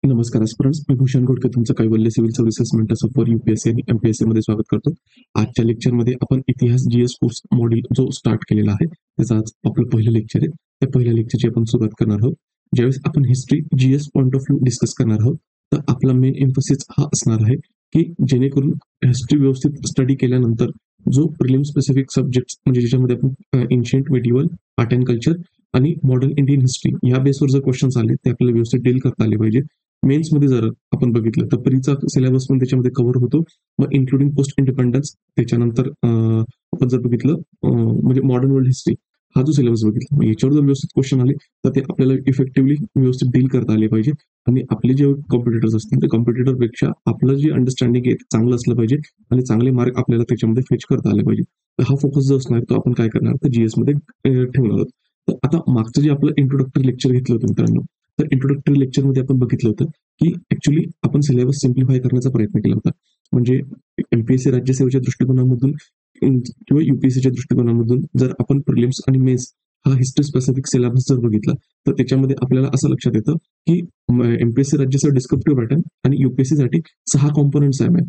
नमस्कार स्टुडंट्स, मी भूषण घोडके तुमचं कैवल्य civil services mentor support UPSC आणि एमपीएससी मध्ये स्वागत करतो. आजच्या लेक्चरमध्ये आपण इतिहास जीएस कोर्स मॉड्यूल जो स्टार्ट केलेला आहे त्याचं आज आपलं पहिलं लेक्चर आहे. त्या पहिल्या लेक्चरची आपण सुरुवात करणार आहोत. ज्यावेळेस आपण history GS point of view discuss करणार आहोत, तर आपला मेन एम्फसिस हा असणार आहे की जेणेकरून हिस्ट्री व्यवस्थित स्टडी केल्यानंतर जो प्रिलिम स्पेसिफिक सब्जेक्ट म्हणजे ज्याच्यामध्ये आपण ancient medieval art and culture आणि मॉडर्न इंडियन हिस्ट्री या बेसवर जर क्वेश्चन्स आले ते आपल्याला व्यवस्थित डील करता आले पाहिजे. मेन्स मध्ये जर आपण बघितलं तर प्रीचा सिलेबस पण त्याच्यामध्ये कव्हर होतो, मग इन्क्लुडिंग पोस्ट इंडिपेंडन्स. त्याच्यानंतर आपण जर बघितलं म्हणजे मॉडर्न वर्ल्ड हिस्ट्री हा जो सिलेबस बघितला, मग याच्यावर जर व्यवस्थित क्वेश्चन आले तर ते आपल्याला इफेक्टिव्हली व्यवस्थित डील करता आले पाहिजे. आणि आपले जे कॉम्पिटिटर्स असतील त्या कॉम्पिटिटरपेक्षा आपलं जे अंडरस्टँडिंग आहे ते चांगलं असलं पाहिजे आणि चांगले मार्क आपल्याला त्याच्यामध्ये फेच करता आले पाहिजे. तर हा फोकस जो असणार तो आपण काय करणार तर जीएस मध्ये ठेवणार आहोत. तर आता मागचं जे आपलं इंट्रोडक्टरी लेक्चर घेतलं होतं मित्रांनो, तर इंट्रोडक्टरी लेक्चरमध्ये आपण बघितलं होतं की ऍक्च्युली आपण सिलेबस सिम्प्लिफाय करण्याचा प्रयत्न केला होता. म्हणजे एमपीएससी राज्यसेवेच्या दृष्टिकोनामधून किंवा युपीएससीच्या दृष्टिकोनामधून जर आपण प्रिलिम्स आणि मेन्स हा हिस्ट्री स्पेसिफिक सिलेबस जर बघितला तर त्याच्यामध्ये आपल्याला असं लक्षात येतं की एमपीएससी राज्यसेवा डिस्क्रिप्टिव्ह पॅटर्न आणि युपीएससी साठी 6 कॉम्पोनंट्स आहे.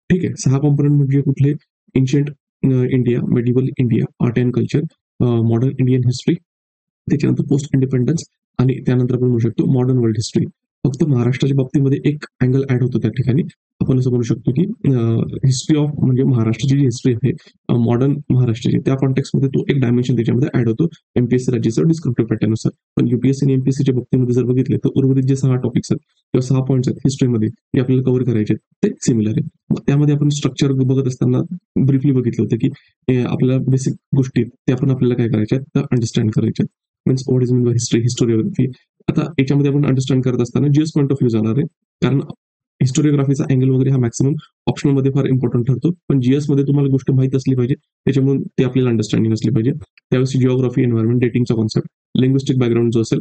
ठीक आहे, 6 कॉम्पोनंट म्हणजे कुठले? Ancient India, medieval India, art and culture, modern Indian history, त्याच्यानंतर पोस्ट इंडिपेंडन्स आणि त्यानंतर आपण म्हणू शकतो मॉडर्न वर्ल्ड हिस्ट्री. फक्त महाराष्ट्राच्या बाबतीमध्ये एक अँगल ऍड होतो त्या ठिकाणी. आपण असं म्हणू शकतो की हिस्ट्री ऑफ म्हणजे महाराष्ट्राची जी हिस्ट्री आहे मॉडर्न महाराष्ट्राची, त्या कॉन्टेक्स्टमध्ये तो एक डायमेन्शन त्याच्यामध्ये ऍड होतो एमपीएससी राज्याचं डिस्क्रिप्टिव्ह पॅटर्ननुसार. पण युपीएससी आणि एमपीएससीच्या बाबतीमध्ये जर बघितले तर उर्वरित जे 6 टॉपिक्स आहेत किंवा 6 पॉईंट्स आहेत हिस्ट्रीमध्ये जे आपल्याला कव्हर करायचे आहेत ते सिमिलर आहे. मग त्यामध्ये आपण स्ट्रक्चर बघत असताना ब्रीफली बघितलं होतं की आपल्याला बेसिक गोष्टी त्या पण आपल्याला काय करायच्या तर अंडरस्टँड करायच्या. Means what is mean by history, historiography. आता याच्यामध्ये आपण अंडरस्टँड करत असताना जीएस पॉईंट ऑफ व्ह्यू जाणार आहे, कारण हिस्टोरिओग्राफीचा अँगल वगैरे हा मॅक्सिमम ऑप्शनल मध्ये फार इम्पॉर्टंट ठरतो, पण जीएस मध्ये तुम्हाला गोष्ट माहित असली पाहिजे, त्याच्यामुळे ते आपल्याला अंडरस्टँडिंग असली पाहिजे. त्यावेळेस जिओग्राफी, एन्व्हायरमेंट, डेटिंगचा कॉन्सेप्ट, लिंग्विस्टिक बॅकग्राऊंड जो असेल,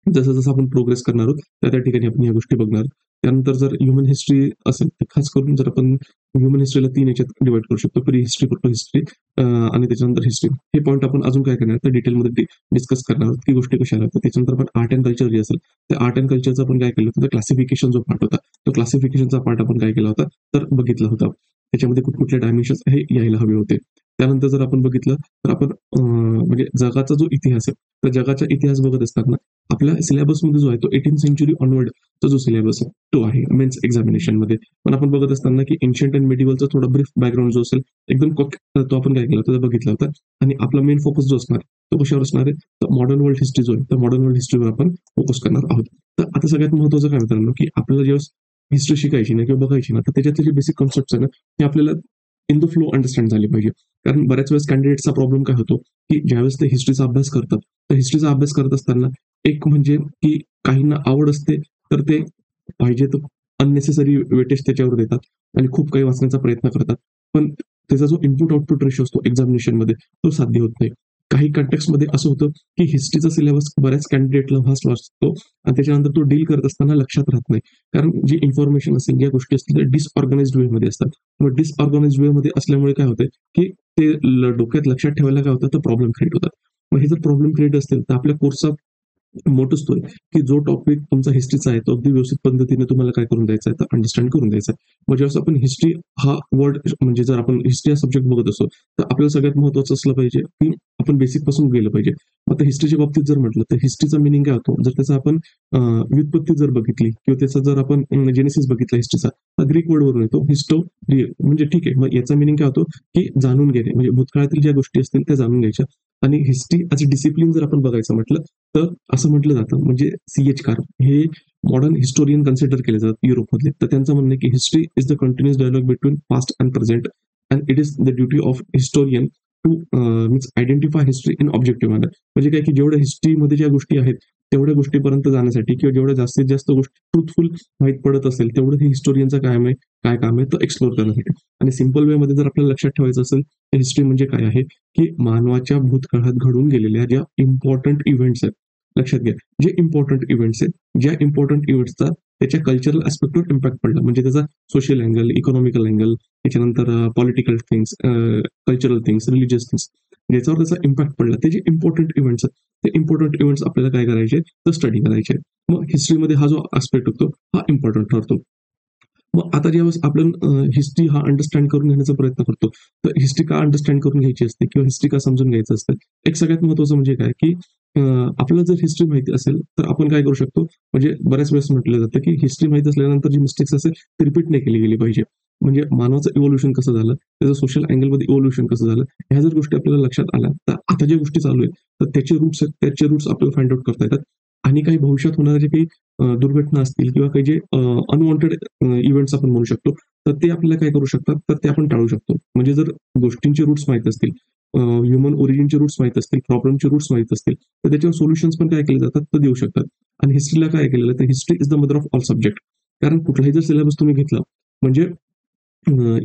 जसं जसं आपण प्रोग्रेस करणार आहोत त्या त्या ठिकाणी आपण या गोष्टी बघणार. त्यानंतर जर ह्युमन हिस्ट्री असेल तर खास करून जर आपण ह्युमन हिस्ट्रीला 3 याच्यात डिवाइड करू शकतो: प्री हिस्ट्री, प्रोटो हिस्ट्री आणि त्याच्यानंतर हिस्ट्री. हे पॉईंट आपण अजून काय करणार तर डिटेलमध्ये डिस्कस करणार आहोत की गोष्टी कशा राहतात. त्याच्यानंतर आपण आर्ट अँड कल्चर जे असेल त्या आर्ट अँड कल्चरचं आपण काय केलं होतं, क्लासिफिकेशन जो पार्ट होता तो क्लासिफिकेशनचा पार्ट आपण काय केला होता तर बघितला होता. त्याच्यामध्ये कुठकुठले डायमेन्शन्स हे यायला हवे होते. त्यानंतर जर आपण बघितलं तर आपण म्हणजे जगाचा जो इतिहास आहे तर जगाचा इतिहास बघत असताना आपल्या सिलेबसमध्ये जो आहे तो 18th सेंचुरी ऑनवर्डचा जो सिलेबस आहे तो आहे मेन्स एक्झामिनेशन मध्ये. पण आपण बघत असताना की एन्शियंट अँड मेडिवलचा थोडा ब्रीफ बॅकग्राऊंड जो असेल एकदम तो आपण काय केला होता बघितला होता. आणि आपला मेन फोकस जो असणार तो कशावर असणार आहे तर मॉडर्न वर्ल्ड हिस्ट्री जो आहे तर मॉडर्न वर्ल्ड हिस्ट्रीवर आपण फोकस करणार आहोत. तर आता सगळ्यात महत्त्वाचं काय मित्रांनो की आपल्याला जेव्हा हिस्ट्री शिकायची ना किंवा बघायची ना तर त्याच्यातले जे बेसिक कॉन्सेप्ट आहे ना ते आपल्याला इन द फ्लो अंडरस्टँड झाले पाहिजे. कारण बऱ्याच वेळेस कॅन्डिडेटचा प्रॉब्लेम काय होतो की ज्यावेळेस ते हिस्ट्रीचा अभ्यास करतात तर हिस्ट्रीचा अभ्यास करत असताना एक म्हणजे की काहींना आवड असते तर ते पाहिजे तर अननेसेसरी वेटेज त्याच्यावर देतात आणि खूप काही वाचण्याचा प्रयत्न करतात, पण त्याचा जो इनपुट आउटपुट रेशो असतो एक्झामिनेशन मध्ये तो साध्य होत नाही. काही कंटेक्स्ट मध्ये असं होतं की हिस्ट्रीचा सिलेबस बऱ्याच कॅन्डिडेटला फास्ट वाचतो आणि त्याच्यानंतर तो डील करत असताना लक्षात राहत नाही, कारण जी इन्फॉर्मेशन असेल ज्या गोष्टी असतील त्या डिसऑर्गनाइज्ड वे मध्ये असतात. मग डिसऑर्गनाइज्ड वे मध्ये असल्यामुळे काय होतं की ते डोक्यात लक्षात ठेवायला काय होतं तर प्रॉब्लेम क्रिएट होतात. मग हे जर प्रॉब्लेम क्रिएट असतील तर आपल्या कोर्सचा मोठं तो आहे की जो टॉपिक तुमचा हिस्ट्रीचा आहे तो अगदी व्यवस्थित पद्धतीने तुम्हाला काय करून द्यायचा आहे तर अंडरस्टँड करून द्यायचा आहे. मग जेव्हा आपण हिस्ट्री हा वर्ड म्हणजे जर आपण हिस्ट्री हा सब्जेक्ट बघत असतो तर आपल्याला सगळ्यात महत्त्वाचं असलं पाहिजे की आपण बेसिक पासून गेलं पाहिजे. मग हिस्ट्रीच्या बाबतीत जर म्हटलं तर हिस्ट्रीचा मिनिंग काय होतो जर त्याचा आपण व्युत्पत्ती जर बघितली किंवा त्याचा जर आपण जेनेसिस बघितला हिस्ट्रीचा तर ग्रीक वर्ड वरून येतो हिस्टो. म्हणजे ठीक आहे, मग याचा मिनिंग काय होतो की जाणून घेणे, म्हणजे भूतकाळातील ज्या गोष्टी असतील त्या जाणून घ्यायच्या. आणि हिस्ट्री ॲज अ डिसिप्लिन जर आपण बघायचं म्हटलं तर असं म्हटलं जातं म्हणजे सीएच कार हे मॉडर्न हिस्टोरियन कन्सिडर केले जातात युरोपमधले, तर त्यांचं म्हणणं आहे की history is the continuous dialogue between past and present and it is the duty of historian to means identify history in objective manner. म्हणजे काय की जेवढ्या हिस्ट्रीमध्ये ज्या गोष्टी आहेत तेवढ्या गोष्टीपर्यंत जाण्यासाठी किंवा जेवढ्या जास्तीत जास्त गोष्टी ट्रुथफुल माहीत पडत असेल तेवढं हे हिस्टोरियनचं काय काम आहे तर एक्सप्लोर करण्यासाठी. आणि सिम्पल वे मध्ये जर आपल्याला लक्षात ठेवायचं असेल तर हिस्ट्री म्हणजे काय आहे की मानवाच्या भूतकाळात घडून गेलेल्या ज्या इम्पॉर्टंट इव्हेंट्स आहेत, लक्षात घ्या, जे इम्पॉर्टंट इव्हेंट्स आहेत ज्या इम्पॉर्टंट इव्हेंट्सचा त्याच्या कल्चरल ऍस्पेक्टवर इम्पॅक्ट पडला, म्हणजे त्याचा सोशल अँगल, इकॉनॉमिकल अँगल, त्याच्यानंतर political things, cultural things, religious things, ज्याच्यावर त्याचा इम्पॅक्ट पडला, ते जे इम्पॉर्टंट इव्हेंट्स आहेत, ते इम्पॉर्टंट इव्हेंट्स आपल्याला काय करायचे, तर स्टडी करायचे. मग हिस्ट्रीमध्ये हा जो ऍस्पेक्ट होतो, हा इम्पॉर्टंट ठरतो. मग आता ज्यावेळेस आपण हिस्ट्री हा अंडरस्टँड करून घेण्याचा प्रयत्न करतो, तर हिस्ट्री का अंडरस्टँड करून घ्यायची असते किंवा हिस्ट्री का समजून घ्यायचं असतं? एक सगळ्यात महत्त्वाचं म्हणजे काय, की आपल्याला जर हिस्ट्री माहिती असेल, तर आपण काय करू शकतो, म्हणजे बऱ्याच वेळेस म्हटलं जातं, की हिस्ट्री माहिती असल्यानंतर जी मिस्टेक्स असेल, ती रिपीट नाही केली गेली पाहिजे. म्हणजे मानवाचं इव्होल्यूशन कसं झालं, त्याचं सोशल अँगलमध्ये इव्होल्यूशन कसं झालं, ह्या जर गोष्टी आपल्याला लक्षात आल्या, तर आता ज्या गोष्टी चालू आहेत, तर त्याचे रूट्स आहेत, त्याचे रूट्स आपल्याला फाइंड आउट करता येतात. आणि काही भविष्यात होणारे जे काही दुर्घटना असतील किंवा काही जे अनवॉन्टेड इव्हेंट्स आपण म्हणू शकतो, तर ते आपल्याला काय करू शकतात, तर ते आपण टाळू शकतो. म्हणजे जर गोष्टींचे रूट्स माहीत असतील, ह्युमन ओरिजिनचे रूट्स माहीत असतील, प्रॉब्लेमचे रूट्स माहीत असतील, तर त्याच्यावर सोल्युशन्स पण काय केले जातात, तर देऊ शकतात. आणि हिस्ट्रीला काय केलेलं आहे, तर history is the mother of all subject. कारण कुठलाही जर सिलेबस तुम्ही घेतला, म्हणजे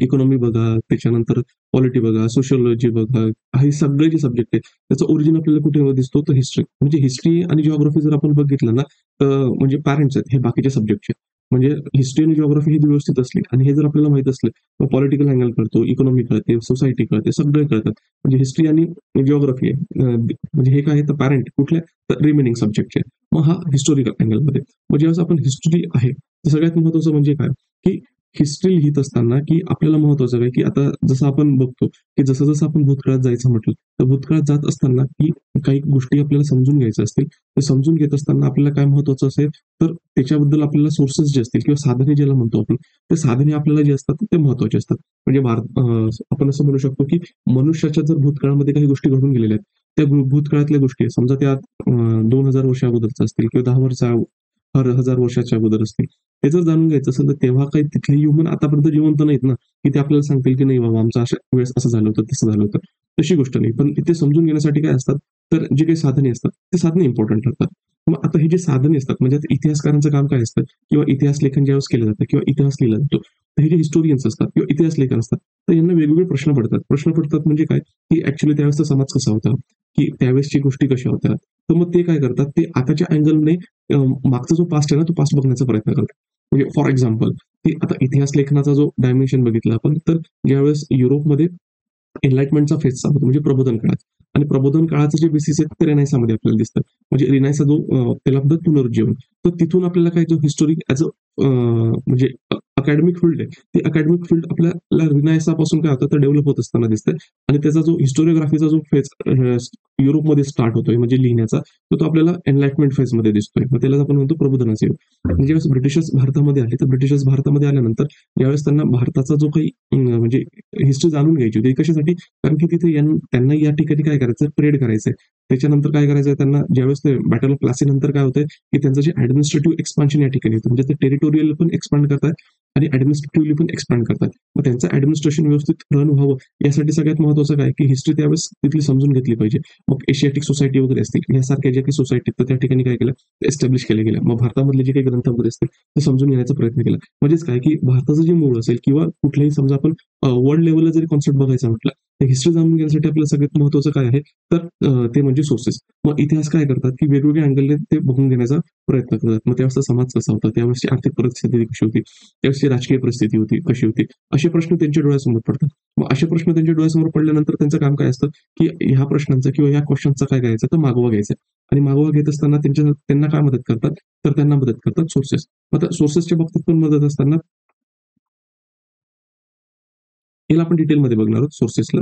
इकॉनॉमी बघा, त्याच्यानंतर पॉलिटी बघा, सोशिओलॉजी बघा, हे सगळे जे सब्जेक्ट आहे, त्याचं ओरिजिन आपल्याला कुठे दिसतो, तर हिस्ट्री. म्हणजे हिस्ट्री आणि जिओग्राफी जर आपण बघितलं ना, तर म्हणजे पॅरेंट्स आहेत हे बाकीच्या सब्जेक्टचे. म्हणजे हिस्ट्री आणि जिओग्राफी ही व्यवस्थित असली आणि हे जर आपल्याला माहित असलं, मग पॉलिटिकल अँगल कळतो, इकॉनॉमी कळते, सोसायटी कळते, सगळे कळतात. म्हणजे हिस्ट्री आणि जिओग्राफी आहे. म्हणजे हे काय आहे, तर पॅरेंट कुठल्या, तर रिमेनिंग सब्जेक्टचे. मग हा हिस्टॉरिकल अँगलमध्ये. मग ज्यावेळेस आपण हिस्ट्री आहे, तर सगळ्यात महत्त्वाचं म्हणजे काय, की हिस्ट्री लिहित असताना, की आपल्याला महत्वाचं काय, की आता जसं आपण बघतो, की जसं-जसं आपण भूतकाळात जायचं म्हटलं, तर भूतकाळात जात असताना, की काही गोष्टी आपल्याला समजून घ्यायच्या असतील, तर समजून घेत असताना आपल्याला काय महत्वाचं असेल, तर त्याच्याबद्दल आपल्याला सोर्सेस जे असतील किंवा साधने ज्याला म्हणतो आपण, ते साधने आपल्याला जे असतात ते महत्वाचे असतात. म्हणजे आपण असं म्हणू शकतो, की मनुष्याच्या जर भूतकाळामध्ये काही गोष्टी घडून गेलेल्या आहेत, त्या भूतकाळातल्या गोष्टी समजा त्या 2000 वर्षा अगोदरच्या असतील किंवा 10 हजार वर्षाच्या अगोदर असतील. ते जर जाणून घ्यायचं असेल, तर तेव्हा काही तिथले ह्युमन आतापर्यंत जिवंत नाहीत ना, की ते आपल्याला सांगतील, की नाही बाबा आमचं अशा वेळेस असं झालं होतं, तसं झालं होतं. तशी गोष्ट नाही. पण ते समजून घेण्यासाठी काय असतात, तर जे काही साधने असतात, ते साधने इम्पोर्टंट ठरतात. मग आता हे जे साधने असतात, म्हणजे आता इतिहासकारांचं काम काय असतं किंवा इतिहास लेखन ज्यावेळेस केलं जातं किंवा इतिहास लिहिला जातो, तर हे जे हिस्टोरियन्स असतात किंवा इतिहास लेखक असतात, तर यांना वेगवेगळे प्रश्न पडतात. प्रश्न पडतात म्हणजे काय, की ॲक्चुअली त्यावेळेसचा समाज कसा होता, की त्यावेळेसची गोष्टी कशा होत्या. तर मग ते काय करतात, ते आताच्या अँगलने मागचा जो पास्ट आहे ना, तो पास्ट बघण्याचा प्रयत्न करतात. म्हणजे फॉर एक्झाम्पल, की आता इतिहास लेखनाचा जो डायमेन्शन बघितला आपण, तर ज्यावेळेस युरोपमध्ये एनलाइटमेंटचा फेज चालू होतो, म्हणजे प्रबोधन काळात. आणि प्रबोधन काळाचं जे बेसिस आहे ते रेनाईसामध्ये आपल्याला दिसतं. म्हणजे रेनाईचा जो त्याला म्हणतात पुनरुज्जीवन. तर तिथून आपल्याला काय जो हिस्टोरिक ॲज म्हणजे अकॅडमिक फील्ड आहे, ती अकॅडमिक फील्ड आपल्याला रिनायसापासून काय होतं, तर डेव्हलप होत असताना दिसते. आणि त्याचा जो हिस्टोरिओग्राफीचा जो फेज युरोपमध्ये स्टार्ट होतोय म्हणजे लिहिण्याचा, तर तो आपल्याला एनलाइटमेंट फेजमध्ये दिसतोय. मग त्यालाच आपण म्हणतो प्रबोधनाचे युग. आणि ज्यावेळेस ब्रिटिशर्स भारतामध्ये आले, तर ब्रिटिशर्स भारतामध्ये आल्यानंतर ज्यावेळेस त्यांना भारताचा जो काही म्हणजे हिस्ट्री जाणून घ्यायची होती. कशासाठी? कारण की तिथे त्यांना या ठिकाणी काय करायचं, परेड करायचंय. त्याच्यानंतर काय करायचंय त्यांना, ज्यावेळेस ते बॅटल ऑफ प्लासी नंतर काय होतंय, की त्यांचं जे ॲडमिनिस्ट्रेटिव्ह एक्सपान्शन या ठिकाणी होतं. म्हणजे ते टेरिटोरियल पण एक्सपांड करतात आणि ॲडमिनिस्ट्रेटिव्हली पण एक्सपांड करतात. मग त्यांचं ॲडमिनिस्ट्रेशन व्यवस्थित रन व्हावं, यासाठी सगळ्यात महत्त्वाचं काय, की हिस्ट्री त्यावेळेस तिथली समजून घेतली पाहिजे. मग एशियाटिक सोसायटी वगैरे असतील, यासारख्या ज्या काही सोसायटी, तर त्या ठिकाणी काय केलं, एस्टॅब्लिश केल्या गेल्या. मग भारतामधले जे काही ग्रंथ वगैरे असतील, ते समजून घेण्याचा प्रयत्न केला. म्हणजेच काय, की भारताचं जे मूळ असेल किंवा कुठल्याही समजा आपण वर्ल्ड लेव्हलला जरी कॉन्सेप्ट बघायचा म्हटलं, तर हिस्ट्री जाणून घेण्यासाठी आपल्याला सगळ्यात महत्त्वाचं काय आहे, तर ते म्हणजे सोर्सेस. मग इतिहास काय करतात, की वेगवेगळ्या अँगलने ते बघून घेण्याचा प्रयत्न करतात. मग त्यावेळेसचा समाज कसा होता, त्यावेळेसची आर्थिक परिस्थिती कशी होती, त्यावेळेसची राजकीय परिस्थिती होती, कशी होती, असे प्रश्न त्यांच्या डोळ्यासमोर पडतात. मग असे प्रश्न त्यांच्या डोळ्यासमोर पडल्यानंतर त्यांचं काम काय असतं, की ह्या प्रश्नांचा किंवा ह्या क्वेश्चनचा काय करायचं, तर मागोवा घ्यायचा. आणि मागोवा घेत असताना त्यांना काय मदत करतात, तर त्यांना मदत करतात सोर्सेस. आता सोर्सेसच्या बाबतीत पण मदत असताना याला आपण डिटेलमध्ये बघणार आहोत सोर्सेसला.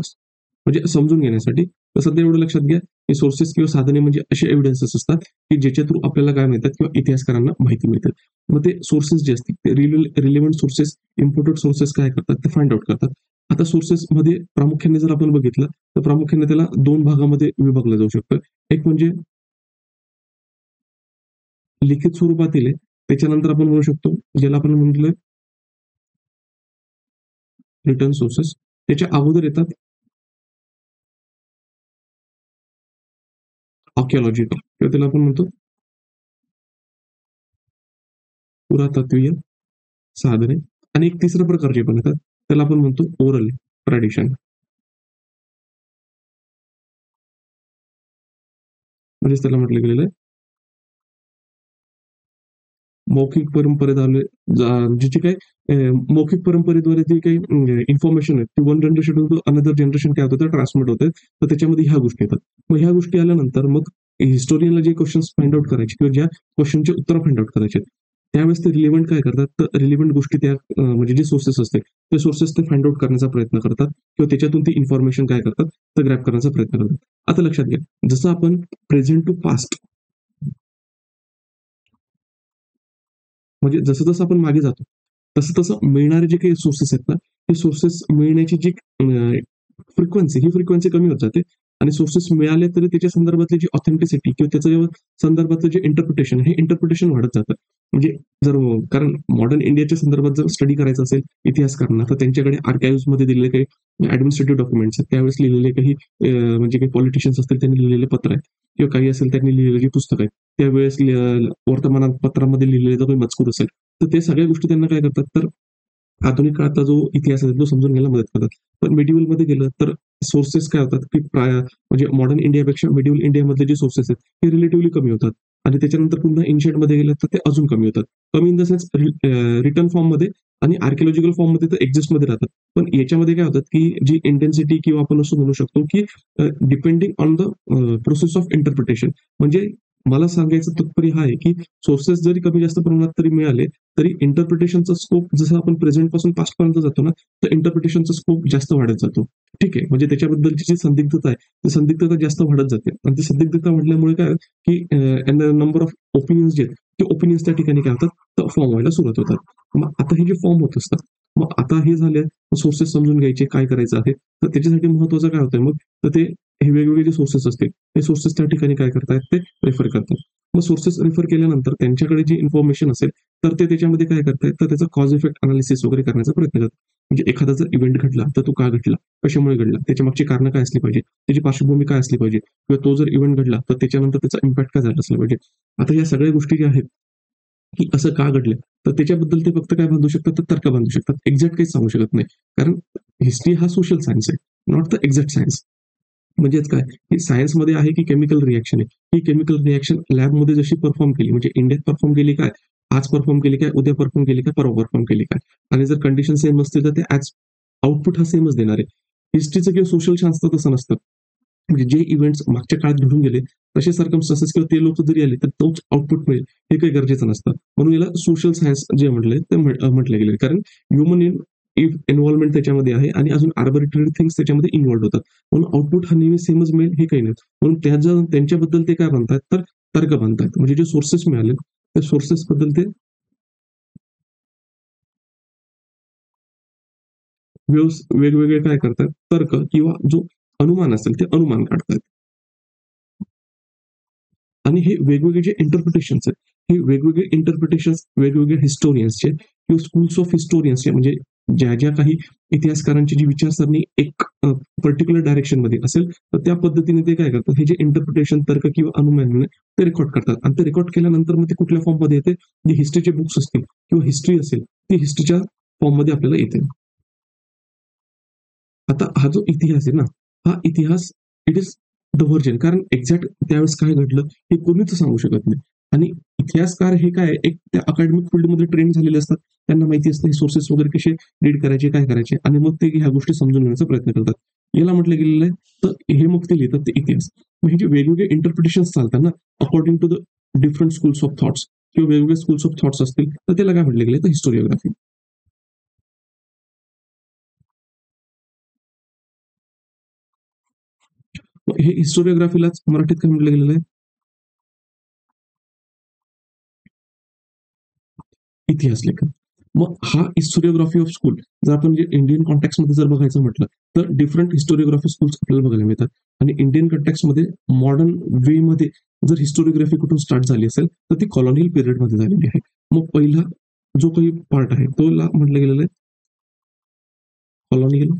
म्हणजे समजून घेण्यासाठी. तर सध्या एवढं लक्षात घ्या, की सोर्सेस किंवा साधने म्हणजे असे एव्हिडन्सेस असतात, की ज्याच्या थ्रू आपल्याला काय मिळतात किंवा इतिहासकारांना माहिती मिळते. मग ते सोर्सेस जे असतील, ते रिलेव्हंट सोर्सेस, इम्पोर्टंट सोर्सेस काय करतात, ते फाइंड आउट करतात. आता सोर्सेसमध्ये प्रामुख्याने जर आपण बघितलं, तर प्रामुख्याने त्याला 2 भागामध्ये विभागलं जाऊ शकतं. एक म्हणजे लिखित स्वरूपातील आहे. त्याच्यानंतर आपण म्हणू शकतो, ज्याला आपण म्हटलं रिटन सोर्सेस. त्याच्या अगोदर येतात आर्किओलॉजिकल किंवा त्याला आपण म्हणतो पुरातत्वीय साधने. आणि एक तिसऱ्या प्रकारचे पण येतात. त्याला आपण म्हणतो ओरल ट्रॅडिशन. म्हणजेच त्याला म्हटलं गेलेलं आहे मौखिक परंपरेद्वारे जिचे काही मौखिक परंपरेद्वारे जे काही इन्फॉर्मेशन आहे ती one generation to another generation काय होतं ट्रान्समिट होतं. तर त्याच्यामध्ये ह्या गोष्टी येतात. मग ह्या गोष्टी आल्यानंतर मग हिस्टोरियनला जे क्वेश्चन्स फाइंड आउट करायचे किंवा ज्या क्वेश्चनचे उत्तर फाइंड आउट करायचे त्यावेळेस ते रिलेव्हंट काय करतात तर रिलेव्हंट गोष्टी त्या म्हणजे जे सोर्सेस असते ते सोर्सेस ते फाइंड आउट करण्याचा प्रयत्न करतात किंवा त्याच्यातून ती इन्फॉर्मेशन काय करतात तर ग्रॅप करण्याचा प्रयत्न करतात. आता लक्षात घ्या जसं आपण प्रेझेंट टू पास्ट म्हणजे जसं जसं आपण मागे जातो तसं तसं मिळणारे जे काही सोर्सेस आहेत ना ते सोर्सेस मिळण्याची जी फ्रिक्वेन्सी ही फ्रिक्वेन्सी कमी होत जाते आणि सोर्सेस मिळाले तरी त्याच्या संदर्भातली जी ऑथेंटिसिटी किंवा त्याचं संदर्भातलं जे इंटरप्रिटेशन हे इंटरप्रिटेशन वाढत जातं. म्हणजे जर कारण मॉडर्न इंडियाच्या संदर्भात जर स्टडी करायचं असेल इतिहासकारांना तर त्यांच्याकडे आर्काइव्ह मध्ये दिलेले काही ऍडमिनिस्ट्रेटिव्ह डॉक्युमेंट्स आहेत त्यावेळेस लिहिलेले काही म्हणजे काही पॉलिटिशियन्स असतील त्यांनी लिहिलेले पत्र आहेत किंवा काही असेल त्यांनी लिहिलेली पुस्तकं आहेत त्यावेळेस वर्तमानपत्रामध्ये लिहिलेला जो काही मजकूर असेल तर ते सगळ्या गोष्टी त्यांना काय करतात तर आधुनिक काळातला जो इतिहास आहे तो समजून घ्यायला मदत करतात. पण मेडिवल मध्ये गेलं तर सोर्सेस काय होतात की म्हणजे मॉडर्न इंडियापेक्षा मेडिवल इंडियामधले जे सोर्सेस आहेत हे रिलेटिव्हली कमी होतात आणि त्याच्यानंतर पुन्हा इन्शियंट मध्ये गेलं तर ते अजून कमी होतात. कमी in the sense return form मध्ये आणि आर्किओलॉजिकल फॉर्म मध्ये तर एक्झिस्ट मध्ये राहतात. पण याच्यामध्ये काय होतात की जी इंटेन्सिटी किंवा आपण असं म्हणू शकतो की depending on the process of interpretation म्हणजे मला सांगायचं तात्पर्य हा आहे की सोर्सेस जरी कमी जास्त प्रमाणात तरी मिळाले तरी इंटरप्रिटेशनचा स्कोप जसं आपण प्रेझेंट पासून पास्ट पर्यंत जातो ना तर इंटरप्रिटेशनचा स्कोप जास्त वाढत जातो. ठीक आहे म्हणजे त्याच्याबद्दलची जी संदिग्धता आहे ती संदिग्धता जास्त वाढत जाते आणि ती संदिग्धता वाढल्यामुळे काय की नंबर ऑफ ओपिनियन्स जे आहेत ते ओपिनियन्स त्या ठिकाणी काय होतात फॉर्म व्हायला सुरुवात होतात. मग आता हे जे फॉर्म होत असतात मग आता हे झाले सोर्सेस समजून घ्यायचे काय करायचं आहे तर त्याच्यासाठी महत्वाचं काय होतंय मग तर ते हे वेगवेगळे जे सोर्सेस असतील ते सोर्सेस त्या ठिकाणी काय करतायत ते रेफर करतात. मग सोर्सेस रेफर केल्यानंतर त्यांच्याकडे जी इन्फॉर्मेशन असेल तर ते त्याच्यामध्ये काय करतायत तर त्याचा कॉज इफेक्ट अनालिसिस वगैरे करण्याचा प्रयत्न करतात. म्हणजे एखादा जर इव्हेंट घडला तर तो का घडला कशामुळे घडला त्याच्या मागची कारणं काय असली पाहिजे त्याची पार्श्वभूमी काय असली पाहिजे किंवा तो जर इव्हेंट घडला तर त्याच्यानंतर त्याचा इम्पॅक्ट काय झाला असला पाहिजे. आता या सगळ्या गोष्टी ज्या आहेत की असं का घडलं तर त्याच्याबद्दल ते फक्त काय बांधू शकतात तर तर्क बांधू शकतात एक्झॅक्ट काहीच सांगू शकत नाही कारण हिस्ट्री हा सोशल सायन्स आहे नॉट द एक्झॅक्ट सायन्स. म्हणजेच काय की सायन्समध्ये आहे की केमिकल रिएक्शन आहे ही केमिकल रिएक्शन लॅबमध्ये जशी परफॉर्म केली म्हणजे इंडियात परफॉर्म केली काय आज परफॉर्म केली काय उद्या परफॉर्म केली काय परवा परफॉर्म केली काय आणि जर कंडिशन सेम असतील तर ते ॲज आउटपुट हा सेमच देणार आहे. हिस्ट्रीचं किंवा सोशल शास्त्र तसं नसतं. म्हणजे जे इव्हेंट्स मागच्या काळात घडून गेले तसे सर्कमस्टन्सेस किंवा ते लोक जरी आले तर तोच आउटपुट मिळेल हे काही गरजेचं नसतं. म्हणून याला सोशल सायन्स जे म्हटलंय ते म्हटलं गेलं कारण ह्युमन इन्व्हॉल्वमेंट त्याच्यामध्ये आहे आणि अजून आर्बिट्ररी थिंग्स त्याच्यामध्ये इन्व्हॉल्व होतात. म्हणून आउटपुट हा नेहमी सेमच मिळेल हे काही नाही. म्हणून त्यांच्याबद्दल ते काय म्हणतात तर तर्क बांधतात म्हणजे जे सोर्सेस मिळाले त्या सोर्सेस बद्दल ते वेगवेगळे काय करतात तर्क किंवा जो अनुमान असेल ते अनुमान काढतात. आणि हे वेगवेगळे जे इंटरप्रिटेशन्स आहेत हे वेगवेगळे इंटरप्रिटेशन्स वेगवेगळे हिस्टोरियन्सचे किंवा स्कूल्स ऑफ हिस्टोरियन्सचे म्हणजे ज्या ज्या काही इतिहासकारांची जी विचारसरणी एक पर्टिक्युलर डायरेक्शन मध्ये असेल तर त्या पद्धतीने ते काय करतात हे जे इंटरप्रिटेशन तर्क किंवा अनुमान ते रेकॉर्ड करतात आणि ते रेकॉर्ड केल्यानंतर मग ते कुठल्या फॉर्म मध्ये येते जे हिस्ट्रीचे बुक्स असतील किंवा हिस्ट्री असेल ती हिस्ट्रीच्या फॉर्म मध्ये आपल्याला येते. आता हा जो इतिहास आहे ना हा इतिहास इट इज द व्हर्जन कारण एक्झॅक्ट त्यावेळेस काय घडलं हे कोणीच सांगू शकत नाही आणि इतिहासकार हे काय एक त्या अकॅडमिक फील्डमध्ये ट्रेन झालेले असतात त्यांना माहिती असतं हे सोर्सेस वगैरे कसे रीड करायचे काय करायचे आणि मग ते ह्या गोष्टी समजून घेण्याचा प्रयत्न करतात याला म्हटलं गेलेलं आहे तर हे मग ते लिहितात ते इतिहास. मग हे जे वेगवेगळे इंटरप्रिटेशन चालतात ना according to the different schools of thoughts किंवा वेगवेगळे स्कूल्स ऑफ थॉट्स असतील तर त्याला काय म्हटलं गेलं तर हिस्टोरिओग्राफी. हे हिस्टोरिओग्राफीलाच मराठीत काय म्हटलं गेलेलं आहे इतिहास लेखन. मग हा हिस्टोरिओग्राफी ऑफ स्कूल जर आपण जे इंडियन कॉन्टॅक्ट मध्ये जर बघायचं म्हटलं तर डिफरंट हिस्टोरिओग्राफी स्कूल्स आपल्याला बघायला मिळतात आणि इंडियन कॉन्टॅक्ट मध्ये मॉडर्न वे मध्ये जर हिस्टोरिओग्राफी कुठून स्टार्ट झाली असेल तर ती कॉलोनियल पिरियड मध्ये झालेली आहे. मग पहिला जो काही पार्ट आहे तो म्हटलं गेलेलं आहे कॉलोनियल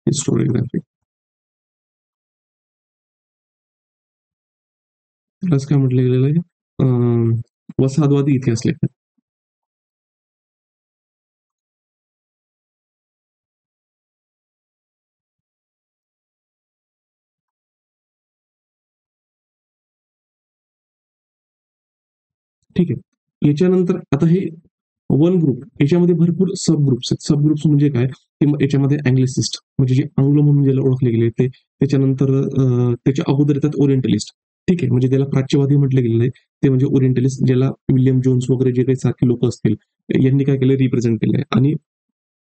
हिस्टोरिओग्राफी त्यालाच काय म्हटलं गेलेलं आहे वसाहतवादी इतिहास लेखन. ठीक आहे. याच्यानंतर आता हे वन ग्रुप याच्यामध्ये भरपूर सब ग्रुप्स आहेत. सब ग्रुप्स म्हणजे काय, की याच्यामध्ये अँग्लिसिस्ट म्हणजे जे आंग्लो म्हणून ज्याला ओळखले गेले ते, त्याच्यानंतर त्याच्या अगोदर येतात ओरिएंटलिस्ट. ठीक आहे, म्हणजे त्याला प्राच्यवादी म्हटलं गेलेलं आहे. ते म्हणजे ओरिएंटलिस्ट, ज्याला विल्यम जोन्स वगैरे जे काही सारखे लोक असतील, यांनी काय केलं, रिप्रेझेंट केलं आहे. आणि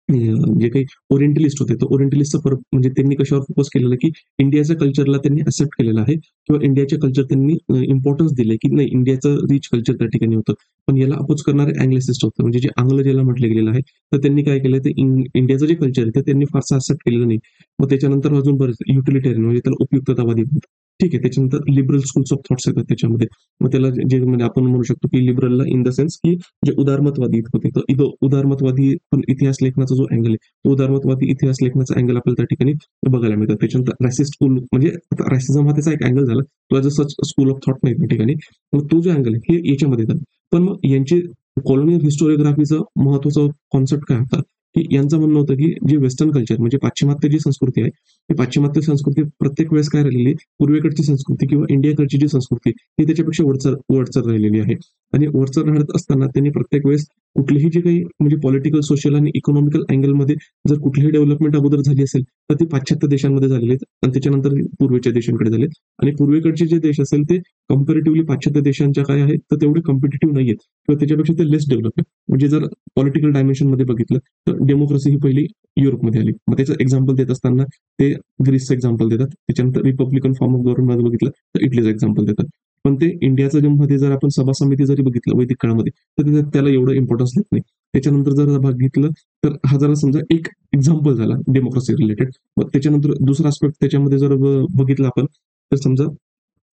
जे काही ओरिएंटलिस्ट होते, तर ओरिएंटलिस्टचा फरक म्हणजे त्यांनी कशावर फोकस केलेला, की इंडियाच्या कल्चरला त्यांनी एक्सेप्ट केलेलं आहे किंवा इंडियाच्या कल्चर त्यांनी इम्पॉर्टन्स दिले, की नाही, इंडियाचं रिच कल्चर त्या ठिकाणी होतं. पण याला अपोज करणारे अँग्लिसिस्ट होतं, म्हणजे जे आंग्ल ज्याला म्हटलं गेलेलं आहे. तर त्यांनी काय केलं, ते इंडियाचं जे कल्चर आहे ते त्यांनी फारसं एक्सेप्ट केलेलं नाही. मग त्याच्यानंतर अजून बरेच युटिलिटेरियन म्हणजे त्याला उपयुक्ततावादी म्हणतात. ठीक आहे. त्याच्यानंतर लिबरल स्कूल्स ऑफ थॉट्स येतात त्याच्यामध्ये. मग त्याला जे म्हणजे आपण म्हणू शकतो, की लिबरलला इन द सेन्स, की जे उदारमतवादी होते, तर इथं उदारमतवादी पण इतिहास लेखनाचा जो अँगल आहे, तो उदारमतवादी इतिहास लेखनाचा अँगल आपल्याला त्या ठिकाणी बघायला मिळतात. त्याच्यानंतर रॅसिस्ट स्कूल म्हणजे रॅसिझम हा त्याचा एक अँगल झाला. तो as a such school of thought नाही त्या ठिकाणी. मग तो जो अँगल आहे हे याच्यामध्ये येतात. पण मग यांचे कॉलोनियल हिस्टोरिओग्राफीचं महत्वाचं कॉन्सेप्ट काय होता, की यांचं म्हणणं होतं, की जे वेस्टर्न कल्चर म्हणजे पाश्चिमात्य जी संस्कृती आहे, ती पाश्चिमात्य संस्कृती प्रत्येक वेळेस काय राहिलेली, पूर्वेकडची संस्कृती किंवा इंडियाकडची जी संस्कृती ही त्याच्यापेक्षा वरचढ वरचढ राहिलेली आहे. आणि वरचढ राहत असताना त्यांनी प्रत्येक वेळेस कुठलीही जी काही म्हणजे पॉलिटिकल, सोशल आणि इकॉनॉमिकल अँगलमध्ये जर कुठलीही डेव्हलपमेंट अगोदर झाली असेल, तर ती पाश्चात्य देशांमध्ये झालेली आहेत आणि त्याच्यानंतर पूर्वेच्या देशांकडे झाले. आणि पूर्वेकडचे जे देश असेल ते कंपॅरेटिव्हली पाश्चात्य देशांच्या काय आहेत, तर तेवढे कॉम्पिटिटिव्ह नाहीयेत किंवा त्याच्यापेक्षा ते लेस डेव्हलप आहे. म्हणजे जर पॉलिटिकल डायमेन्शनमध्ये बघितलं, तर डेमोक्रेसी ही पहिली युरोपमध्ये आली. मग त्याचं एक्झाम्पल देत असताना ते ग्रीसचं एक्झाम्पल देतात. त्याच्यानंतर रिपब्लिकन फॉर्म ऑफ गव्हर्नमेंट बघितलं, तर इटलीचं एक्झाम्पल देतात. पण ते इंडियाचं जे मध्ये जर आपण सभा समिती जरी बघितलं वैदिक काळामध्ये, तर त्याला एवढं इम्पॉर्टन्स देत नाही. त्याच्यानंतर जर बघितलं, तर हा जरा समजा एक एक्झाम्पल झाला डेमोक्रेसी रिलेटेड. मग त्याच्यानंतर दुसरा आस्पेक्ट त्याच्यामध्ये जर बघितलं आपण, तर समजा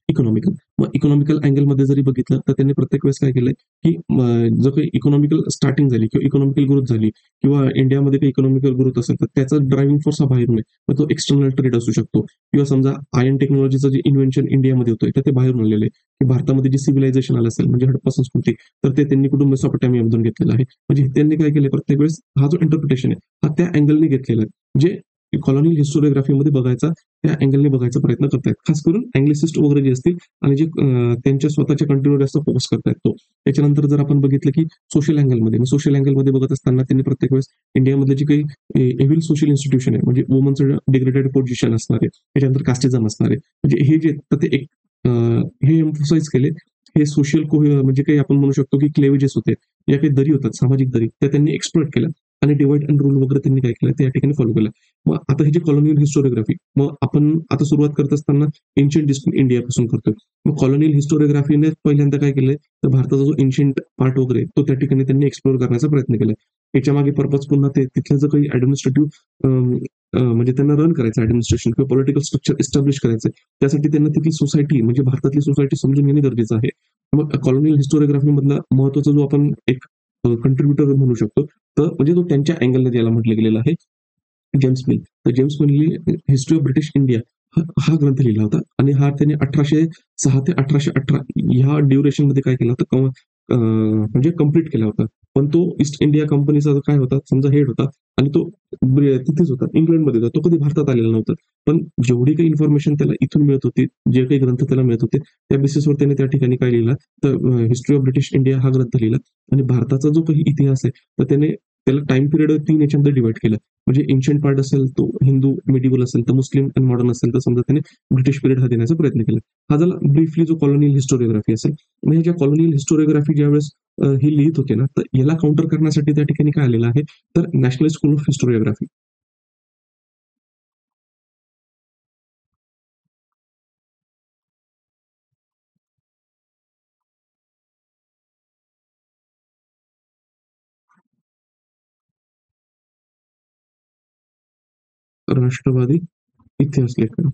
इकॉनॉमिकल. मग इकॉनॉमिकल अँगलमध्ये जरी बघितलं, तर त्यांनी प्रत्येक वेळेस काय केलंय, की जो काही इकॉनॉमिकल स्टार्टिंग झाली किंवा इकॉनॉमिकल ग्रोथ झाली किंवा इंडियामध्ये काही इकॉनॉमिकल ग्रोथ असेल, तर त्याचा ड्रायव्हिंग फोर्स हा बाहेरून आहे. मग तो एक्सटर्नल ट्रेड असू शकतो किंवा समजा आयर्न टेक्नॉलॉजीचं जे इन्व्हेन्शन इंडियामध्ये होतंय, तर ते बाहेरून आलेलं आहे. की भारतामध्ये जे सिव्हिलायझेशन आलं असेल, म्हणजे हडप्पा संस्कृती, तर ते त्यांनी कुठून मेसोपोटॅमियामधून घेतलेलं आहे. म्हणजे त्यांनी काय केलंय, प्रत्येक वेळेस हा जो इंटरप्रिटेशन आहे, हा त्या अँगलने घेतलेला आहे. जे कॉलोनियल हिस्टोरिओग्राफीमध्ये बघायचा, त्या अँगलने बघायचा प्रयत्न करतायत. खास करून अँग्लिसिस्ट वगैरे जे असतील आणि जे त्यांच्या स्वतःच्या कंट्रीवर जास्त फोकस करतायत तो. त्याच्यानंतर जर आपण बघितलं, की सोशल अँगलमध्ये, मग सोशल अँगलमध्ये बघत असताना त्यांनी प्रत्येक वेळेस इंडियामधले जे काही एव्हिल सोशल इन्स्टिट्यूशन आहे, म्हणजे वुमनचं डिग्रेडेड पोझिशन असणार आहे, त्याच्यानंतर कास्टिझम असणार आहे. म्हणजे हे जे तर ते एक हे एम्फोसाइज केले. हे सोशल म्हणजे काही आपण म्हणू शकतो, की क्लेवेजेस होते. या काही दरी होतात, सामाजिक दरी, त्या त्यांनी एक्सप्लोइट केल्या आणि डिव्हाइड अँड रूल वगैरे त्यांनी काय केलं, ते या ठिकाणी फॉलो केलं. मग आता ही जी कॉलोनियल हिस्टोरिओग्राफी, मग आपण आता सुरुवात करत असताना एन्शियंट इंडियापासून करतोय. मग कॉलोनियल हिस्टोरिओग्राफीने पहिल्यांदा काय केलंय, तर भारताचा जो एन्शियंट पार्ट वगैरे तो त्या ठिकाणी त्यांनी एक्सप्लोर करण्याचा प्रयत्न केलाय. याच्यामागे पर्पज पुन्हा ते तिथलं जो काही ऍडमिनिस्ट्रेटिव्ह म्हणजे त्यांना रन करायचं ऍडमिनिस्ट्रेशन किंवा पॉलिटिकल स्ट्रक्चर एस्टॅब्लिश करायचं. त्यासाठी त्यांना तिथली सोसायटी म्हणजे भारतातली सोसायटी समजून घेणे गरजेचं आहे. मग कॉलोनियल हिस्टोरिओग्राफी मधला महत्वाचा जो आपण एक कंट्रीब्युटर म्हणू शकतो, तर म्हणजे तो त्यांच्या अँगलने ज्याला म्हटलं गेलेलं आहे, जेम्स मिल. तर जेम्स मिलनी हिस्ट्री ऑफ ब्रिटिश इंडिया हा ग्रंथ लिहिला होता आणि हा त्यांनी 1806 ते 1818 ह्या ड्युरेशनमध्ये काय केलं होतं, म्हणजे कंप्लीट केला होता. पण तो ईस्ट इंडिया कंपनीचा जो काय होता, समजा हेड होता आणि तो तिथेच होता, इंग्लंडमध्ये होता. तो कधी भारतात आलेला नव्हता. पण जेवढी काही इन्फॉर्मेशन त्याला इथून मिळत होती, जे काही ग्रंथ त्याला मिळत होते, त्या बेसिसवर त्याने त्या ठिकाणी काय लिहिलं, तर हिस्ट्री ऑफ ब्रिटिश इंडिया हा ग्रंथ लिहिला. आणि भारताचा जो काही इतिहास आहे, तर त्याला टाइम पिरियड 3 याच्यामध्ये डिवाइड केलं. म्हणजे एन्शियंट पार्ट असेल तो हिंदू मिडिवल असेल, तर मुस्लिम आणि मॉडर्न असेल, तर समजा त्याने ब्रिटिश पिरियड हा देण्याचा प्रयत्न केला. हा झाला ब्रीफली जो कॉलोनियल हिस्टोरिओग्राफी असेल. मग ह्या ज्या कॉलोनियल हिस्टोरिओग्राफी ज्यावेळेस ही लिहित होते ना, तर याला काउंटर करण्यासाठी त्या ठिकाणी काय आलेलं आहे, तर नॅशनल स्कूल ऑफ हिस्टोरिओग्राफी. राष्ट्रवादी इतिहास लेखन.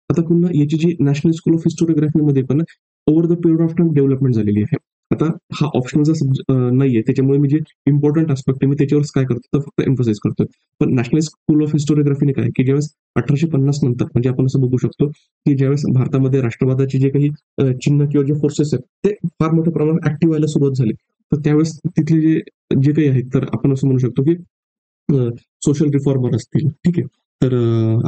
आता पुन्हा याची जी नॅशनल स्कूल ऑफ हिस्टोरिओग्राफीमध्ये पण over the period of time development झालेली आहे. आता हा ऑप्शनलचा नाहीये, त्याच्यामुळे मी जे इम्पॉर्टंट आस्पेक्ट आहे मी त्याच्यावरच काय करतो, तर फक्त एम्फसाइज करतोय. पण नॅशनल स्कूल ऑफ हिस्टोरिओग्राफीने काय, की ज्यावेळेस 1850 नंतर म्हणजे आपण असं बघू शकतो, की ज्यावेळेस भारतामध्ये राष्ट्रवादाचे जे काही चिन्ह किंवा जे फोर्सेस आहेत, ते फार मोठ्या प्रमाणात ऍक्टिव्ह व्हायला सुरुवात झाली. तर त्यावेळेस तिथले जे जे काही आहेत, तर आपण असं म्हणू शकतो, की सोशल रिफॉर्मर असतील, ठीक आहे. तर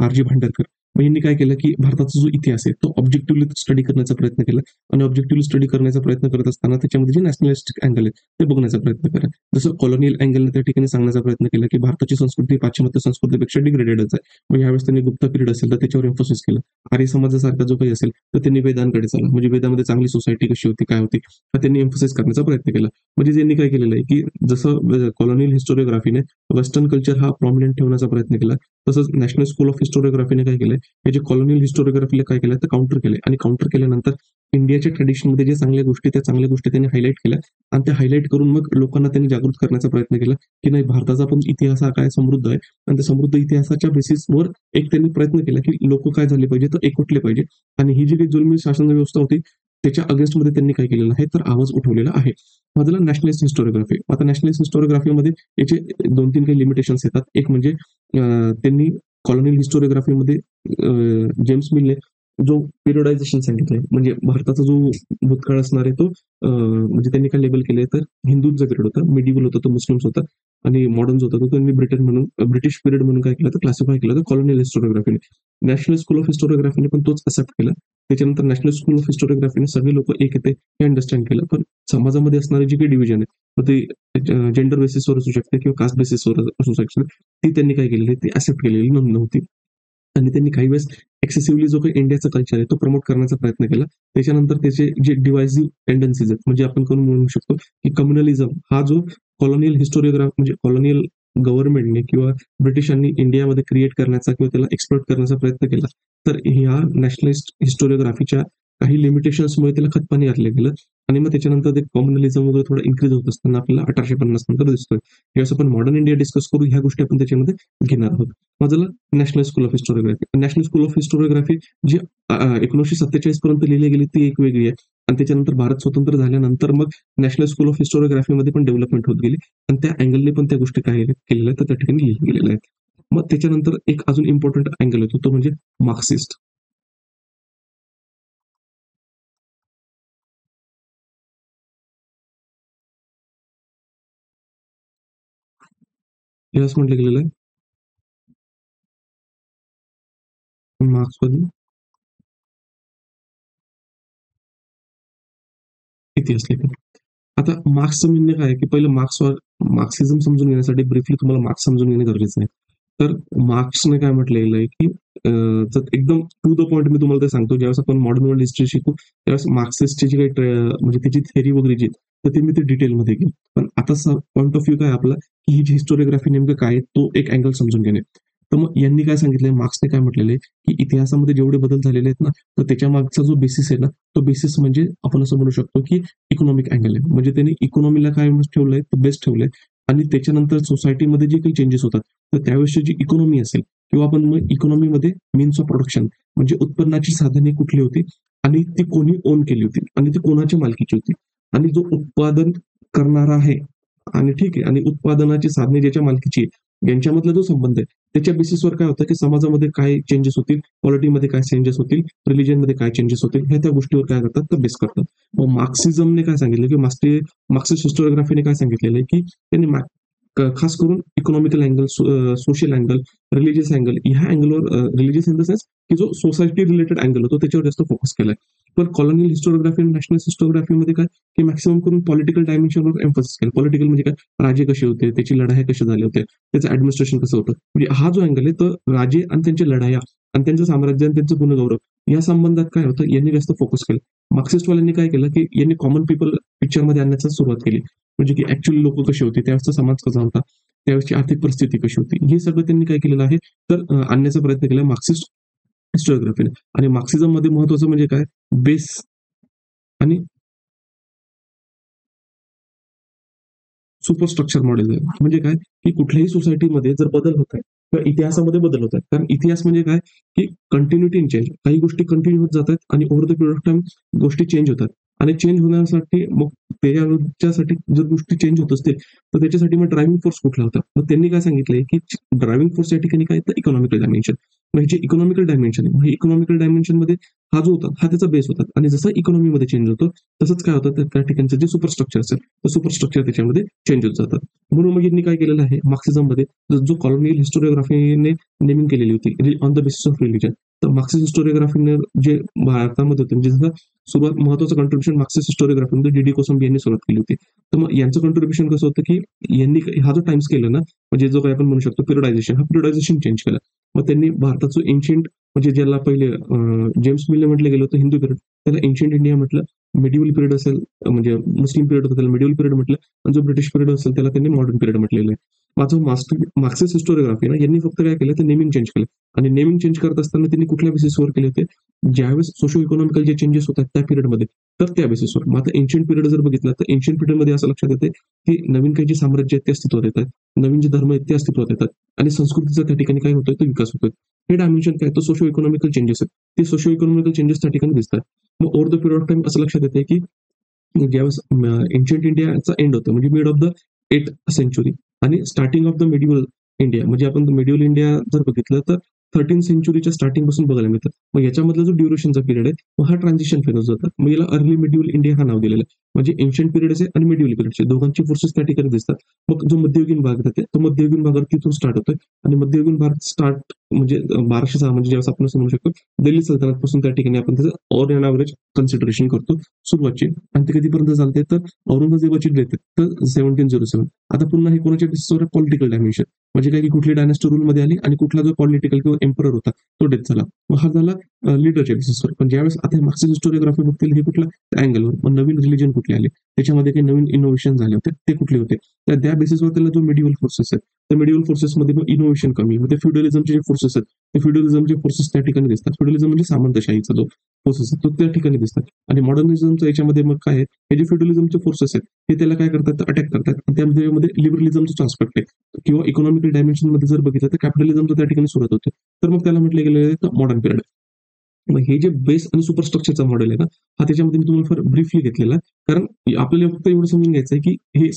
आर जी भांडारकर. मग यांनी काय केलं की भारताचा जो इतिहास आहे तो ऑब्जेक्टिव्हली स्टडी करण्याचा प्रयत्न केला आणि ऑब्जेक्टिव्हली स्टडी करण्याचा प्रयत्न करत असताना त्याच्यामध्ये जे नॅशनलिस्टिक अँगल आहे ते बघण्याचा प्रयत्न करा. जसं कॉलोनियल अँगलने त्या ठिकाणी सांगण्याचा प्रयत्न केला की भारताची संस्कृती पाश्चिमात्य संस्कृतीपेक्षा डिग्रेडेडच आहे. मग यावेळेस त्यांनी गुप्ता पिरियड असेल तर त्याच्यावर एम्फोसिस केलं. आर्य समाजासारखा जो काही असेल तर त्यांनी वेदांकडे चला, म्हणजे वेदामध्ये चांगली सोसायटी कशी होती, काय होती, तर त्यांनी एम्फोसिस करण्याचा प्रयत्न केला. म्हणजे त्यांनी काय केलेलं आहे की जसं कॉलोनियल हिस्टोरिओग्राफीने वेस्टर्न कल्चर हा प्रॉमिनंट ठेवण्याचा प्रयत्न केला, तसंच नॅशनल स्कूल ऑफ हिस्टोरिओग्राफीने काय केलंय, हे जे कॉलोनियल हिस्टोरिओग्राफीला काय केलं तर काउंटर केले आणि काउंटर केल्यानंतर इंडियाच्या ट्रेडिशनमध्ये जे चांगल्या गोष्टी त्या चांगल्या गोष्टी त्यांनी हायलाईट केल्या आणि त्या हायलाईट करून मग लोकांना त्यांनी जागृत करण्याचा प्रयत्न केला की नाही, भारताचा पण इतिहास हा काय समृद्ध आहे आणि त्या समृद्ध इतिहासाच्या बेसिसवर एक त्यांनी प्रयत्न केला की लोक काय झाले पाहिजे तर एकवटले पाहिजे आणि ही जी काही जुलमी शासन व्यवस्था होती त्याच्या अगेन्स्टमध्ये त्यांनी काय केलेलं आहे तर आवाज उठवलेला आहे. माझं नॅशनलिस्ट हिस्टोरिओग्राफी. आता नॅशनलिस्ट हिस्टोरिओग्राफीमध्ये याचे 2-3 काही लिमिटेशन्स येतात. एक म्हणजे त्यांनी कॉलोनियल हिस्टोरिओग्राफीमध्ये जेम्स मिलने जो पिरियडायझेशन सांगितलंय, म्हणजे भारताचा जो भूतकाळ असणार आहे तो म्हणजे त्यांनी काय लेबल केलंय तर हिंदूंचा पिरियड होता, मिडिवल होता तो मुस्लिम्स होता आणि मॉडर्न होता तो त्यांनी ब्रिटिश पिरियड म्हणून काय केलं तर क्लासिफाय केलं तर कॉलोनियल हिस्टोरिओग्राफीने. नॅशनल स्कूल ऑफ हिस्टोरिओग्राफीने पण तोच एक्सेप्ट केला. त्याच्यानंतर नॅशनल स्कूल ऑफ हिस्टोरिओग्राफीने सगळे लोक एक येते हे अंडरस्टँड केलं, पण समाजामध्ये असणारी जी काही डिव्हिजन आहे मग ते जेंडर बेसिसवर असू शकते किंवा कास्ट बेसिसवर असू शकते, ती त्यांनी काय केलेली ती ऍक्सेप्ट केलेली नव्हती आणि त्यांनी काही वेळेस एक्सेसिव्हली जो काही इंडियाचा कल्चर आहे तो प्रमोट करण्याचा प्रयत्न केला. त्याच्यानंतर त्याचे जे डिवायझिव्ह टेंडन्सीज आहेत, म्हणजे आपण करून म्हणू शकतो की कम्युनलिझम हा जो कॉलोनियल हिस्टोरिओग्राफ म्हणजे कॉलोनियल गव्हर्नमेंटने किंवा ब्रिटिशांनी इंडियामध्ये क्रिएट करण्याचा किंवा त्याला एक्सप्लोर करण्याचा प्रयत्न केला, तर ह्या नॅशनलिस्ट हिस्टोरिओग्राफीच्या काही लिमिटेशन्समुळे त्याला खतपाणी घातलं गेलं आणि मग त्याच्यानंतर ते कम्युनलिझम वगैरे थोडं इन्क्रीज होत असताना आपल्याला 1850 नंतर दिसतोय. ज्यावेळेस आपण मॉडर्न इंडिया डिस्कस करू ह्या गोष्टी आपण त्याच्यामध्ये घेणार आहोत. माझं national school of historiography. National school of historiography जी 1947 पर्यंत लिहिली गेली ती एक वेगळी आहे आणि त्याच्यानंतर भारत स्वतंत्र झाल्यानंतर मग नॅशनल स्कूल ऑफ हिस्टोरिओग्राफीमध्ये पण डेव्हलपमेंट होत गेली आणि त्या अँगलने पण त्या गोष्टी काय केलेल्या तर त्या ठिकाणी लिहिल्या गेलेल्या आहेत. मग त्याच्यानंतर एक अजून इम्पॉर्टंट अँगल होतो तो म्हणजे मार्क्सिस्ट. यास म्हटलं गेलेलं आहे मार्क्सवादी इतिहास लेखन. आता मार्क्सचं म्हणणं काय आहे की पहिलं मार्क्सिझम समजून घेण्यासाठी ब्रीफली तुम्हाला मार्क्स समजून घेणे गरजेचं आहे. तर मार्क्सने काय म्हटलेलं आहे की जर एकदम टू द पॉइंट मी तुम्हाला ते सांगतो, ज्यावेळेस आपण मॉडर्न वर्ल्ड हिस्ट्री शिकू त्यावेळेस मार्क्सिस्टची जी काही म्हणजे त्याची थेअरी वगैरे जी तर ते मी ते डिटेलमध्ये घेईन. पण आता पॉईंट ऑफ व्ह्यू काय आपला की ही जी हिस्टोरिओग्राफी नेमकं काय तो एक अँगल समजून घेणे. तर मग यांनी काय सांगितलंय, मार्क्सने काय म्हटलेलं आहे की इतिहासामध्ये जेवढे बदल झालेले आहेत ना तर त्याच्या मागचा जो बेसिस आहे ना तो बेसिस म्हणजे आपण असं म्हणू शकतो की इकॉनॉमिक अँगल आहे. म्हणजे त्यांनी इकॉनॉमीला काय ठेवलंय तर बेस्ट ठेवलंय आणि त्याच्यानंतर सोसायटीमध्ये जे काही चेंजेस होतात तर त्यावेळेसची जी इकॉनॉमी असेल किंवा आपण मग इकॉनॉमीमध्ये मीन्स ऑफ प्रोडक्शन म्हणजे उत्पन्नाची साधने कुठली होती आणि ती कोणी ओन केली होती आणि ती कोणाच्या मालकीची होती आणि जो उत्पादन करणारा आहे आणि ठीक आहे आणि उत्पादनाची साधने ज्याच्या मालकीची आहे यांच्यामधला जो संबंध आहे त्याच्या बेसिसवर काय होतं की समाजामध्ये काय चेंजेस होतील, पॉलिटीमध्ये काय चेंजेस होतील, रिलिजनमध्ये काय चेंजेस होतील, ह्या त्या गोष्टीवर काय करतात तर बेस करतात. मग मार्क्सिझमने काय सांगितलं की मार्क्सिस्ट हिस्टोरिओग्राफीने काय सांगितलेलं आहे की त्यांनी खास करून economical angle, social angle, religious angle ह्या अँगलवर रिलिजियस इन द सेन्स की जो सोसायटी रिलेटेड अँगल होतो त्याच्यावर जास्त फोकस केलाय. पण कॉलोनियल हिस्टोरिओग्राफी आणि नॅशनल हिस्टोरिओग्राफीमध्ये काय की मॅक्सिमम करून पॉलिटिकल डायमेन्शनवर एम्फोसिस केलं. पॉलिटिकल म्हणजे काय, राजे कसे होते, त्याची लढाया कशा झाल्या होत्या, त्याचं ऍडमिनिस्ट्रेशन कसं होतं, म्हणजे हा जो अँगल आहे तर राजे आणि त्यांच्या लढाया आणि त्यांचं साम्राज्य आणि त्यांचं गुणगौरव या संबंधात काय होतं यांनी जास्त फोकस केलं. मार्क्सिस्टवाल्यांनी काय केलं की यांनी कॉमन पीपल पिक्चरमध्ये आणण्याचा सुरुवात केली, म्हणजे की ऍक्च्युअली लोक कसे होते, त्यावेळेचा समाज कसा होता, त्यावेळेची आर्थिक परिस्थिती कशी होती, हे सगळं त्यांनी काय केलेलं आहे तर आणण्याचा प्रयत्न केला मार्क्सिस्ट हिस्टोरिओग्राफीने. आणि मार्क्सिझम मध्ये महत्वाचं म्हणजे काय, बेस आणि सुपरस्ट्रक्चर मॉडेल आहे. म्हणजे काय की कुठल्याही सोसायटीमध्ये जर बदल होत आहे तर इतिहासामध्ये बदल होत आहेत. कारण इतिहास म्हणजे काय की कंटिन्युटी इन चेंज, काही गोष्टी कंटिन्यू होत जातात आणि over the period of time गोष्टी चेंज होतात आणि चेंज होण्यासाठी मग त्याच्यासाठी जर गोष्टी चेंज होत असतील तर त्याच्यासाठी मग ड्रायव्हिंग फोर्स कुठला होता. मग त्यांनी काय सांगितलंय की ड्रायव्हिंग फोर्स या ठिकाणी काय तर इकॉनॉमिकल डायमेन्शन, म्हणजे इकॉनॉमिकल डायमेन्शन आहे. इकॉनॉमिकल डायमेन्शन मध्ये हा जो होता हा त्याचा बेस होता. आणि जसं इकॉनॉमीमध्ये चेंज होतो तसंच काय होतं, तर त्या ठिकाणचं जे सुपरस्ट्रक्चर असेल तर सुपरस्ट्रक्चर त्याच्यामध्ये चेंज होत जातात. म्हणून मग यांनी काय केलेलं आहे, मार्क्सिझममध्ये जो कॉलोनियल हिस्टोरिओग्राफीने नेमिंग केलेली होती on the basis of religion, तर मार्क्सिस्ट हिस्टोरिओग्राफीने जे भारतामध्ये होते म्हणजे जसं सुरुवात महत्वाचं contribution Marxist historiography D Kosambi यांनी सुरुवात केली होती. तर मग यांचं कंट्रीब्युशन कसं होतं, की यांनी हा जो टाइम स्केल आहे ना, म्हणजे जो काही आपण म्हणू शकतो पिरियडायझेशन, हा पिरियडायझेशन चेंज केलं. मग त्यांनी भारताचं एन्शियंट म्हणजे ज्याला पहिले जेम्स मिलने म्हटलं गेलं होतं हिंदू पिरियड, त्याला एन्शियंट इंडिया म्हटलं. मिडिवल पिरियड असेल म्हणजे मुस्लिम पिरियड होतं त्याला मिडिवल पिरियड म्हटलं, आणि जो ब्रिटिश पिरियड असेल त्याला त्यांनी मॉडर्न पिरियड म्हटलेलं आहे. माझं मार्क्सिस्ट हिस्टोरिओग्राफी ना यांनी फक्त काय केलं, तर नेमिंग चेंज केलं. आणि नेमिंग चेंज करत असताना त्यांनी कुठल्या बेसिसवर केले होते, ज्यावेळेस सोशो इकॉनॉमिकल जे चेंजेस होतात त्या पिरियडमध्ये, तर त्या बेसिसवर. मग आता एन्शियंट पिरियड जर बघितलं तर एन्शियंट पिरियडमध्ये असं लक्षात येते की नवीन काही जे साम्राज्य आहेत ते अस्तित्वात येतात, नवीन जे धर्म आहेत ते अस्तित्वात येतात, आणि संस्कृतीचा त्या ठिकाणी काय होतोय, तो विकास होतोय. हे डायमेन्शन काय, तो सोशो इकॉनॉमिकल चेंजेस आहेत, ते सोशो इकॉनॉमिकल चेंजेस त्या ठिकाणी दिसतात. मग over the period of time असं लक्षात येते की ज्यावेळेस एन्शियंट इंडियाचा एंड होतो म्हणजे mid of the 8th century, आणि starting of the medieval India, म्हणजे आपण मिडिवल इंडिया जर बघितलं तर 13th सेंचुरीच्या स्टार्टिंग पासून बघायला मिळतं. मग याच्यामधला जो ड्युरेशनचा पिरियड आहे, मग हा ट्रान्झिशन फेज जातात. मग याला अर्ली मिडिवल इंडिया हा नाव दिलेलं आहे. म्हणजे एन्शियंट पिरियड आहे आणि मिडिवल पिरियडचे दोघांची फोर्सेस त्या ठिकाणी दिसतात. मग जो मध्ययुगीन भाग येते तो मध्ययुगीन भाग तिथून स्टार्ट होतोय. आणि मध्ययुगीन भाग स्टार्ट म्हणजे 1206 म्हणजे ज्यावेळेस आपण असं म्हणू शकतो दिल्ली सल्तनत पासून त्या ठिकाणी आपण त्याचं ऑन एन ॲव्हरेज कन्सिडरेशन करतो सुरुवातची. आणि ते कधीपर्यंत चालते, तर औरंगजेबाची डेथ तर 1707. आता पुन्हा हे कोणाच्या बेसिसवर पॉलिटिकल डायमेन्शन, म्हणजे काय की कुठली डायनेस्टी रूलमध्ये आली आणि कुठला जो पॉलिटिकल किंवा एम्परर होता तो डेथ झाला. मग हा झाला लिडरच्या बेसिसवर. पण ज्यावेळेस आता मार्क्सिस्ट हिस्टोरिओग्राफी बघतील हे कुठल्या अँगलवर, मग नवीन रिलिजन कुठले आले, त्याच्यामध्ये काही नवीन इनोव्हेशन झाले होते, ते कुठले होते, तर त्या बेसिसवर त्याला जो मिडिवल फोर्सेस आहेत, त्या मिडिवल फोर्सेसमध्ये मग इनोव्हेशन कमी, मग ते फ्युडलिझमचे जे फोर्सेस आहेत ते फ्युडलिझमचे फोर्सेस त्या ठिकाणी दिसतात. फ्युडलिझम म्हणजे सामंतशाहीचा जो फोर्सेस आहे तो त्या ठिकाणी दिसतात. आणि मॉडर्निझमच्या याच्यामध्ये मग काय आहे, हे जे फ्युडलिझमचे फोर्सेस आहेत ते त्याला काय करतात, अटॅक करतात. आणि त्यामध्ये लिबरलिझमचा आस्पेक्ट आहे किंवा इकॉनॉमिकल डायमेन्शन मध्ये जर बघितलं तर कॅपिटलिझमचं त्या ठिकाणी सुरुवात होते. तर मग त्याला म्हटलं गेलेलं आहे मॉडर्न पिरियड. मग हे जे बेस आणि सुपरस्ट्रक्चरचा मॉडेल आहे ना, हा त्याच्यामध्ये मी तुम्हाला फार ब्रीफली घेतलेला आहे. कारण आपल्याला फक्त एवढं समजून घ्यायचं आहे की हे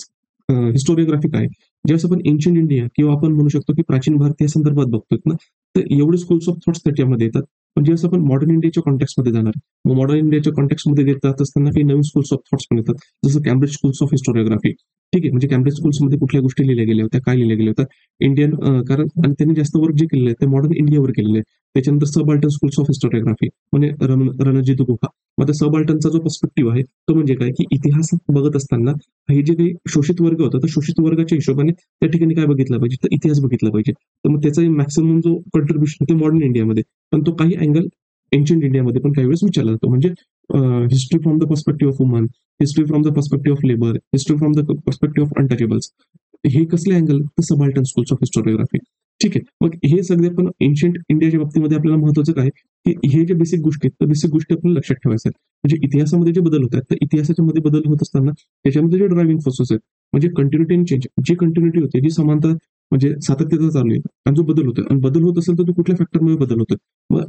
हिस्टोरिओग्राफी काय. ज्यावेळेस आपण एन्शियंट इंडिया किंवा आपण म्हणू शकतो की प्राचीन भारत या संदर्भात बघतोय ना, तर एवढे स्कूल्स ऑफ थॉट्स त्याच्यामध्ये येतात. पण ज्यावेळेस आपण मॉडर्न इंडियाच्या कॉन्टेक्स्टमध्ये जाणार, मग मॉडर्न इंडियाच्या कॉन्टेक्स्टमध्ये जात असताना काही नवीन स्कूल्स ऑफ थॉट्स पण येतात. जसं कॅम्ब्रिज स्कूल्स ऑफ हिस्टोरिओग्राफी. ठीक आहे, म्हणजे कॅम्ब्रिज स्कूल्समध्ये कुठल्या गोष्टी लिहिल्या गेल्या होत्या, काय लिहिल्या गेल्या होत्या, इंडियन कारण आणि त्यांनी जास्त वर्क जे केलेलं आहे ते मॉडर्न इंडियावर केलेलं आहे. त्याच्यानंतर सबअल्टन स्कूल्स ऑफ हिस्टोरिओग्राफी म्हणजे रणजित गुहा. मग त्या सबअल्टनचा जो पर्स्पेक्टिव्ह आहे तो म्हणजे काय, की इतिहास बघत असताना हे जे काही शोषित वर्ग होता तर शोषित वर्गाच्या हिशोबाने त्या ठिकाणी काय बघितलं पाहिजे, तर इतिहास बघितला पाहिजे. तर मग त्याचा मॅक्सिमम जो कंट्रीब्युशन होते मॉडर्न इंडियामध्ये, पण तो काही अँगल एन्शियंट इंडियामध्ये पण काही वेळेस विचारला जातो. म्हणजे history from the perspective of woman, history from the perspective of labour, history from the perspective of untouchables. हे कसले अँगल, तर सबाल्टन स्कूल्स ऑफ हिस्टोरिओग्राफी. ठीक आहे, मग हे सगळे पण एन्शियंट इंडियाच्या बाबतीमध्ये आपल्याला महत्वाचं काय, की हे जे बेसिक गोष्टी आहेत तर बेसिक गोष्टी आपल्याला लक्षात ठेवायच्या आहेत. म्हणजे इतिहासामध्ये जे बदल होतात तर इतिहासाच्या मध्ये बदल होत असताना त्याच्यामध्ये जे ड्रायव्हिंग फोर्सेस आहेत, म्हणजे कंटिन्युटी अँड चेंज, जी कंटिन्युटी होते, जी समानता म्हणजे सातत्यता चालू आहे, आणि जो बदल होतो आणि बदल होत असेल तर तो कुठल्या फॅक्टरमुळे बदल होतो. मग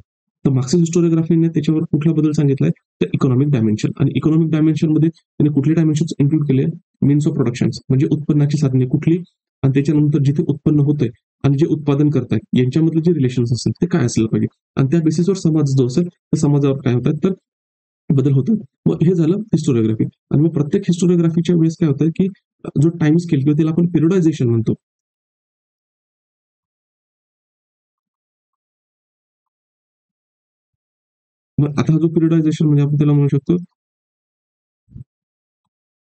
तर मार्क्सिस्ट हिस्टोरिओग्राफीने त्याच्यावर कुठला बदल सांगितलाय, तर इकॉनॉमिक डायमेन्शन. आणि इकॉनॉमिक डायमेन्शन मध्ये त्यांनी कुठले डायमेन्शन इन्क्लूड केले, मीन्स ऑफ प्रोडक्शन म्हणजे उत्पन्नाची साधने कुठली, आणि त्याच्यानंतर जिथे उत्पन्न होतंय आणि जे उत्पादन करताय यांच्यामधले जे रिलेशन्स असेल ते काय असलं पाहिजे, आणि त्या बेसिसवर समाज जो असेल तर समाजावर काय होतात, तर बदल होतात. मग हे झालं हिस्टोरिओग्राफी. आणि मग प्रत्येक हिस्टोरिओग्राफीच्या वेळेस काय होतं, की जो टाइम स्केल किंवा त्याला आपण पिरियडायझेशन म्हणतो. मग आता हा जो पिरियडायझेशन म्हणजे आपण त्याला म्हणू शकतो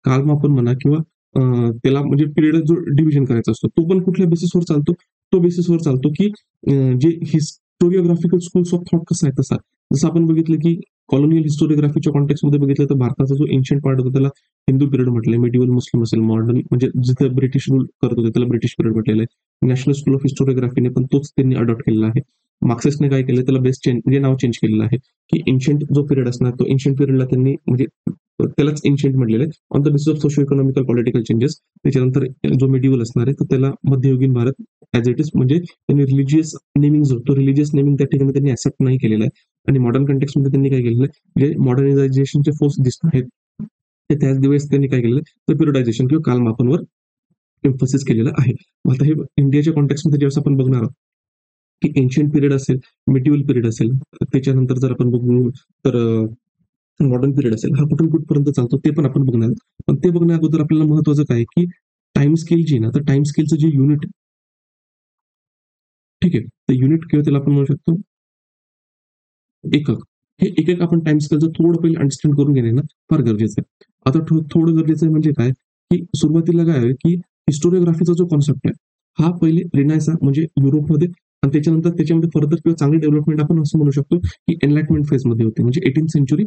कालमापन म्हणा किंवा त्याला म्हणजे पिरियड जो डिव्हिजन करायचा असतो तो पण कुठल्या बेसिसवर चालतो, तो बेसिसवर चालतो की जे हिस्टोरिओग्राफिकल स्कूल्स ऑफ थॉट कसा आहे तसा. जसं आपण बघितलं की कॉलोनियल हिस्टोरिओग्राफीच्या कॉन्टेक्समध्ये बघितलं तर भारताचा जो एन्शियंट पार्ट होता त्याला हिंदू पिरियड म्हटलंय, मिडिवल मुस्लिम असेल, मॉडर्न म्हणजे जिथे ब्रिटिश रूल करत होते त्याला ब्रिटिश पिरियड म्हटलेलं आहे. नॅशनल स्कूल ऑफ हिस्टोरिओग्राफीने पण तोच त्यांनी अडॉप्ट केलेला आहे. मार्क्सिस्टने काय केलं, त्याला बेस्ट चेंज म्हणजे नाव चेंज केलेलं आहे, की एन्शियंट जो पिरियड असणार तो एन्शियंट पिरियडला त्यांनी म्हणजे त्यालाच एन्शियंट म्हटलेलं आहे on the basis of socio economical political changes. त्याच्यानंतर जो मिडिवल असणार आहे तर त्याला मध्ययुगीन भारत ऍज इट इज, म्हणजे त्यांनी रिलिजियस नेमिंग जो तो रिलिजियस नेमिंग त्या ठिकाणी त्यांनी ऍक्सेप्ट नाही केलेला आहे. आणि मॉडर्न कंटेक्स मध्ये त्यांनी काय केलेलं आहे, जे मॉडर्नायझेशनचे फोर्स दिसत आहेत ते त्याच दिवस त्यांनी काय केलेलं तर पिरियडायझेशन किंवा कालमापनवर एम्फोसिस केलेलं आहे. मग आता हे इंडियाच्या कॉन्टेक्स्ट मध्ये जेव्हा आपण बघणार आहोत की एन्शियंट पिरियड असेल, मिडिव्हल पिरियड असेल, त्याच्यानंतर जर आपण बघू तर मॉडर्न पिरियड असेल, हा कुठून कुठपर्यंत चालतो ते पण आपण बघणार. पण ते बघण्या अगोदर आपल्याला महत्वाचं काय की टाइम स्केल जी आहे ना, तर टाइम स्केलचं जे युनिट, ठीक आहे, तर युनिट किंवा त्याला आपण म्हणू शकतो एकक. हे एकक आपण टाइम स्केलचं थोडं पहिले अंडरस्टँड करून घेणे ना फार गरजेचं आहे. आता थोडं गरजेचं आहे म्हणजे काय, की सुरुवातीला काय आहे, की हिस्टोरिओग्राफीचा जो कॉन्सेप्ट आहे, हा पहिले रिनायसा म्हणजे युरोपमध्ये आणि त्याच्यानंतर त्याच्यामध्ये फर्दर किंवा चांगली डेव्हलपमेंट आपण असं म्हणू शकतो, की एनलाइटमेंट फेजमध्ये होते. म्हणजे 18th सेंचुरी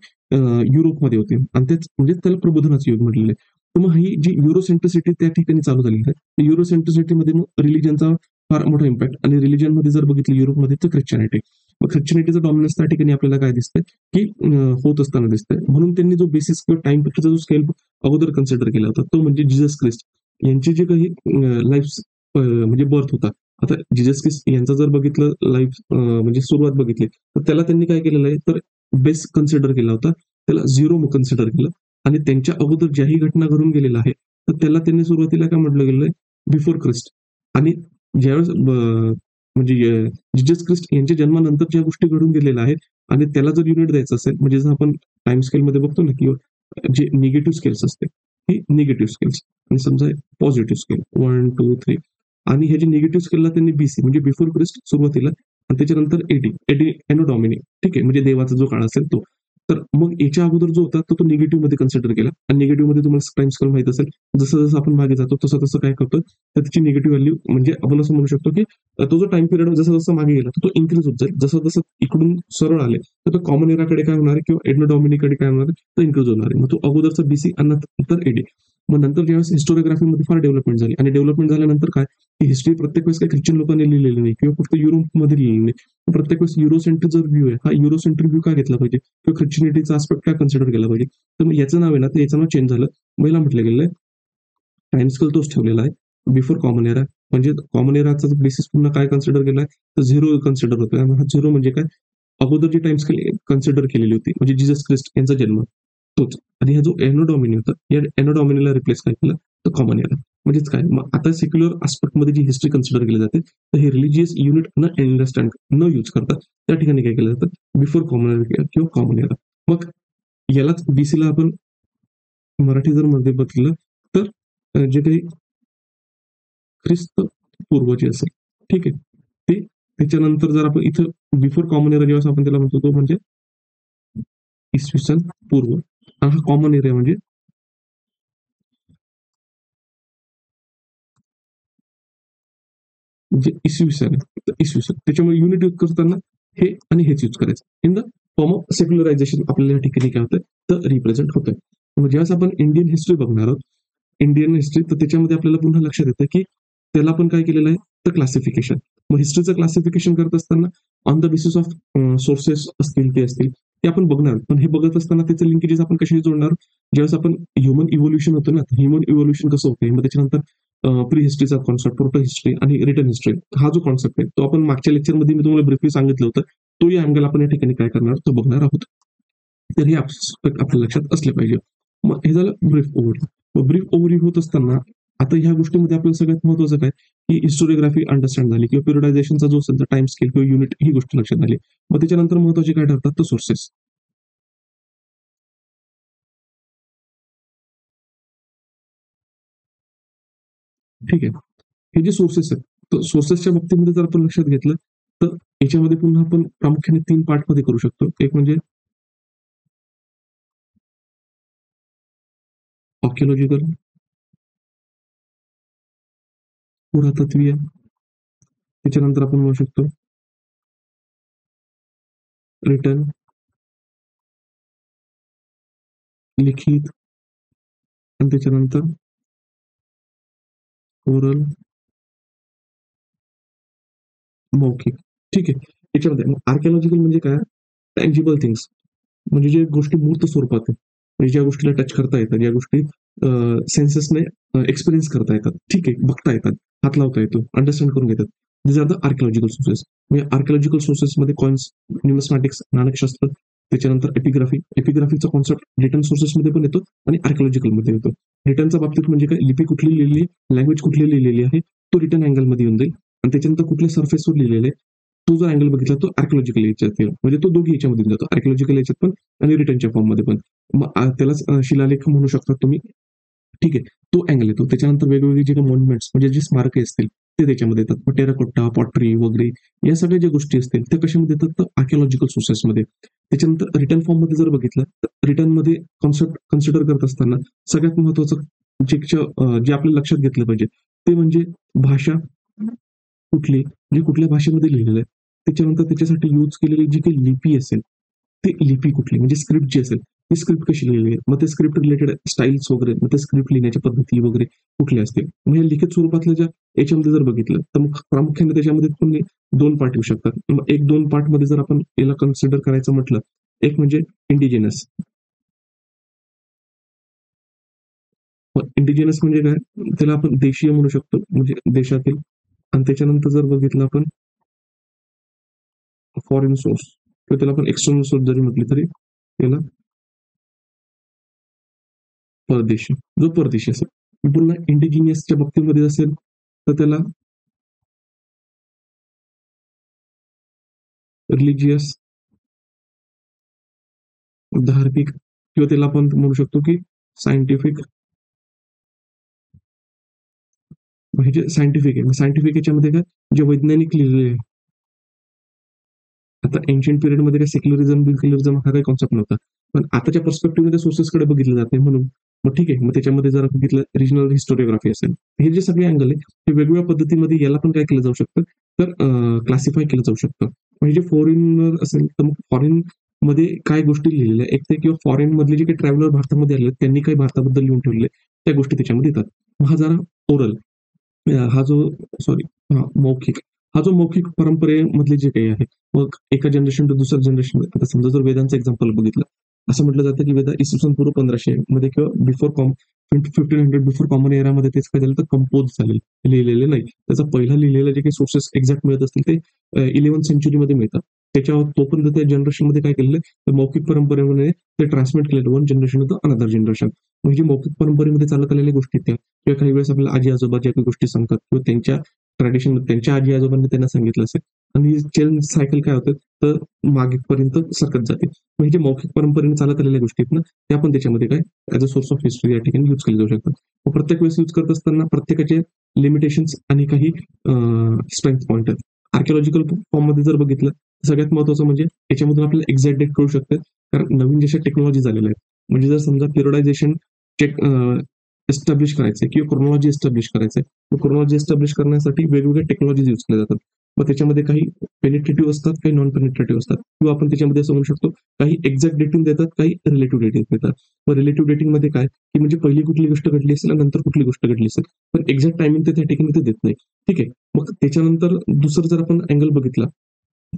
युरोपमध्ये होते आणि तेच म्हणजे त्याला प्रबोधनाचं युग म्हटलेलं आहे. तर मग ही जी युरोसेंट्रिसिटी त्या ठिकाणी चालू झालेली आहे. युरोसेंट्रिसिटीमध्ये मग रिलिजनचा फार मोठा इम्पॅक्ट आणि रिलिजनमध्ये जर बघितलं युरोपमध्ये तर ख्रिश्चनिटी. मग ख्रिश्चनिटीचं डॉमिनन्स त्या ठिकाणी आपल्याला काय दिसतंय, की होत असताना दिसतंय. म्हणून त्यांनी जो बेसिस किंवा टाइम पिरियडचा जो स्केल अगोदर कन्सिडर केला होता, तो म्हणजे जीसस ख्रिस्ट यांची जी काही लाईफ म्हणजे बर्थ होता. आता जीसस ख्रिस्ट यांचं जर बघितलं लाईफ म्हणजे सुरुवात बघितली, तर त्याला त्यांनी काय केलेलं आहे, तर बेस कन्सिडर केला होता. त्याला झिरो कन्सिडर केलं आणि त्यांच्या अगोदर ज्याही घटना घडून गेलेल्या आहेत, तर त्याला त्यांनी सुरुवातीला काय म्हटलं गेलं बिफोर ख्रिस्ट. आणि ज्यावेळेस म्हणजे जीसस ख्रिस्ट यांच्या जन्मानंतर ज्या गोष्टी घडून गेलेल्या आहेत आणि त्याला जर युनिट द्यायचं असेल, म्हणजे जसं आपण टाइम स्केलमध्ये बघतो ना, की जे निगेटिव्ह स्केल्स असते, ही निगेटिव्ह स्केल्स आणि समजा पॉझिटिव्ह स्केल 1, 2, 3 आणि हे जे निगेटिव्ह स्केलला त्यांनी बीसी म्हणजे बिफोर क्रिस्ट सुरुवातीला आणि त्याच्यानंतर एडी एडी एनो डॉमिनी, ठीक आहे, म्हणजे देवाचा जो काळ असेल तो. तर मग याच्या अगोदर जो होता तो निगेटिव्ह मध्ये कन्सिडर केला आणि निगेटिव्ह मध्ये तुम्हाला टाइम स्केल माहित असेल, जसं जसं आपण मागे जातो तसं तसं काय करतो, तर त्याची निगेटिव्ह व्हॅल्यू म्हणजे आपण असं म्हणू शकतो, की तो जो टाइम पिरियड जसं जसं मागे गेला तो इन्क्रीज होत जाईल. जसं जसं इकडून सरळ आले तर तो कॉमन एराकडे काय होणार आहे किंवा एडनो डॉमिनीकडे काय होणार आहे, तो इन्क्रीज होणार आहे. मग तो अगोदरचा बीसी आणि नंतर एडी. मग नंतर ज्यावेळेस हिस्टोरिओग्राफीमध्ये फार डेव्हलपमेंट झाली आणि डेव्हलपमेंट झाल्यानंतर काय, ही हिस्ट्री प्रत्येक वेळेस काही ख्रिश्चन लोकांनी लिहिलेली नाही किंवा फक्त युरोपमध्ये लिहिलेली नाही. प्रत्येक वेळेस युरोसेंट्रिक जर व्ह्यू आहे, हा युरोसेंट्रिक व्ह्यू काय घेतला पाहिजे किंवा ख्रिश्चनिटीचा आस्पेक्ट काय कन्सिडर केला पाहिजे. तर मग याचं नाव आहे ना, तर याचं नाव चेंज झालं. पहिला म्हटलं गेलं आहे टाइम स्केल तोच ठेवलेला आहे बिफोर कॉमन एरा. म्हणजे कॉमन एराचा बेसिस पुन्हा काय कन्सिडर केलाय, तर झिरो कन्सिडर होतोय. हा झिरो म्हणजे काय, अगोदर जी टाइम स्केल कन्सिडर केलेली होती म्हणजे जीसस ख्रिस्ट यांचा जन्म तोच. आणि हा जो एनो डॉमिनी होता, या एनो डॉमिनीला रिप्लेस काय केलं, तर कॉमन एरा. म्हणजेच काय, मग आता सेक्युलर आस्पेक्टमध्ये जी हिस्ट्री कन्सिडर केली जाते, तर हे रिलिजियस युनिट न अंडरस्टँड न यूज करता त्या ठिकाणी काय केलं जातं, बिफोर कॉमन एरा किंवा कॉमन एरा. मग यालाच बीसीला आपण मराठी जर मध्ये बघितलं तर जे काही ख्रिस्त पूर्व जे असेल, ठीक आहे, ते त्याच्यानंतर जर आपण इथं बिफोर कॉमन एरा जेव्हा आपण त्याला म्हणतो तो म्हणजे इसवी सन पूर्व आणि हा कॉमन एरिया म्हणजे म्हणजे इसवी सन आहे. तर इसवी सन त्याच्यामुळे युनिट यूज करताना हे आणि हेच यूज करायचं इन द फॉर्म ऑफ सेक्युलरायझेशन. आपल्याला या ठिकाणी काय होतं, तर रिप्रेझेंट होतंय. मग ज्यावेळेस आपण इंडियन हिस्ट्री बघणार आहोत, इंडियन हिस्ट्री, तर त्याच्यामध्ये आपल्याला पुन्हा लक्षात येतं की त्याला आपण काय केलेलं आहे, तर क्लासिफिकेशन. मग हिस्ट्रीचं क्लासिफिकेशन करत असताना on the basis of sources असतील ते असतील ते आपण बघणार. पण हे बघत असताना त्याचे लिंकेजेस आपण कशी जोडणार, ज्यावेळेस आपण ह्युमन इव्होल्युशन होतं ना, ह्युमन इव्होल्युशन कसं होतं, मग त्याच्यानंतर प्री हिस्ट्रीचा कॉन्सेप्ट, टोटल हिस्ट्री आणि रिटर्न हिस्ट्री, हा जो कॉन्सेप्ट आहे तो आपण मागच्या लेक्चरमध्ये मी तुम्हाला ब्रीफली सांगितलं होतं. तो या अँगल आपण या ठिकाणी काय करणार, तो बघणार आहोत. तर हे आपल्या लक्षात असले पाहिजे. मग हे झालं ब्रीफ ओव्हरव्ह्यू. मग ब्रीफ ओव्हरव्ह्यू होत असताना आता ह्या गोष्टीमध्ये आपल्याला सगळ्यात महत्वाचं काय, की हिस्टोरिओग्राफी अंडरस्टँड झाली किंवा पिरियडायझेशनचा जो असेल टाइम स्केल किंवा युनिट ही गोष्ट लक्षात आली. मग त्याच्यानंतर महत्वाचे काय ठरतात, तर सोर्सेस. ठीक आहे, हे जे सोर्सेस आहेत, तर सोर्सेसच्या बाबतीमध्ये जर आपण लक्षात घेतलं तर याच्यामध्ये पुन्हा आपण प्रामुख्याने 3 पार्टमध्ये करू शकतो. एक म्हणजे आर्किओलॉजिकल, पुरातत्वीय, त्याच्यानंतर आपण म्हणू शकतो रिटर्न, लिखित आणि त्याच्यानंतर ओरल, मौखिक. ठीक आहे. याच्यामध्ये आर्किओलॉजिकल म्हणजे काय, टँजिबल थिंग्स, म्हणजे जे गोष्टी मूर्त स्वरूपात आहेत, म्हणजे ज्या गोष्टीला टच करता येतात, ज्या गोष्टी सेन्सेसने एक्सपिरियन्स करता येतात, ठीक आहे, बघता येतात, हात लावता येतो, अंडरस्टँड करून घेतात. दिस आर द आर्किओलॉजिकल सोर्सेस. म्हणजे आर्किओलॉजिकल सोर्सेसमध्ये कॉइन्स, न्यूमिस्मॅटिक्स, नाणकशास्त्र, त्याच्यानंतर एपिग्राफी. एपिग्राफीचा कॉन्सेप्ट रिटर्न सोर्सेसमध्ये पण येतो आणि आर्किओलॉजिकलमध्ये येतो. रिटर्नच्या बाबतीत म्हणजे काय, लिपी कुठली लिहिली, लँग्वेज कुठली लिहिलेली आहे, तो रिटर्न अँगलमध्ये येऊन जाईल आणि त्याच्यानंतर कुठल्या सर्फेसवर लिहिलेलं आहे, तो जो अँगल बघितला तो आर्किओलॉजिकल याच्यात म्हणजे तो दोघी याच्यामध्ये जातो, आर्किओलॉजिकल याच्यात पण आणि रिटर्नच्या फॉर्म मध्ये पण. मग त्यालाच शिलालेख म्हणू शकतात तुम्ही. ठीक आहे, तो अँगल येतो. त्याच्यानंतर वेगवेगळे जे काही मॉन्युमेंट्स म्हणजे जे स्मारके असतील ते त्याच्यामध्ये येतात. मग टेराकोट्टा, पॉटरी वगैरे या सगळ्या ज्या गोष्टी असतील त्या कशामध्ये येतात तर आर्किओलॉजिकल सोर्सेसमध्ये. त्याच्यानंतर रिटर्न फॉर्म मध्ये जर बघितलं तर रिटर्न मध्ये कॉन्सेप्ट कन्सिडर करत असताना सगळ्यात महत्वाचं जे आपल्याला लक्षात घेतलं पाहिजे ते म्हणजे भाषा कुठली, जे कुठल्या भाषेमध्ये लिहिलेलं आहे. त्याच्यानंतर त्याच्यासाठी यूज केलेली जी काही लिपी असेल ती लिपी कुठली म्हणजे स्क्रिप्ट जी असेल ती स्क्रिप्ट कशी लिहिली आहे, मग ते स्क्रिप्ट रिलेटेड स्टाईल्स वगैरे, मग ते स्क्रिप्ट लिहिण्याच्या पद्धती वगैरे कुठल्या असतील. मग हे लिखित स्वरूपातल्या ज्या याच्यामध्ये जर बघितलं तर मग प्रामुख्याने त्याच्यामध्ये तुम्ही दोन पार्ट येऊ शकतात. मग एक दोन पार्ट मध्ये जर आपण याला कन्सिडर करायचं म्हटलं, एक म्हणजे इंडिजिनस. इंडिजिनस म्हणजे काय, त्याला आपण देशीय म्हणू शकतो म्हणजे देशातील. आणि त्याच्यानंतर जर बघितलं आपण फॉरेन सोर्स किंवा त्याला आपण एक्सटर्नल सोर्स जरी म्हटली तरी त्याला परदेशी, जो परदेशी असेल. पुन्हा इंडिजिनियसच्या बाबतीमध्ये असेल तर त्याला रिलिजियस, धार्मिक, किंवा त्याला आपण म्हणू शकतो की सायंटिफिक. हे जे सायंटिफिक आहे, सायंटिफिक याच्यामध्ये काय जे वैज्ञानिक लिहिलेले आहे. आता एन्शियंट पिरियडमध्ये काय सेक्युलरिझम बिक्युलरिझम हा काही कॉन्सेप्ट नव्हता. पण आताच्या पर्स्पेक्टिव्हमध्ये सोर्सेसकडे बघितलं जात नाही म्हणून. मग ठीक आहे, मग त्याच्यामध्ये जर बघितलं रिजनल हिस्टोरिओग्राफी असेल, हे जे सगळे अँगल आहे ते वेगवेगळ्या पद्धतीमध्ये याला पण काय केलं जाऊ शकतं तर क्लासिफाय केलं जाऊ शकतं. म्हणजे जे फॉरेन असेल तर मग फॉरेन मध्ये काय गोष्टी लिहिलेल्या एक ते, किंवा फॉरेन मधले जे काही ट्रॅव्हलर भारतामध्ये आले त्यांनी काही भारताबद्दल लिहून ठेवले त्या गोष्टी त्याच्यामध्ये येतात. मग हा जरा ओरल, हा जो सॉरी हा मौखिक, हा जो मौखिक परंपरेमधले जे काही आहे. मग एका जनरेशन टू दुसऱ्या जनरेशन, आता समजा जर वेदांचं एक्झाम्पल बघितलं, असं म्हटलं जातं की वेदा इसवी सन पूर्व 1500 मध्ये किंवा बिफोर 1500 बिफोर कॉमन एरामध्ये तेच काय झालं तर कंपोज झाले, लिहिलेले नाही. त्याचा पहिला लिहिलेला जे काही सोर्सेस एक्झॅक्ट मिळत असतील ते 11th सेंचुरीमध्ये मिळतात. त्याच्यावर तोपर्यंत त्या जनरेशनमध्ये काय केलेलं तर मौखिक परंपरेमध्ये ते ट्रान्समिट केलेलं वन जनरेशन होतं अनदर जनरेशन. म्हणजे मौखिक परंपरेमध्ये चालत आलेल्या गोष्टी त्या, किंवा काही वेळेस आपल्याला आजी आजोबा ज्या काही गोष्टी सांगतात किंवा त्यांच्या ट्रॅडिशन त्यांच्या आजी आजोबांनी त्यांना सांगितलं असेल. आणि चेन सायकल काय होतं तर मागेपर्यंत सरकत जाते. म्हणजे मौखिक परंपरेने चालत आलेल्या गोष्टी आहेत ना त्या पण त्याच्यामध्ये काय as a source of history या ठिकाणी यूज केले जाऊ शकतात. मग प्रत्येक वेळेस यूज करत असताना प्रत्येकाचे लिमिटेशन्स आणि काही स्ट्रेंथ पॉईंट आहेत. आर्किओलॉजिकल फॉर्म मध्ये जर बघितलं सगळ्यात महत्वाचं म्हणजे याच्यामधून आपल्याला एक्झॅक्ट डेट कळू शकते. कारण नवीन जशा टेक्नॉलॉजी झालेल्या आहेत, म्हणजे जर समजा पिरियडायझेशन चेक एस्टॅब्लिश करायचंय किंवा क्रोनॉलॉजी एस्टॅब्लिश करायचंय, मग क्रोनॉलॉजी एस्टॅब्लिश करण्यासाठी वेगवेगळ्या टेक्नॉलॉजीज यूज केल्या जातात. मग त्याच्यामध्ये काही पेनिट्रेटिव्ह असतात, काही नॉन पेनिट्रेटिव्ह असतात, किंवा आपण त्याच्यामध्ये असं म्हणू शकतो काही एक्झॅक्ट डेटिंग देतात, काही रिलेटिव्ह डेटिंग देतात. मग रिलेटिव्ह डेटिंग मध्ये काय की म्हणजे पहिली कुठली गोष्ट घडली असेल आणि नंतर कुठली गोष्ट घडली असेल, पण एक्झॅक्ट टायमिंग ते त्या ठिकाणी ते देत नाही. ठीक आहे, मग त्याच्यानंतर दुसरं जर आपण अँगल बघितला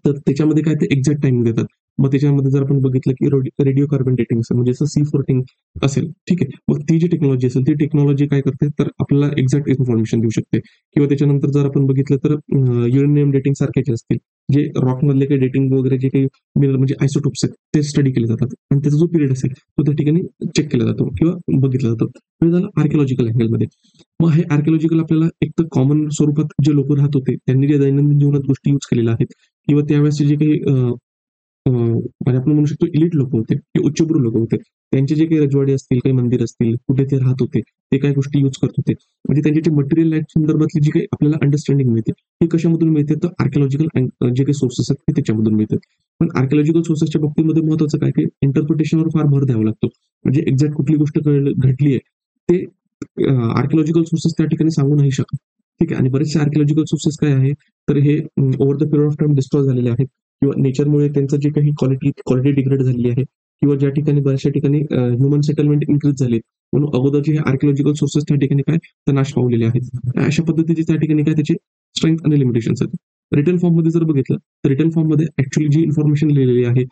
तर त्याच्यामध्ये काय ते एक्झॅक्ट टाइमिंग देतात. मग त्याच्यामध्ये जर आपण बघितलं की रेडिओ कार्बन डेटिंग असेल म्हणजे जसं C14 असेल, ठीक आहे, मग ती जी टेक्नॉलॉजी असेल ती टेक्नॉलॉजी काय करते तर आपल्याला एक्झॅक्ट इन्फॉर्मेशन देऊ शकते. किंवा त्याच्यानंतर जर आपण बघितलं तर युरेनियम डेटिंग सारख्याचे असतील, जे रॉक मधले काही डेटिंग वगैरे जे काही म्हणजे आयसोटोप्स आहेत ते स्टडी केले जातात आणि त्याचा जो पिरियड असेल तो त्या ठिकाणी चेक केला जातो किंवा बघितला जातो. हे झालं आर्किओलॉजिकल अँगलमध्ये. मग हे आर्किओलॉजिकल आपल्याला एक तर कॉमन स्वरूपात जे लोक राहत होते त्यांनी जे दैनंदिन जीवनात गोष्टी यूज केलेल्या आहेत, किंवा त्यावेळेसचे जे काही म्हणजे आपण म्हणू शकतो इलिट लोक होते की उच्चभ्रू लोक होते, त्यांचे जे काही रजवाडे असतील, काही मंदिर असतील, कुठे ते राहत होते, ते काही गोष्टी यूज करत होते. म्हणजे त्यांची जे मटेरियल लाईफ संदर्भातली जी काही आपल्याला अंडरस्टँडिंग मिळते ती कशामधून मिळते तर आर्किओलॉजिकल जे काही सोर्सेस आहेत ते त्याच्यामधून मिळतात. पण आर्किओलॉजिकल सोर्सेसच्या बाबतीमध्ये महत्वाचं काय की इंटरप्रिटेशनवर फार भर द्यावा लागतो. म्हणजे एक्झॅक्ट कुठली गोष्ट घडली आहे ते आर्किओलॉजिकल सोर्सेस त्या ठिकाणी सांगू नाही शकत. ठीक आहे, आणि बरेचसे आर्किओलॉजिकल सोर्सेस काय आहे तर हे over the period of time destroy झालेले आहेत, किंवा नेचरमुळे त्यांचं जे काही क्वालिटी डिग्रेड झालेली आहे, किंवा ज्या ठिकाणी बऱ्याचशा ठिकाणी ह्युमन सेटलमेंट इन्क्रीज झाले म्हणून अगोदरचे हे आर्किओलॉजिकल सोर्सेस त्या ठिकाणी काय तर नाश पावलेले आहेत. अशा पद्धतीचे त्या ठिकाणी काय त्याचे स्ट्रेंथ आणि लिमिटेशन्स आहेत. रिटर्न फॉर्म मध्ये जर बघितलं तर रिटर्न फॉर्म मध्ये ऍक्च्युअली जी इन्फॉर्मेशन लिहिलेली आहे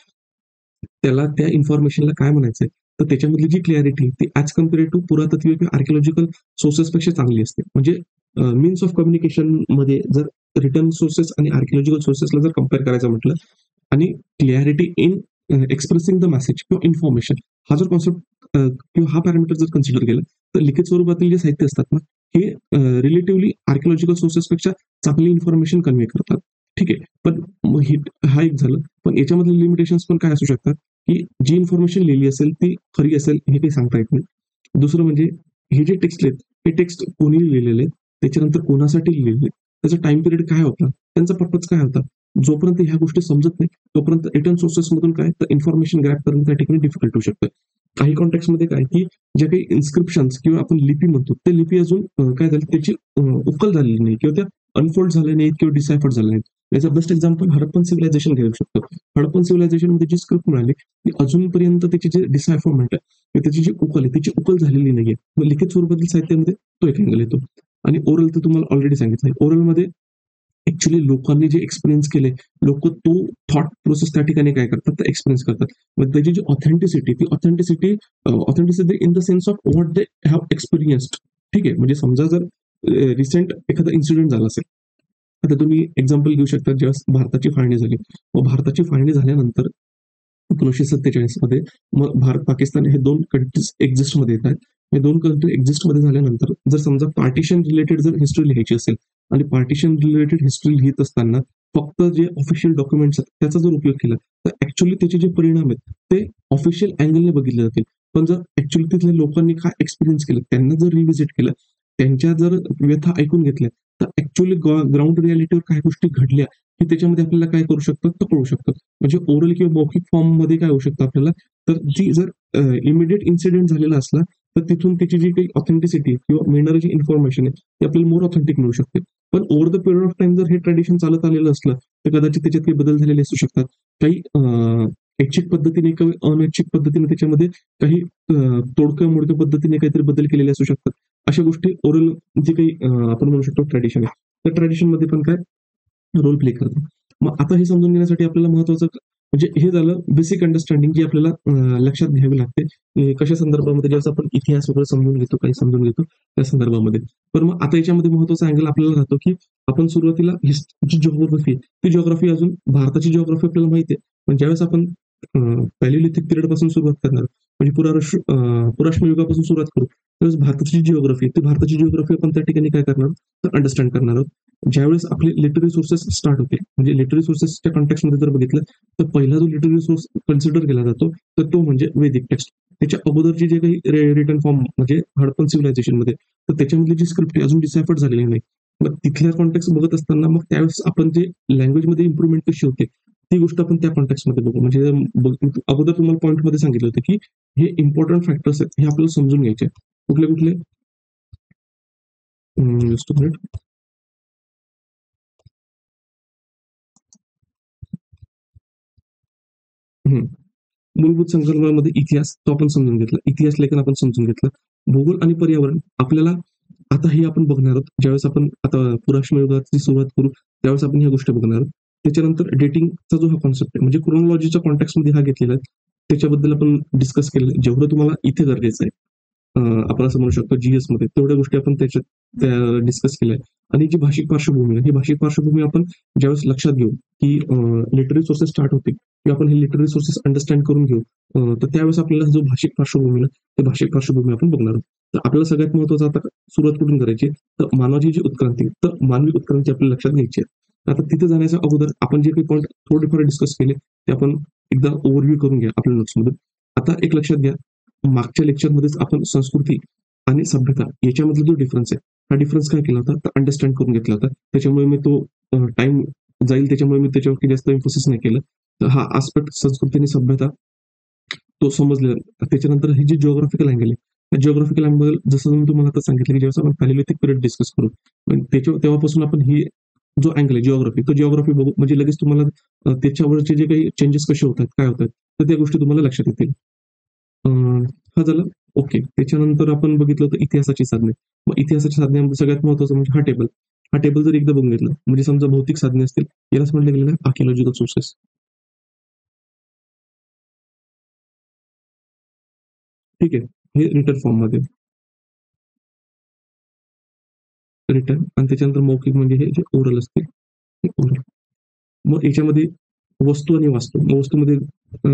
त्याला त्या इन्फॉर्मेशनला काय म्हणायचंय तर त्याच्यामधली जी क्लॅरिटी ती ऍज कम्पेअर टू पुरातत्वीय किंवा आर्किओलॉजिकल सोर्सेस पेक्षा चांगली असते. म्हणजे मीन्स ऑफ कम्युनिकेशन मध्ये जर रिटर्न सोर्सेस आणि आर्किओलॉजिकल सोर्सेसला जर कम्पेअर करायचं म्हटलं, आणि clarity in expressing the message किंवा इन्फॉर्मेशन हा जर कॉन्सेप्ट किंवा हा पॅरामीटर जर कन्सिडर केला तर लिखित स्वरूपातील जे साहित्य असतात ना हे रिलेटिव्हली आर्किओलॉजिकल सोर्सेसपेक्षा चांगली इन्फॉर्मेशन कन्व्हे करतात. ठीक आहे. पण मग हा एक झालं. पण याच्यामधले लिमिटेशन्स पण काय असू शकतात, की जी इन्फॉर्मेशन लिहिली असेल ती खरी असेल हे काही सांगता येत नाही. दुसरं म्हणजे हे जे टेक्स्ट आहेत, हे टेक्स्ट कोणी लिहिलेले आहेत, त्याच्यानंतर कोणासाठी लिहिलेले आहेत, त्याचा टाईम पिरियड काय होता, त्यांचा पर्पज काय होता. जोपर्यंत ह्या गोष्टी समजत नाही, तोपर्यंत रिटर्न सोर्सेसमधून काय तर इन्फॉर्मेशन ग्रॅब करणं त्या ठिकाणी डिफिकल्ट होऊ शकतं. काही कॉन्टेक्स्टमध्ये काय, की जे काही इन्स्क्रिप्शन्स किंवा आपण लिपी म्हणतो, ते लिपी अजून काय झाली त्याची उकल झालेली नाही किंवा त्या अनफोल्ड झाल्या नाहीत किंवा डिसायफर्ड झाल्या नाहीत. याचा बेस्ट एक्झाम्पल हडप्पन सिव्हिलायझेशन घेऊ शकतो. हडप्पन सिव्हिलायझेशनमध्ये जी स्क्रिप्ट मिळाली, ती अजूनपर्यंत त्याची जे डिसायफरमेंट आहे किंवा त्याची जी उकल आहे, त्याची उकल झालेली नाहीये. मग लिखित स्वरूपातील साहित्यामध्ये तो एक अँगल येतो. आणि ओरल तर तुम्हाला ऑलरेडी सांगितलंय. ओरलमध्ये ॲक्चुअली लोकांनी जे एक्सपिरियन्स केले, लोकं तो थॉट प्रोसेस त्या ठिकाणी काय करतात, तर एक्सपिरियन्स करतात. मग त्याची जी ऑथेंटिसिटी, ती authenticity in the sense of what they have experienced. ठीक आहे. म्हणजे समजा जर रिसेंट एखादा इन्सिडेंट झाला असेल. आता तुम्ही एक्झाम्पल घेऊ शकता जेव्हा भारताची फाळणी झाली. मग भारताची फाळणी झाल्यानंतर 1947 मध्ये मग भारत, पाकिस्तान हे 2 कंट्रीज एक्झिस्टमध्ये येतात. हे 2 कंट्री एक्झिस्टमध्ये झाल्यानंतर जर समजा पार्टिशन रिलेटेड जर हिस्ट्री लिहायची असेल आणि पार्टिशन रिलेटेड हिस्ट्री लिहित असताना फक्त जे ऑफिशियल डॉक्युमेंट्स आहेत त्याचा जर उपयोग केला, तर ॲक्चुअली त्याचे जे परिणाम आहेत ते ऑफिशियल अँगलने बघितले जातील. पण जर ॲक्चुअली तिथल्या लोकांनी काय एक्सपिरियन्स केलं, त्यांना जर रिव्हिजिट केलं, त्यांच्या जर व्यथा ऐकून घेतल्या, तर ॲक्चुअली ग्राउंड रिॲलिटीवर काही गोष्टी घडल्या, की त्याच्यामध्ये आपल्याला काय करू शकतात, तर कळू शकतं. म्हणजे ओरल किंवा मौखिक फॉर्ममध्ये काय होऊ शकतं आपल्याला, तर ती जर इमिडिएट इन्सिडेंट झालेला असला, तर तिथून त्याची जी काही ऑथेंटिसिटी किंवा मिळणारी जी इन्फॉर्मेशन आहे, ती आपल्याला मोर ऑथेंटिक मिळू शकते. पण over the period of time जर हे ट्रेडिशन चालत आलेलं असलं, तर कदाचित त्याच्यात काही बदल झालेले असू शकतात. काही ऐच्छिक पद्धतीने किंवा अनैच्छिक पद्धतीने त्याच्यामध्ये काही तोडक्या-मोडक्या पद्धतीने काहीतरी बदल केलेले असू शकतात. अशा गोष्टी ओरल जे काही आपण म्हणू शकतो ट्रेडिशन आहे. त्या ट्रेडिशनमध्ये पण काय रोल प्ले करतो. मग आता हे समजून घेण्यासाठी आपल्याला महत्वाचं म्हणजे हे झालं बेसिक अंडरस्टँडिंग जी आपल्याला लक्षात घ्यावी लागते. कशा संदर्भामध्ये ज्यावेळेस आपण इतिहास वगैरे समजून घेतो, काही समजून घेतो त्या संदर्भामध्ये. पण मग आता याच्यामध्ये महत्वाचा अँगल आपल्याला राहतो, की आपण सुरुवातीला जी जिओग्राफी आहे, ती जिओग्राफी अजून भारताची जिओग्राफी आपल्याला माहिती आहे. पण ज्यावेळेस आपण पॅलिओलिथिक पिरियड पासून सुरुवात करणार, म्हणजे पुराश्म युगापासून सुरुवात करू, त्यावेळेस भारताची जिओग्राफी ती भारताची जिओग्राफी आपण त्या ठिकाणी काय करणार तर अंडरस्टँड करणार आहोत. ज्यावेळेस आपले लिटररी सोर्सेस स्टार्ट होतील, म्हणजे लिटररी सोर्सेसच्या कॉन्टेक्स्टमध्ये जर बघितलं, तर पहिला जो लिटररी सोर्स कन्सिडर केला जातो, तर तो म्हणजे वैदिक टेक्स्ट. त्याच्या अगोदरचे जे काही रिटन फॉर्म म्हणजे हडपन सिव्हिलायझेशनमध्ये, तर त्याच्यामधली जी स्क्रिप्ट आहे अजून डिसायफर्ड झालेली नाही. मग तिथल्या कॉन्टेक्स्ट बघत असताना मग त्यावेळेस आपण जे लँग्वेजमध्ये इम्प्रुव्हमेंट कशी होते, ती गोष्ट आपण त्या कॉन्टेक्स्टमध्ये बघू. म्हणजे अगोदर तुम्हाला पॉइंटमध्ये सांगितलं होतं, की हे इम्पॉर्टंट फॅक्टर्स आहेत, हे आपल्याला समजून घ्यायचे. कुठले? Just a minute. मूलभूत संकल्पनामध्ये इतिहास तो आपण समजून घेतला. इतिहास लेखन आपण समजून घेतलं. भूगोल आणि पर्यावरण आपल्याला आता हे आपण बघणार आहोत. ज्यावेळेस आपण आता पुराश्म युगाची सुरुवात करू, त्यावेळेस आपण ह्या गोष्टी बघणार आहोत. त्याच्यानंतर डेटिंगचा जो हा कॉन्सेप्ट आहे, म्हणजे क्रोनॉलॉजीच्या कॉन्टेक्स्टमध्ये हा घेतलेला आहे. त्याच्याबद्दल आपण डिस्कस केलेलं आहे. जेवढं तुम्हाला इथे गरजेचं आहे. आपण असं म्हणू शकतो जीएसमध्ये तेवढ्या गोष्टी आपण त्याच्यात त्या डिस्कस केल्या. आणि जी भाषिक पार्श्वभूमी आहे, ही भाषिक पार्श्वभूमी आपण ज्यावेळेस लक्षात घेऊ, की लिटररी सोर्सेस स्टार्ट होतील किंवा आपण हे लिटररी सोर्सेस अंडरस्टँड करून घेऊ. तर त्यावेळेस आपल्याला जो भाषिक पार्श्वभूमी आहे, ते भाषिक पार्श्वभूमी आपण बघणार आहोत. तर आपल्याला सगळ्यात महत्त्वाचं आता सुरुवात कुठून करायची? तर मानवाची जी उत्क्रांती, तर मानवी उत्क्रांती आपल्याला लक्षात घ्यायची आहे. आता तिथे जाण्याच्या अगोदर आपण जे काही पॉइंट थोडेफार डिस्कस केले, ते आपण एकदा ओव्हरव्ह्यू करून घ्या आपल्या नोट्समधून. आता एक लक्षात घ्या, मागच्या लेक्चरमध्येच आपण संस्कृती आणि सभ्यता याच्यामधला जो डिफरन्स आहे, हा डिफरन्स काय केला होता? तर अंडरस्टँड करून घेतला होता. त्याच्यामुळे मी तो टाईम जाईल त्याच्यामुळे मी त्याच्यावरती जास्त इम्फोसिस नाही केलं. तर हा आस्पेक्ट संस्कृती आणि सभ्यता तो समजलेला. त्याच्यानंतर ही जी जिओग्राफिकल अँगल आहे, त्या जिओग्राफिकल अँगल जसं मी तुम्हाला आता सांगितलं, की ज्यावेळेस आपण पॅलिओलिथिक पिरियड डिस्कस करू, पण तेव्हापासून आपण ही जो अँगल आहे जिओग्राफी, तो जिओग्राफी बघू म्हणजे लगेच तुम्हाला त्याच्यावरचे जे काही चेंजेस कसे होतात, काय होतात, तर त्या गोष्टी तुम्हाला लक्षात येतील. हा झालं. ओके. त्याच्यानंतर आपण बघितलं होतं इतिहासाची साधने. मग इतिहासाच्या साधन्यांमध्ये सगळ्यात महत्त्वाचं म्हणजे हा टेबल. हा टेबल जर एकदा बघून घेतला, म्हणजे समजा भौतिक साधने असतील, यालाच म्हटलं गेलेलं आहे आर्किओलॉजिकल सोर्सेस. ठीक आहे. हे रिटन फॉर्ममध्ये रिटन आणि त्याच्यानंतर मौखिक म्हणजे हे जे ओरल असते, ते ओरल. मग याच्यामध्ये वस्तू आणि वास्तू. मग वस्तूमध्ये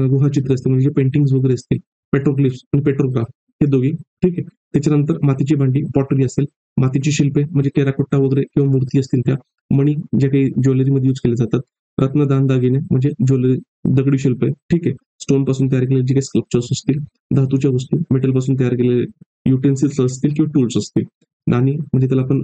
गुहाचित्र असते म्हणजे जे पेंटिंग्स वगैरे असतील, पेट्रोग्लिफ्स आणि पेट्रोग्राफ हे दोघे. ठीक आहे. त्याच्यानंतर मातीची भांडी, पॉटरी असेल. मातीची शिल्पे म्हणजे टेराकोट्टा वगैरे किंवा मूर्ती असतील त्या, मणी जे काही ज्वेलरीमध्ये यूज केले जातात, रत्नदान दागिने म्हणजे ज्वेलरी, दगडी शिल्प आहे, ठीक आहे, स्टोन पासून तयार केलेले जे काही स्कल्पचर्स असतील, धातूच्या वस्तू, मेटल पासून तयार केलेले युटेन्सिल्स असतील किंवा टूल्स असतील, नाणी म्हणजे त्याला आपण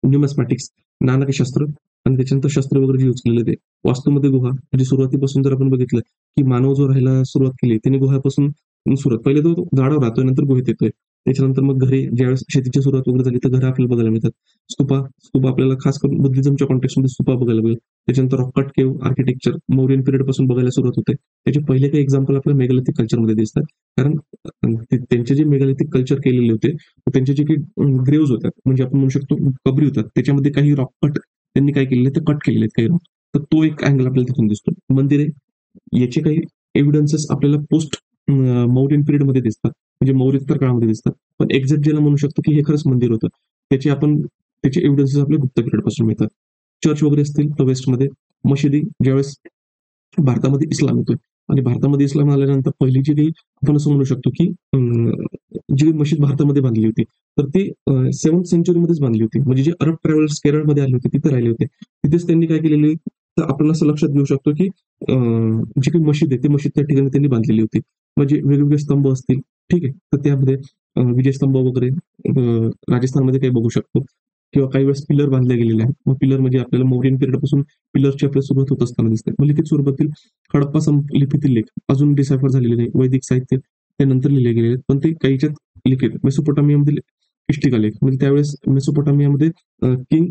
न्यूमॅस्मॅटिक्स, नाणकशास्त्र, आणि त्याच्यानंतर शस्त्र वगैरे यूज केलेले ते. वास्तूमध्ये गुहा म्हणजे सुरुवातीपासून जर आपण बघितलं की मानव जो राहायला सुरुवात केली त्याने गुहापासून सुरुवात, पहिले तो झाडावर राहतोय, नंतर गुहेत येतोय, त्याच्यानंतर मग घरे, ज्यावेळेस शेतीची सुरुवात वगैरे झाली तर घरं आपल्याला बघायला मिळतात. स्तूपा, स्तूपा आपल्याला खास करून बुद्धिझमच्या कॉन्टेक्स्टमध्ये स्तूपा बघायला मिळेल. त्याच्यानंतर rock cut cave architecture Mauryan period पासून बघायला सुरुवात होते. त्याचे पहिले काही एक्झाम्पल आपल्याला मेगालिथिक कल्चरमध्ये दिसतात, कारण त्यांचे जे मेगालिथिक कल्चर केलेले होते त्यांचे जे काही ग्रेव्ज होतात म्हणजे आपण म्हणू शकतो कबरी होतात, त्याच्यामध्ये काही रॉक कट त्यांनी काय केलेले ते कट केलेले आहेत काही रॉक, तर तो एक अँगल आपल्याला तिथून दिसतो. मंदिरे, याचे काही एव्हिडन्सेस आपल्याला पोस्ट मौर्यन पिरियड मध्ये दिसतात, म्हणजे मौर्योत्तर काळामध्ये दिसतात, पण एक्झॅक्ट ज्याला म्हणू शकतो की हे खरंच मंदिर होतं त्याचे एव्हिडन्सेस आपल्या गुप्त पिरियड पासून मिळतात. चर्च वगैरे असतील तर वेस्टमध्ये, मशिदी ज्यावेळेस भारतामध्ये इस्लाम येतोय आणि भारतामध्ये इस्लाम आल्यानंतर पहिली जी काही आपण असं म्हणू शकतो की जी मशीद भारतामध्ये बांधली होती तर ती 7th सेंचुरीमध्येच बांधली होती, म्हणजे जे अरब ट्रॅव्हलर्स केरळमध्ये आले होते तिथे राहिले होते, तिथेच त्यांनी काय केलेले, तर आपण असं लक्षात घेऊ शकतो की जी काही मशीद आहे ती मशीद त्या ठिकाणी त्यांनी बांधलेली होती, म्हणजे वेगवेगळे स्तंभ असतील, ठीक आहे, तर त्यामध्ये विजयस्तंभ वगैरे राजस्थानमध्ये काही बघू शकतो, किंवा काही वेळेस पिलर बांधले गेलेले आहेत. मग पिलर म्हणजे आपल्याला मौर्यन पिरियड पासून पिलरची आपल्याला सुरुवात होत असताना दिसते. मग लिखित स्वरूपातील हडप्पा लिपीतील लेख अजून डिसायफर झालेले नाही, वैदिक साहित्य त्यानंतर लिहिले गेले आहेत, पण ते काहीच्यात लिखित मेसोपोटामियामध्ये इष्टिका लेख म्हणजे त्यावेळेस मेसोपोटामियामध्ये किंग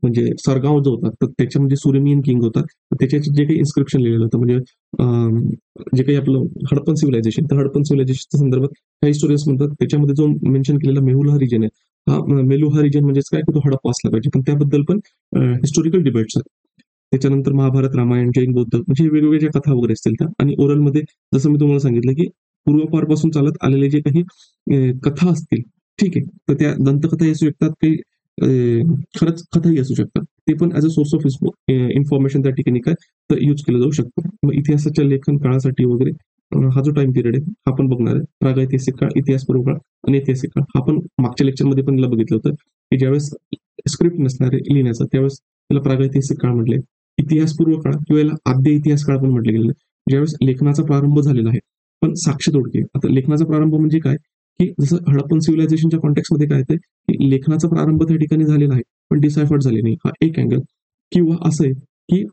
म्हणजे सरगाव जो होता तर त्याच्यामध्ये सुरेमियन किंग होता, तर त्याच्या जे काही इन्स्क्रिप्शन लिहिलेलं होतं म्हणजे जे काही आपलं हडपन सिव्हिलायझेशन, तर हडपन सिव्हिलायझेशनच्या संदर्भात काही स्टोरीज म्हणतात त्याच्यामध्ये जो मेन्शन केलेला मेहुला रिजन आहे, हा मेलुहा रिजन म्हणजेच काय, तो हडप्पा असला पाहिजे, पण त्याबद्दल पण हिस्टोरिकल डिबेट्स आहेत. त्याच्यानंतर महाभारत, रामायण, जैन, बौद्ध म्हणजे वेगवेगळ्या ज्या कथा वगैरे असतील त्या, आणि ओरलमध्ये जसं मी तुम्हाला सांगितलं की पूर्वपारपासून चालत आलेले जे काही कथा असतील, ठीक आहे, तर त्या दंतकथा असू शकतात, काही खरंच कथाही असू शकतात, ते पण as a source of information त्या ठिकाणी काय तर यूज केलं जाऊ शकतं. मग इतिहासाच्या लेखन काळासाठी वगैरे हा जो टाइम पिरियड आहे हा पण बघणार आहे, प्रागैतिहासिक काळ, इतिहास पूर्व काळ आणि ऐतिहासिक काळ. हा पण मागच्या लेक्चरमध्ये पण बघितलं होतं की ज्यावेळेस स्क्रिप्ट नसणार आहे लिहिण्याचा त्यावेळेस त्याला प्रागैतिहासिक काळ म्हटले, इतिहास पूर्व काळ किंवा याला आद्य इतिहास काळ पण म्हटलं गेलेलं, ज्यावेळेस लेखनाचा प्रारंभ झालेला आहे. पण साक्ष तोडके, आता लेखनाचा प्रारंभ म्हणजे काय, की जसं हडप्पन सिव्हिलायझेशनच्या कॉन्टेक्स्टमध्ये काय येते की लेखनाचा प्रारंभ त्या ठिकाणी झालेला आहे पण डिसायफर्ड झाले नाही, हा एक अँगल. किंवा असं आहे की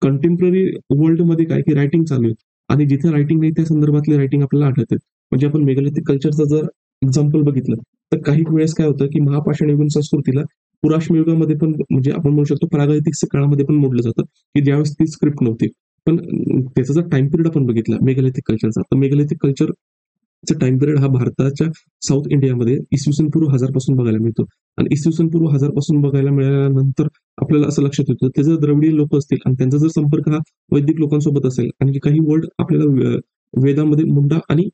कंटेम्पररी वर्ल्डमध्ये काय की रायटिंग चालू आहे आणि जिथे रायटिंग नाही त्या संदर्भातले रायटिंग आपल्याला आढळतात. म्हणजे आपण मेगालिथिक कल्चरचं जर एक्झाम्पल बघितलं तर काही वेळेस काय होतं की महापाषाण युगीन संस्कृतीला पुराश्म युगामध्ये पण म्हणजे आपण म्हणू शकतो प्रागैतिक काळामध्ये पण मोडलं जातं की ज्यावेळेस ती स्क्रिप्ट नव्हती. पण त्याचा जर टाइम पिरियड आपण बघितला मेगालिथिक कल्चरचा, तर मेगालिथिक कल्चर टाइम पिरियड हा भारताच्या साऊथ इंडियामध्ये इसवी सन पूर्व 1000 पासून बघायला मिळतो, आणि इसवी सन पूर्व 1000 पासून बघायला मिळाल्यानंतर आपल्याला असं लक्षात येतं ते जर द्रविडीय लोक असतील आणि त्यांचा जर संपर्क हा वैदिक लोकांसोबत असेल आणि जे काही वर्ड आपल्याला वेदामध्ये मुंडा आणि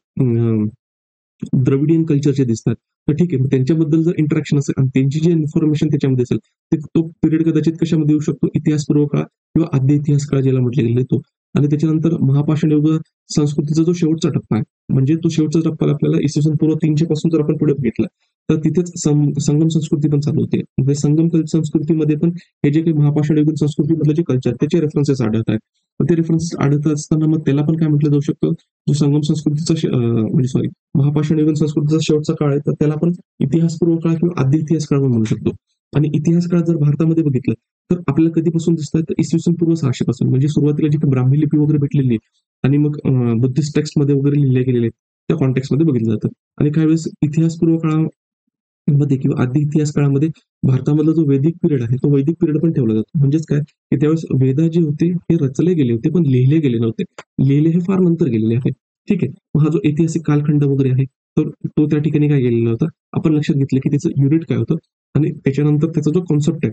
द्रविडियन कल्चरचे दिसतात, तर ठीक आहे, मग त्यांच्याबद्दल जर इंटरॅक्शन असेल आणि त्यांची जी इन्फॉर्मेशन त्याच्यामध्ये असेल ते तो पिरियड कदाचित कशामध्ये येऊ शकतो, इतिहास पूर्व काळ किंवा आद्य इतिहास काळ ज्याला म्हटले गेले तो. आणि त्याच्यानंतर महापाषाण युग संस्कृतीचा जो शेवटचा टप्पा आहे, म्हणजे तो शेवटचा टप्पा आपल्याला इसवी सन पूर्व 300 पासून जर आपण पुढे बघितलं तर तिथेच संगम संस्कृती पण चालू होते. म्हणजे संगम संस्कृतीमध्ये पण हे जे काही महापाषाण युगीन संस्कृतीमधलं जे कल्चर त्याचे रेफरन्सेस आढळत आहेत. तर ते रेफरन्सेस आढळत असताना मग त्याला पण काय म्हटलं जाऊ शकतं, जो संगम संस्कृतीचा म्हणजे सॉरी महापाषाण युगीन संस्कृतीचा शेवटचा काळ आहे तर त्याला आपण इतिहास पूर्व काळ किंवा आद्य इतिहास काळ म्हणू शकतो. आणि इतिहास काळ जर भारतामध्ये बघितलं तर आपल्याला कधीपासून दिसतात तर इसवी सन पूर्व 600 पासून, म्हणजे सुरुवातीला जी ब्राह्मी लिपी वगैरे भेटलेली आहे आणि मग बुद्धिस्ट टेक्स्ट मध्ये वगैरे लिहिले गेलेले आहेत त्या कॉन्टेक्स्ट मध्ये बघितलं जातं. आणि काही वेळेस इतिहास पूर्व काळामध्ये किंवा आद्य इतिहास काळामध्ये भारतामधला जो वैदिक पिरियड आहे तो वैदिक पिरियड पण ठेवला जातो. म्हणजेच काय की त्यावेळेस वेद जे होते हे रचले गेले होते पण लिहिले गेले नव्हते, लिहिले हे फार नंतर गेलेले आहे. ठीक आहे, मग हा जो ऐतिहासिक कालखंड वगैरे आहे तर तो त्या ठिकाणी काय गेलेला होता, आपण लक्षात घेतलं की त्याचं युनिट काय होतं आणि त्याच्यानंतर त्याचा जो कॉन्सेप्ट आहे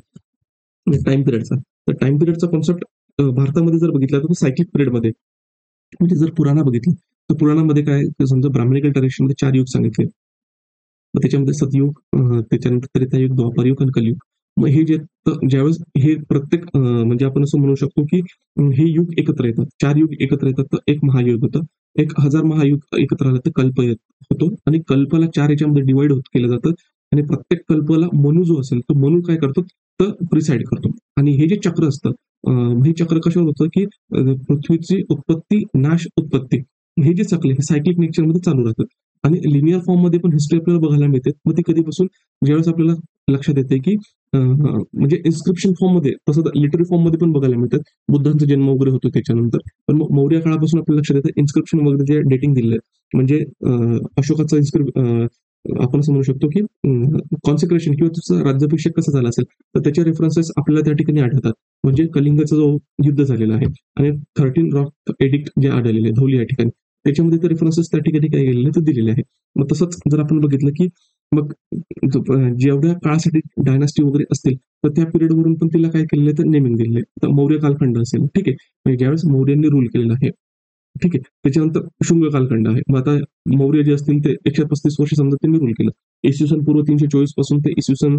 टाइम पिरियडचा, तर टाइम पिरियडचा कॉन्सेप्ट भारतामध्ये जर बघितला तर तो सायक्लिक पिरियडमध्ये, म्हणजे जर पुराणा बघितलं तर पुराणामध्ये काय समजा ब्राह्मणिकल ट्रॅडिशनमध्ये 4 युग सांगितले, मग त्याच्यामध्ये सतयुग, त्याच्यानंतर त्रेतायुग, द्वापारयुग आणि कलयुग. मग हे जे ज्यावेळेस हे प्रत्येक म्हणजे आपण असं म्हणू शकतो की हे युग एकत्र येतात, 4 युग एकत्र येतात, तर एक महायुग होतं. 1000 महायुग एकत्र आलं तर कल्प होतो आणि कल्पाला 4 याच्यामध्ये डिवाइड होत केलं जातं आणि प्रत्येक कल्पाला मनू जो असेल, तो मनू काय करतो, तर प्रिसाईड करतो. आणि हे जे चक्र असतं, हे चक्र कशावर होतं, की पृथ्वीची उत्पत्ती, नाश, उत्पत्ती, हे जे चक्र हे सायक्लिक नेचरमध्ये चालू राहतं. आणि लिनियर फॉर्ममध्ये पण हिस्ट्री आपल्याला बघायला मिळते. मग ते कधीपासून, ज्यावेळेस आपल्याला लक्षात येते, की म्हणजे इन्स्क्रिप्शन फॉर्ममध्ये, तसं लिटररी फॉर्ममध्ये पण बघायला मिळतात. बुद्धांचा जन्म वगैरे होतो त्याच्यानंतर. पण मग मौर्य काळापासून आपल्याला लक्षात येतं इन्स्क्रिप्शन वगैरे जे डेटिंग दिलेलं आहे. म्हणजे अशोकाचं आपण असं म्हणू शकतो, की कॉन्सिक्रेशन किंवा त्याचा राज्याभिषेक कसा झाला असेल, तर त्याचे रेफरन्सेस आपल्याला त्या ठिकाणी आढळतात. म्हणजे कलिंगचा जो युद्ध झालेला आहे आणि 13 रॉक एडिक्ट जे आढळलेले आहे धौली या ठिकाणी, त्याच्यामध्ये ते रेफरन्सेस त्या ठिकाणी काय गेलेले ते दिलेले आहे. मग तसंच जर आपण बघितलं, की मग जेवढ्या काळासाठी डायनास्टी वगैरे असतील, तर त्या पिरियडवरून पण तिला काय केलेलं आहे, तर नेमिंग दिलेलं आहे. तर मौर्य कालखंड असेल, ठीक आहे. म्हणजे ज्यावेळेस मौर्यांनी रूल केलेलं आहे, ठीक आहे. त्याच्यानंतर शुंग कालखंड आहे. मग आता मौर्य जे असतील ते 135 वर्ष समजा त्यांनी रूल केलं. इसवी सन पूर्व 324 पासून ते इसवी सन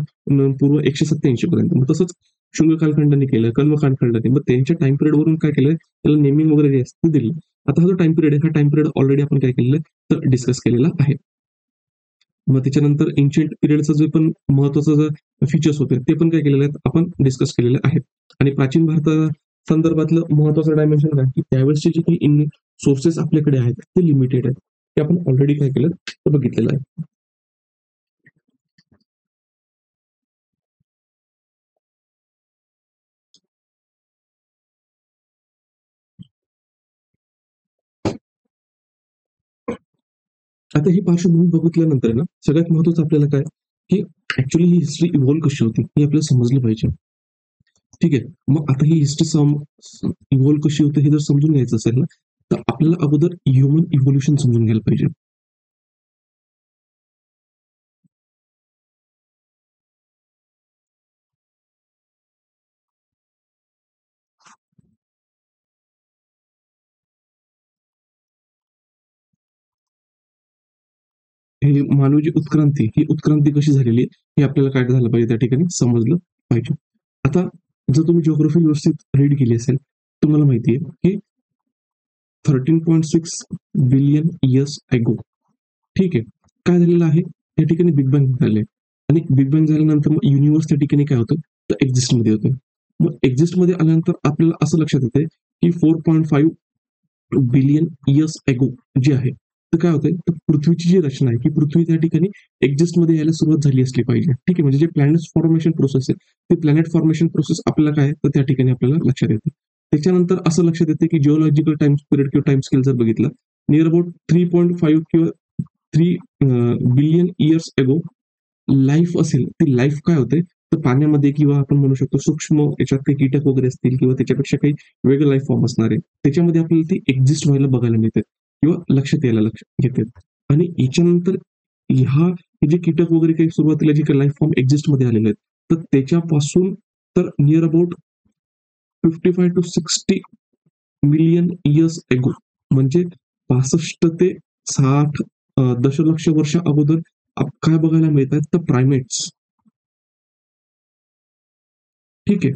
पूर्व 187 पर्यंत. मग तसंच शुंग कालखंडाने केलं, कल्व कालखंडाने. मग त्यांच्या टाइम पिरियड वरून काय केलंय, त्याला नेमिंग वगैरे जे असतं ते दिलं. आता हा जो टाइम पिरियड आहे, हा टाइम पिरियड ऑलरेडी आपण काय केलेलं आहे, तर डिस्कस केलेला आहे. मग त्याच्यानंतर एन्शियंट पिरियडचं जे पण महत्वाचं जे फीचर्स होते, ते पण काय केलेले आहेत, आपण डिस्कस केलेले आहेत. आणि प्राचीन भारता संदर्भातलं महत्वाचं डायमेन्शन काय, की त्यावेळेसचे जे काही सोर्सेस आपल्याकडे आहेत ते लिमिटेड आहेत. ते आपण ऑलरेडी काय केलं, तर बघितलेलं आहे. आता ही पार्श्वभूमी बघितल्यानंतर आहे ना, सगळ्यात महत्वाचं आपल्याला काय, की ऍक्च्युअली ही हिस्ट्री इव्हॉल्व कशी होती हे आपल्याला समजलं पाहिजे. ठीक आहे. मग आता ही हिस्ट्री इव्हॉल्व कशी होते हे जर समजून घ्यायचं असेल ना, तर आपल्याला अगोदर ह्युमन इव्होल्युशन समजून घ्यायला पाहिजे. हे मानवी उत्क्रांती, ही उत्क्रांती कशी झालेली आहे, हे आपल्याला काय झालं पाहिजे, त्या ठिकाणी समजलं पाहिजे. आता जर तुम्ही जिओग्राफी व्यवस्थित रीड केली असेल, तुम्हाला माहिती आहे, की 13.6 बिलियन इयर्स अगो, ठीक आहे, काय झालेलं आहे, त्या ठिकाणी बिग बँग झाले. आणि बिग बँग झाल्यानंतर मग युनिव्हर्स त्या ठिकाणी काय होतं, तर एक्झिस्ट मध्ये होतं. मग एक्झिस्ट मध्ये आल्यानंतर आपल्याला असं लक्षात येते, की 4.5 बिलियन इयर्स एगो जे आहे, तर काय होतंय, तर पृथ्वीची जी रचना आहे, की पृथ्वी त्या ठिकाणी एक्झिस्ट मध्ये यायला सुरुवात झाली असली पाहिजे. ठीक आहे. म्हणजे जे प्लॅनेट फॉर्मेशन प्रोसेस आहे, ते प्लॅनेट फॉर्मेशन प्रोसेस आपल्याला काय आहे, तर त्या ठिकाणी आपल्याला लक्षात येते. त्याच्यानंतर असं लक्षात येते, की जिओलॉजिकल टाइम पिरियड किंवा टाइम स्केल जर बघितलं, नियर अबाउट 3.5 किंवा 3 बिलियन इयर्स एगो लाईफ असेल, ती लाईफ काय होते, तर पाण्यामध्ये किंवा आपण म्हणू शकतो सूक्ष्म याच्यात काही कीटक वगैरे असतील किंवा त्याच्यापेक्षा काही वेगळं लाईफ फॉर्म असणार आहे. त्याच्यामध्ये आपल्याला ती एक्झिस्ट व्हायला बघायला मिळते किंवा लक्षात यायला येते. आणि याच्यानंतर हे जे कीटक वगैरे काही सुरुवातीला जे काही लाईफ फॉर्म एक्झिस्ट मध्ये आलेले आहेत, तर त्याच्यापासून तर near about 55 to 60 million years ago, म्हणजे 65 ते 60 दशलक्ष वर्ष अगोदर काय बघायला मिळतात, तर प्रायमेट्स. ठीक आहे.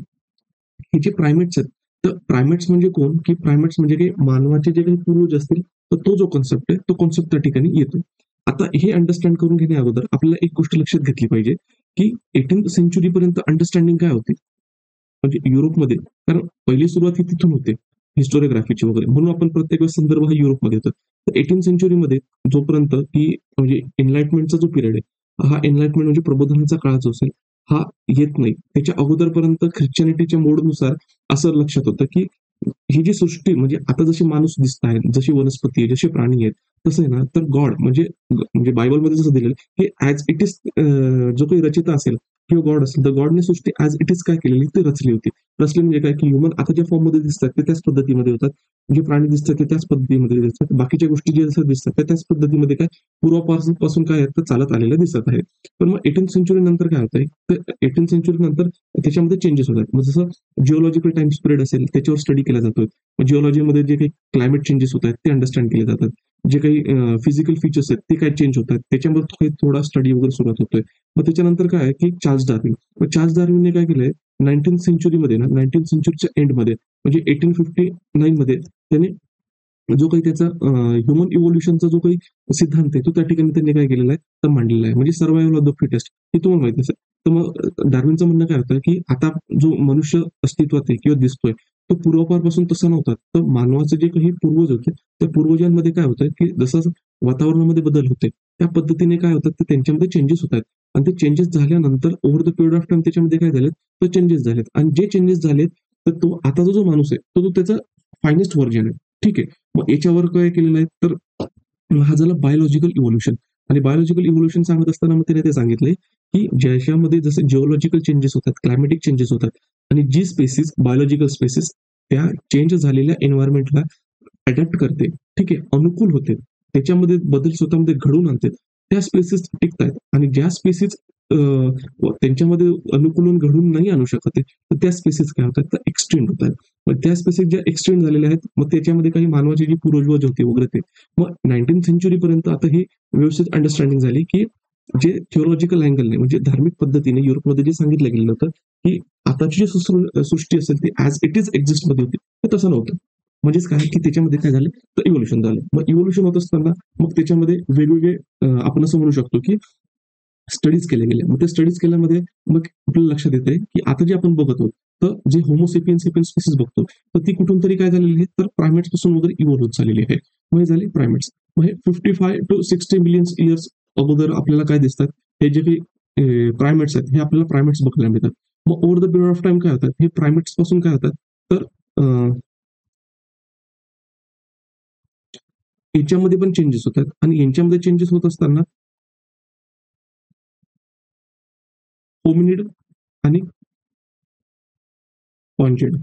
हे जे प्रायमेट्स आहेत, तर प्रायमेट्स म्हणजे कोण, की प्रायमेट्स म्हणजे काही मानवाचे जे काही पूर्वज असतील, तर तो जो कॉन्सेप्ट आहे, तो कॉन्सेप्ट त्या ठिकाणी येतो. आता हे अंडरस्टँड करून घेण्या अगोदर आपल्याला एक गोष्ट लक्षात घेतली पाहिजे, की 18th सेंचुरी पर्यंत अंडरस्टँडिंग काय होती, म्हणजे युरोपमध्ये. कारण पहिली सुरुवात ही तिथून होते, हिस्टोरिओग्राफीची वगैरे, म्हणून आपण प्रत्येक वेळेस संदर्भ हा युरोपमध्ये येतो. तर 18th सेंचुरीमध्ये जोपर्यंत की म्हणजे एनलाइटमेंटचा जो पिरियड आहे, हा एनलाइटमेंट म्हणजे प्रबोधनाचा काळ जो असेल, हा येत नाही. त्याच्या अगोदरपर्यंत ख्रिश्चनिटीच्या मोडनुसार असं लक्षात होतं, की ही जी सृष्टी, म्हणजे आता जशी माणूस दिसत आहे, जशी वनस्पती आहे, जसे प्राणी आहेत, तसं आहे ना, तर गॉड म्हणजे बायबलमध्ये जसं दिलेलं आहे, हे ऍज इट इज, जो काही रचिता असेल किंवा गॉड असेल, तर गॉडने सृष्टी ऍज इट इज काय केलेली, ती रचली होती. रचली म्हणजे काय, की ह्युमन आता ज्या फॉर्म मध्ये दिसतात ते त्याच पद्धतीमध्ये होतात, जे प्राणी दिसतात ते त्याच पद्धतीमध्ये दिसतात, बाकीच्या गोष्टी जे जसं दिसतात त्या त्याच पद्धतीमध्ये काय पूर्वापासून काय आहे, तर चालत आलेलं दिसत आहे. पण मग 18th सेंचुरी नंतर काय होतंय, तर 18th सेंचुरी नंतर त्याच्यामध्ये चेंजेस होतात. मग जसं जिओलॉजिकल टाइम पिरियड असेल, त्याच्यावर स्टडी केला जातोय. मग जिओलॉजीमध्ये जे काही क्लायमेट चेंजेस होत आहेत ते अंडरस्टँड केले जातात. जे काही फिजिकल फीचर्स आहेत ते काय चेंज होतात, त्याच्यावर काही थोडा स्टडी वगैरे सुरुवात होतोय. मग त्याच्यानंतर काय आहे की चार्ल्स डार्विन. मग चार्ल्स डार्विनने काय केलंय, 19th सेंचुरीमध्ये ना, 19th सेंचुरीच्या एंडमध्ये म्हणजे 1859 मध्ये त्याने जो काही त्याचा ह्युमन इव्होल्युशनचा जो काही सिद्धांत आहे तो त्या ठिकाणी त्यांनी काय केलेला आहे तर मांडलेला आहे, म्हणजे सर्वायवल ऑफ द फिटेस्ट हे तुम्हाला माहिती असेल. तर मग डार्विनचं म्हणणं काय होतं की आता जो मनुष्य अस्तित्वात आहे किंवा दिसतोय तो पूर्वापारपासून तसा नव्हता. तर मानवाचे जे काही पूर्वज होते त्या पूर्वजांमध्ये काय होतं की जसं वातावरणामध्ये बदल होते त्या पद्धतीने काय होतात तर त्यांच्यामध्ये चेंजेस होतात. आणि ते चेंजेस झाल्यानंतर over the period of time त्याच्यामध्ये काय झाले तर चेंजेस झालेत, आणि जे चेंजेस झालेत तर तो आताचा जो माणूस आहे तो त्याचा फायनेस्ट व्हर्जन आहे. ठीक आहे. मग याच्यावर काय केलेलं आहे तर हा झाला बायोलॉजिकल इव्होल्युशन. आणि बायोलॉजिकल इव्होल्युशन सांगत असताना मग त्याने ते सांगितलंय की ज्याच्यामध्ये जसं जिओलॉजिकल चेंजेस होतात, क्लायमॅटिक चेंजेस होतात, आणि जी स्पेसिस बायोलॉजिकल स्पेसिस त्या चेंज झालेल्या एन्व्हायरमेंटला अडॅप्ट करते, ठीक आहे, अनुकूल होते, त्याच्यामध्ये बदल स्वतःमध्ये घडवून आणते, त्या स्पेसिस टिकतायत. आणि ज्या स्पेसिस त्यांच्यामध्ये अनुकूलन घडून नाही आणू शकत आहे तर त्या स्पेसिस काय होतात तर एक्सटेंड होतात. मग त्या स्पेसिस ज्या एक्सटेंड झालेल्या आहेत मग त्याच्यामध्ये काही मानवाची जी पूर्वज होते वगैरे ते. मग 19th सेंचुरी पर्यंत आता ही व्यवस्थित अंडरस्टँडिंग झाली की जे थिओलॉजिकल अँगलने म्हणजे धार्मिक पद्धतीने युरोपमध्ये जे सांगितलं गेलं होतं की आताची जी सृष्टी असेल ती ऍज इट इज एक्झिस्ट मध्ये होती, ते तसं नव्हतं. म्हणजेच काय की त्याच्यामध्ये काय झालं तर इव्होल्युशन झालं. मग इव्होल्युशन होत असताना मग त्याच्यामध्ये वेगवेगळे आपण असं म्हणू शकतो की स्टडीज केले गेले. मग ते स्टडीज केल्यामध्ये मग आपल्याला लक्षात येते की आता जे आपण बघत आहोत तर जे होमोसेपियन सेपियन स्पेसिस बघतो तर ती कुठून तरी काय झालेली आहे तर प्रायमेट्स पासून वगैरे इव्हॉल्व होत झालेली आहे. मग हे झाले प्रायमेट्स. मग हे 55 to 60 मिलियन इयर्स अगोदर आपल्याला काय दिसतात, हे जे काही प्रायमेट्स आहेत हे आपल्याला प्रायमेट्स बघायला मिळतात. मग over the period of time काय होतात हे प्रायमेट्स पासून काय होतात तर याच्यामध्ये पण चेंजेस होतात, आणि यांच्यामध्ये चेंजेस होत असताना होमिनिड आणि पॉइंटेड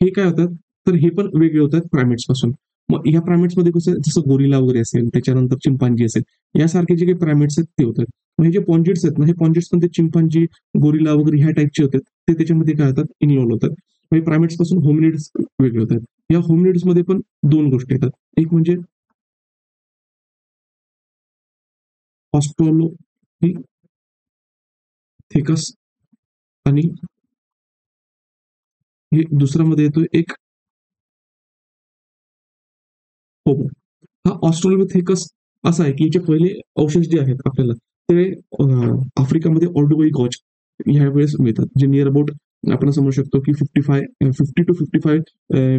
हे काय होतात तर हे पण वेगळे होतात प्रायमेट्स पासून. मग ह्या प्रायमेट्स मध्ये कसं जसं गोरिला वगैरे असेल, त्याच्यानंतर चिंपांजी असेल, यासारखे जे काही प्रायमेट्स आहेत ते होतात. मग हे जे पॉन्जिट्स आहेत ना हे पॉन्जिट्स पण ते चिंपांजी, गोरिला वगैरे ह्या टाईपचे होतात ते त्याच्यामध्ये काय होतात इन्व्हॉल्व होतात. म्हणजे प्रायमेट्स पासून होमिनिड्स वेगळे होतात. या होमिनिड्स मध्ये पण दोन गोष्टी येतात, एक म्हणजे ऑस्ट्रोलोपिथेकस आणि हे दुसऱ्या मध्ये येतो एक होमो. हा ऑस्ट्रोलोपिथेकस असा आहे की याचे पहिले अवशेष जे आहेत आपल्याला ते आफ्रिकामध्ये ऑल्डोगोई गॉज ह्या वेळेस मिळतात, जे नियर अबाउट आपण समजू शकतो की 50 to 55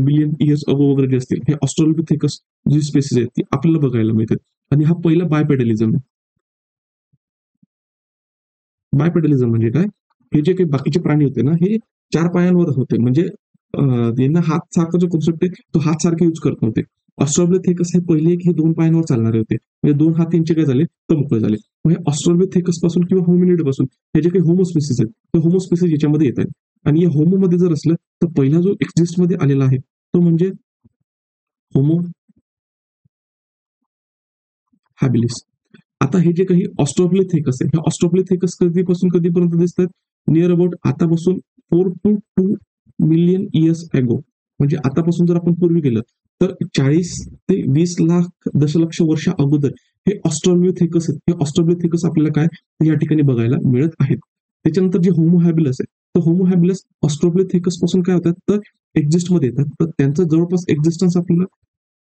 मिलियन इयर्स अगो वगैरे जे असतील हे ऑस्ट्रोलोपिथेकस जी स्पेसिस आहेत ती आपल्याला बघायला मिळतात. आणि हा पहिला बायपेडलिझम आहे. बायपेडलिझम म्हणजे काय, हे जे काही बाकीचे प्राणी होते ना हे चार पायांवर होते, म्हणजे यांना हात सारखा जो कॉन्सेप्ट आहे तो हात सारखे यूज करत नव्हते. ऑस्ट्रोलोपिथेकस हे पहिले हे दोन पायांवर चालणारे होते, म्हणजे दोन हात यांचे काय झाले तर मोकळे झाले. मग हे ऑस्ट्रोलोपिथेकस पासून किंवा होमिनिड पासून हे जे काही होमोस्पेसिस आहेत ते होमोस्पेसिस याच्यामध्ये येत आहेत. आणि या होमोमध्ये जर असलं तर पहिला जो एक्झिस्ट मध्ये आलेला आहे तो म्हणजे होमो हॅबिलिस. आता हे जे काही ऑस्ट्रोप्लेथेकस आहे हे ऑस्ट्रोप्लेथेकस कधीपासून कधीपर्यंत दिसतात, नियर अबाउट आतापासून 4 to 2 मिलियन इयर्स ॲगो. म्हणजे आतापासून जर आपण पूर्वी गेलं तर 40 ते 20 लाख दशलक्ष वर्ष अगोदर हे ऑस्ट्रोप्लेथेकस आहेत. हे ऑस्ट्रोप्लेथेकस आपल्याला काय या ठिकाणी बघायला मिळत आहेत. त्याच्यानंतर जे होमो हॅबिलस आहे तर होमो हॅबिलस ऑस्ट्रोप्लेथेकस पासून काय होतात तर एक्झिस्ट मध्ये येतात. तर त्यांचं जवळपास एक्झिस्टन्स आपल्याला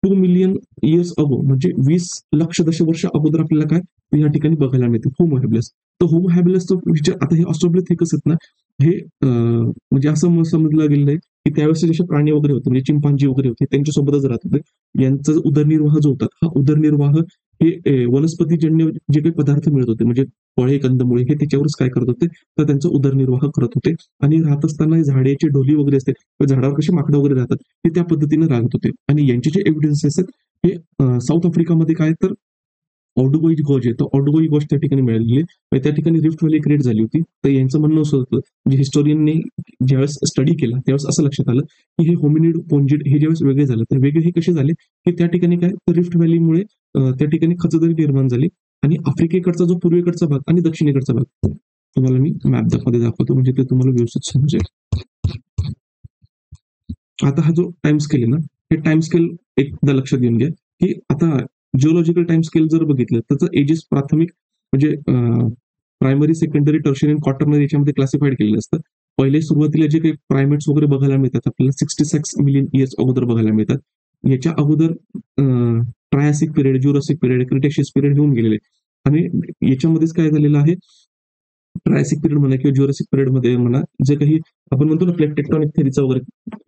2 मिलियन इयर्स अगो म्हणजे 20 लक्ष दशवर्ष अगोदर आपल्याला काय या ठिकाणी बघायला मिळते होमो हॅबिलस. तर होमो हॅबिलसचा विचार आता हे ऑस्ट्रोप्लेथेकस आहेत ना हे म्हणजे असं समजलं गेलेलं आहे की त्यावेळेस जसे प्राणी वगैरे होते म्हणजे चिंपांजी वगैरे होते त्यांच्यासोबतच राहत होते. यांचा उदरनिर्वाह जो होता हा उदरनिर्वाह हे वनस्पतीजन्य जे काही पदार्थ मिळत होते म्हणजे फळे कंदमुळे हे त्याच्यावरच काय करत होते तर त्यांचा उदरनिर्वाह करत होते. आणि राहत असताना झाडाची ढोली वगैरे असते झाडावर कशी माकडं वगैरे राहतात ते त्या पद्धतीने राहत होते. आणि यांचे जे एव्हिडन्सेस आहेत हे साऊथ आफ्रिकामध्ये काय तर ऑडोगोई गॉज आहे तर ऑडोगोई गॉज त्या ठिकाणी मिळालेली आहे. म्हणजे त्या ठिकाणी रिफ्ट व्हॅली क्रिएट झाली होती. तर यांचं म्हणणं असं होतं म्हणजे हिस्टोरियनने ज्यावेळेस स्टडी केला त्यावेळेस असं लक्षात आलं की हे होमिनिड पोंजिड हे ज्यावेळेस वेगळे झाले तर वेगळे हे कसे झाले की त्या ठिकाणी काय तर रिफ्ट व्हॅलीमुळे त्या ठिकाणी खचदरी निर्माण झाली. आणि आफ्रिकेकडचा जो पूर्वेकडचा भाग आणि दक्षिणेकडचा भाग तुम्हाला मी मॅप मध्ये दाखवतो म्हणजे ते तुम्हाला व्यवस्थित समजेल. आता हा जो टाइम स्केल आहे ना हे टाइम स्केल एकदा लक्षात घेऊन घ्या की आता जिओलॉजिकल टाइम स्केल जर बघितलं त्याचं एजेस प्राथमिक म्हणजे प्रायमरी, सेकंडरी, टर्शियरी आणि क्वाटर्नरी याच्यामध्ये क्लासिफाईड केलेलं असतं. पहिले सुरुवातीला जे काही प्रायमेट्स वगैरे बघायला मिळतात आपल्याला 66 मिलियन इयर्स अगोदर बघायला मिळतात. याच्या अगोदर Triassic period, Jurassic period, Cretaceous period घेऊन गेलेले आणि याच्यामध्येच काय झालेलं आहे, ट्रायसिक पिरियड म्हणा किंवा ज्युरासिक पिरियड मध्ये म्हणा, जे काही आपण म्हणतो ना प्लेट टेक्टॉनिक थेरीचा वगैरे,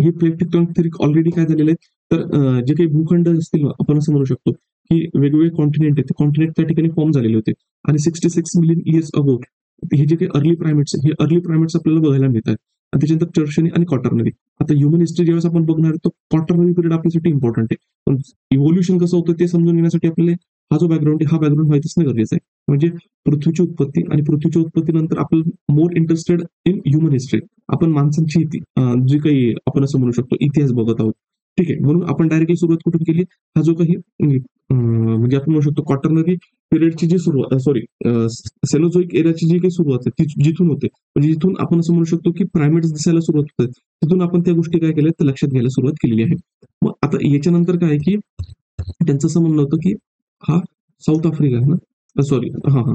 हे प्लेट टेक्टॉनिक थेरी ऑलरेडी काय झालेले आहेत, तर जे काही भूखंड असतील ना, आपण असं म्हणू शकतो की वेगवेगळे कॉन्टिनेंट आहेत, ते कॉन्टिनेंट त्या ठिकाणी फॉर्म झालेले होते आणि 66 मिलियन इयर्स अगो हे जे काही अर्ली प्रायमेट्स हे अर्ली प्रायमेट्स आपल्याला बघायला मिळतात. आणि त्याच्यानंतर टर्शरी आणि क्वाटर्नरी. आता ह्युमन हिस्ट्री ज्यावेळेस आपण बघणार तर क्वाटर्नरी पिरियड आपल्यासाठी इम्पॉर्टंट आहे. पण इव्होल्युशन कसं होतं ते समजून घेण्यासाठी आपल्याला हा जो बॅकग्राऊंड आहे हा बॅकग्राऊंड माहिती असणं गरजेचं आहे. म्हणजे पृथ्वीची उत्पत्ती आणि पृथ्वीच्या उत्पत्तीनंतर आपण more interested in human history. आपण माणसांची जी काही आपण असं म्हणू शकतो इतिहास बघत आहोत. ठीक आहे, म्हणून आपण डायरेक्टली सुरुवात कुठून केली, हा जो काही म्हणजे आपण म्हणू शकतो क्वाटर्नरी पिरियडची जी सुरुवात, सॉरी, सेनोझोइक एरियाची जी काही सुरुवात आहे ती जिथून होते, म्हणजे जिथून आपण असं म्हणू शकतो की प्रायमेट्स दिसायला सुरुवात होते, तिथून आपण त्या गोष्टी काय केल्या तर लक्षात घ्यायला सुरुवात केलेली आहे. मग आता याच्यानंतर काय आहे की त्यांचं असं म्हणणं होतं की हा साऊथ आफ्रिका आहे ना, सॉरी, हा हा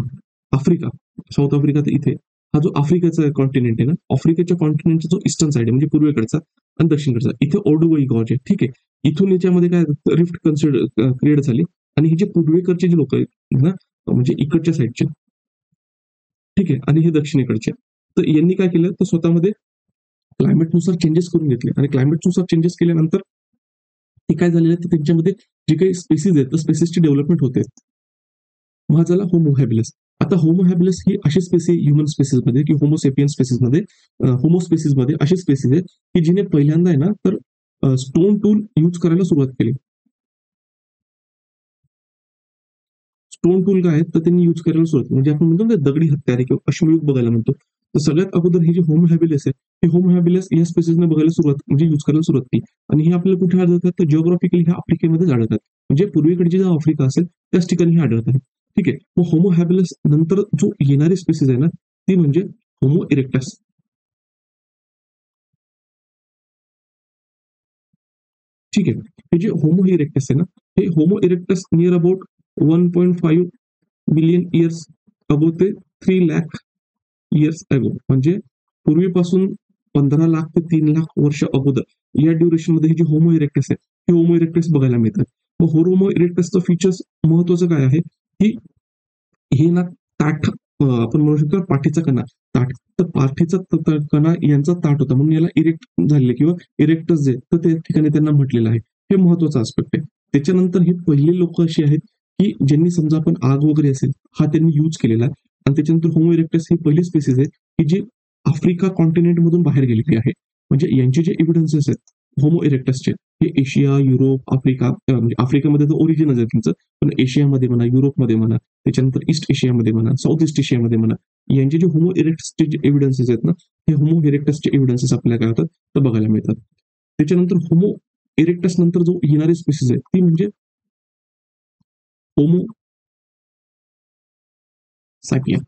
आफ्रिका, साऊथ आफ्रिका तर इथे, हा जो आफ्रिकेचा कॉन्टिनेंट आहे ना, आफ्रिकेच्या कॉन्टिनेंटचा जो ईस्टर्न साइड आहे म्हणजे पूर्वेकडचा आणि दक्षिणकडचा, इथे ओर्डोगोई गॉज आहे. ठीक आहे, इथून याच्यामध्ये काय रिफ्ट क्रिएट झाली आणि हे जे पूर्वेकडचे जे लोक आहेत ना, म्हणजे इकडच्या साईडचे, ठीक आहे, आणि हे दक्षिणेकडचे, तर यांनी काय केलं तर स्वतःमध्ये क्लायमेटनुसार चेंजेस करून घेतले आणि क्लायमेटनुसार चेंजेस केल्यानंतर हे काय झालेलं आहे तर त्यांच्यामध्ये जे काही स्पेसिस आहेत तर स्पेसिसची डेव्हलपमेंट होते. मग झाला होमो हॅबिलस. आता होमो हॅबिलस ही अशी स्पेसिस ह्युमन स्पेसिसमध्ये किंवा होमोसेपियन स्पेसिसमध्ये, होमो स्पेसिसमध्ये अशी स्पेसिस आहे की जिने पहिल्यांदा आहे ना तर स्टोन टूल यूज करायला सुरुवात केली. स्टोन टूल काय आहेत तर त्यांनी यूज करायला सुरुवात, म्हणजे आपण म्हणतो ना दगडी हत्यारे किंवा अश्मयुग बघायला म्हणतो. तर सगळ्यात अगोदर ही जी होमो हॅबिलिस आहे, हे होमो हॅबिलिस या स्पेसिसने बघायला सुरुवात म्हणजे यूज करायला सुरुवात केली. आणि हे आपल्याला कुठे आढळतात तर जिओग्राफिकली ह्या आफ्रिकेमध्ये आढळतात. म्हणजे पूर्वेकडची जो आफ्रिका असेल त्याच ठिकाणी हे आढळतात. ठीक आहे, मग होमो हॅबिलिस नंतर जो येणारी स्पेसिस आहे ना ती म्हणजे होमो इरेक्टस. ठीक आहे, हे जे होमो इरेक्टस आहे ना, हे homo erectus near about 1.5 million years ago ते 3 लाख इयर्स अगो, म्हणजे पूर्वीपासून 15 लाख ते 3 लाख वर्ष अगोदर या ड्युरेशन मध्ये जे होमो इरेक्टस आहे हे होमो इरेक्टस बघायला मिळतात. मग होमो इरेक्टसचं फीचर्स महत्वाचं काय आहे की हे ना ताठ, आपण म्हणू शकतो पाठीचा कणा ताठ, तर पाठीचा कणा यांचा ताठ होता म्हणून याला इरेक्ट झालेले किंवा इरेक्टस जे तर त्या ठिकाणी त्यांना म्हटलेलं आहे. हे महत्वाचं आस्पेक्ट आहे. त्याच्यानंतर हे पहिले लोक असे आहेत की ज्यांनी समजा आपण आग वगैरे असेल हा त्यांनी युज केलेला आहे. आणि त्याच्यानंतर होमो इरेक्टस ही पहिली स्पेसिस आहे की जी आफ्रिका कॉन्टिनेंट मधून बाहेर गेलेली आहे. म्हणजे यांचे जे एव्हिडन्सेस आहेत होमो इरेक्टसचे, हे एशिया, युरोप, आफ्रिका, म्हणजे आफ्रिकेमध्ये तर ओरिजिनच आहे त्यांचं, पण एशियामध्ये म्हणा, युरोपमध्ये म्हणा, त्याच्यानंतर ईस्ट एशियामध्ये म्हणा, साऊथ ईस्ट एशियामध्ये म्हणा, यांचे जे होमो इरेक्टसचे जे एव्हिडन्सेस आहेत ना, हे होमो इरेक्टसचे एव्हिडन्सेस आपल्याला काय होतात तर बघायला मिळतात. त्याच्यानंतर होमो इरेक्टस नंतर जो येणारी स्पेसिस आहे ती म्हणजे होमो सॅपियन.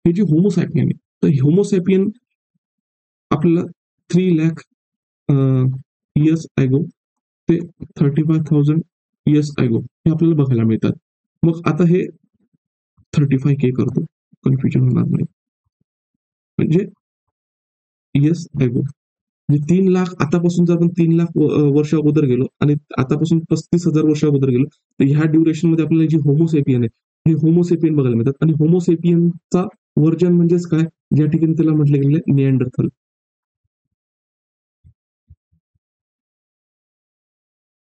हे जे होमो सॅपियन आहे तर होमो सॅपियन आपल्याला 3 लाख इयर्स ॲगो ते 35,000 इयर्स ॲगो हे आपल्याला बघायला मिळतात. मग आता हे 35K करतो, कन्फ्युजन होणार नाही. म्हणजे इयर्स ॲगो म्हणजे 3 लाख, आतापासून जर आपण 3 लाख वर्ष अगोदर गेलो आणि आतापासून 35,000 वर्ष अगोदर गेलो तर ह्या ड्युरेशन मध्ये आपल्याला जे होमोसेपियन आहे हे होमोसेपियन बघायला मिळतात. आणि होमोसेपियनचा वर्जन म्हणजेच काय, ज्या ठिकाणी त्याला म्हटलं गेलं निअँडरथल.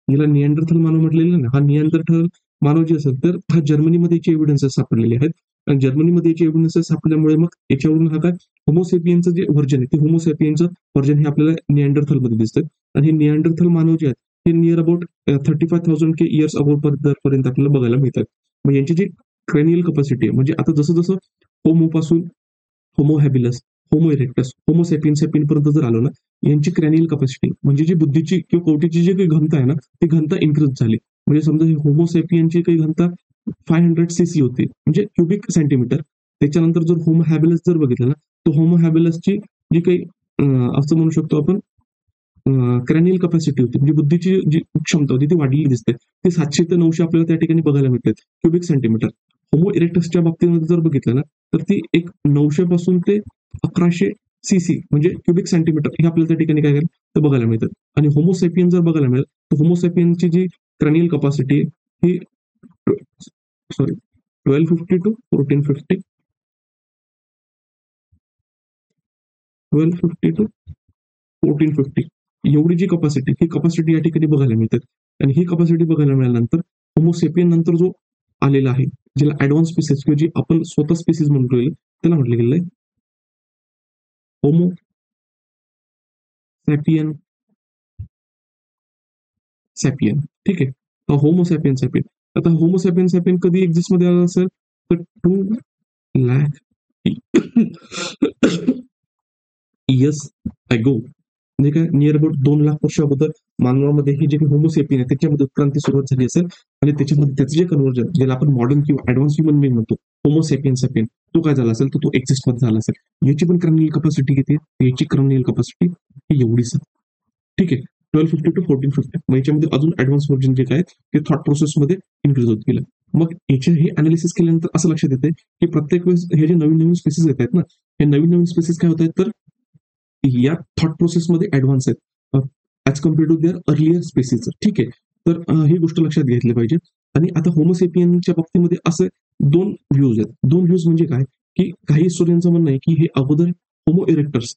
याला निअँडरथल मानव म्हटलेलं ना, हा निअँडरथल मानव जे असेल तर हा जर्मनीमध्ये याचे एव्हिडन्सेस सापडलेले आहेत. आणि जर्मनीमध्ये याचे एव्हिडन्सेस सापडल्यामुळे मग याच्यावरून हा काय होमोसेपियनचं जे व्हर्जन आहे ते होमोसेपियनचं व्हर्जन हे आपल्याला निअँडरथल मध्ये दिसतं. आणि हे निअँडरथल मानव जे आहेत हे नियर अबाउट 35,000 इयर्स अगोदर पर्यंत आपल्याला बघायला मिळतात. मग यांची जी क्रेनियल कपॅसिटी आहे, म्हणजे आता जसं जसं होमो पासून homo habilis, homo erectus, homo sapien sapien पर्यंत जर आलो ना, यांची क्रॅनियल कपॅसिटी म्हणजे जी बुद्धीची किंवा कवटीची जी काही घनता आहे ना ती घनता इन्क्रीज झाली. म्हणजे समजा ही होमो सेपियनची काही घनता 500 cc होती म्हणजे क्युबिक सेंटीमीटर. त्याच्यानंतर जर होमो हॅबिलस जर बघितलं ना तर होमो हॅबिलसची जी काही असं म्हणू शकतो आपण क्रॅनियल कपॅसिटी होती, म्हणजे बुद्धीची जी क्षमता होती ती वाढलेली दिसते. ते 700 ते 900 आपल्याला त्या ठिकाणी बघायला मिळते क्युबिक सेंटीमीटर. होमो इरेक्टसच्या बाबतीमध्ये जर बघितलं ना, तर ती एक 900 पासून ते 1100 सीसी म्हणजे क्युबिक सेंटीमीटर हे आपल्याला त्या ठिकाणी काय तर बघायला मिळतात. आणि होमोसेपियन जर बघायला मिळेल तर होमोसेपियनची जी क्रॅनियल कपॅसिटी ही सॉरी 1250 टू 1450 1250 टू 1450 एवढी जी कपॅसिटी ही कपॅसिटी या ठिकाणी बघायला मिळतात. आणि ही कपॅसिटी बघायला मिळाल्यानंतर होमोसेपियन नंतर जो आलेला आहे, ज्याला ऍडव्हान्स स्पीसीज किंवा जी आपण स्वतः स्पीसीज म्हणतो त्याला म्हटलं गेलेलं आहे होमो सॅपियन सॅपियन. ठीक आहे, होमोसॅपियन सॅपियन. आता होमोसॅपियन सॅपियन कधी एक्झिस्ट मध्ये आला असेल तर 2 लाख इयर्स अगो, म्हणजे काय नियर अबाउट 2 लाख वर्ष अगोदर मानवामध्ये ही जे काही होमोसेपियन आहे त्याच्यामध्ये उत्क्रांती सुरुवात झाली असेल. आणि त्याच्यामध्ये त्याचं जे कन्व्हर्जन ज्याला आपण मॉडर्न किंवा ऍडव्हान्स ह्युमन बिंग म्हणतो होमोसेपियन सॅपियन, तो काय झाला असेल तर तो एक्झिस्ट मध्ये झाला असेल. याची पण क्रॅनियल कपॅसिटी किती आहे, याची क्रॅनियल कपॅसिटी ही एवढीच आहे. ठीक आहे, 1250 टू 1450. मग याच्यामध्ये अजून ऍडव्हान्स व्हर्जन जे काय ते थॉट प्रोसेसमध्ये इन्क्रीज होत गेलं. मग याचे हे अनालिसिस केल्यानंतर असं लक्षात येते की प्रत्येक वेळेस हे जे नवीन नवीन स्पेसिस येत आहेत ना, हे नवीन नवीन स्पेसिस काय होत आहेत तर या थॉट प्रोसेसमध्ये ऍडव्हान्स आहेत as compare to their earlier species. ठीक आहे, तर ही गोष्ट लक्षात घेतली पाहिजे. आणि आता होमोसेपियनच्या बाबतीमध्ये असे दोन व्ह्यूज आहेत. दोन व्ह्यूज म्हणजे काय की काही हिस्टोरियनचं म्हणणं आहे की हे अगोदर होमो इरेक्टर्स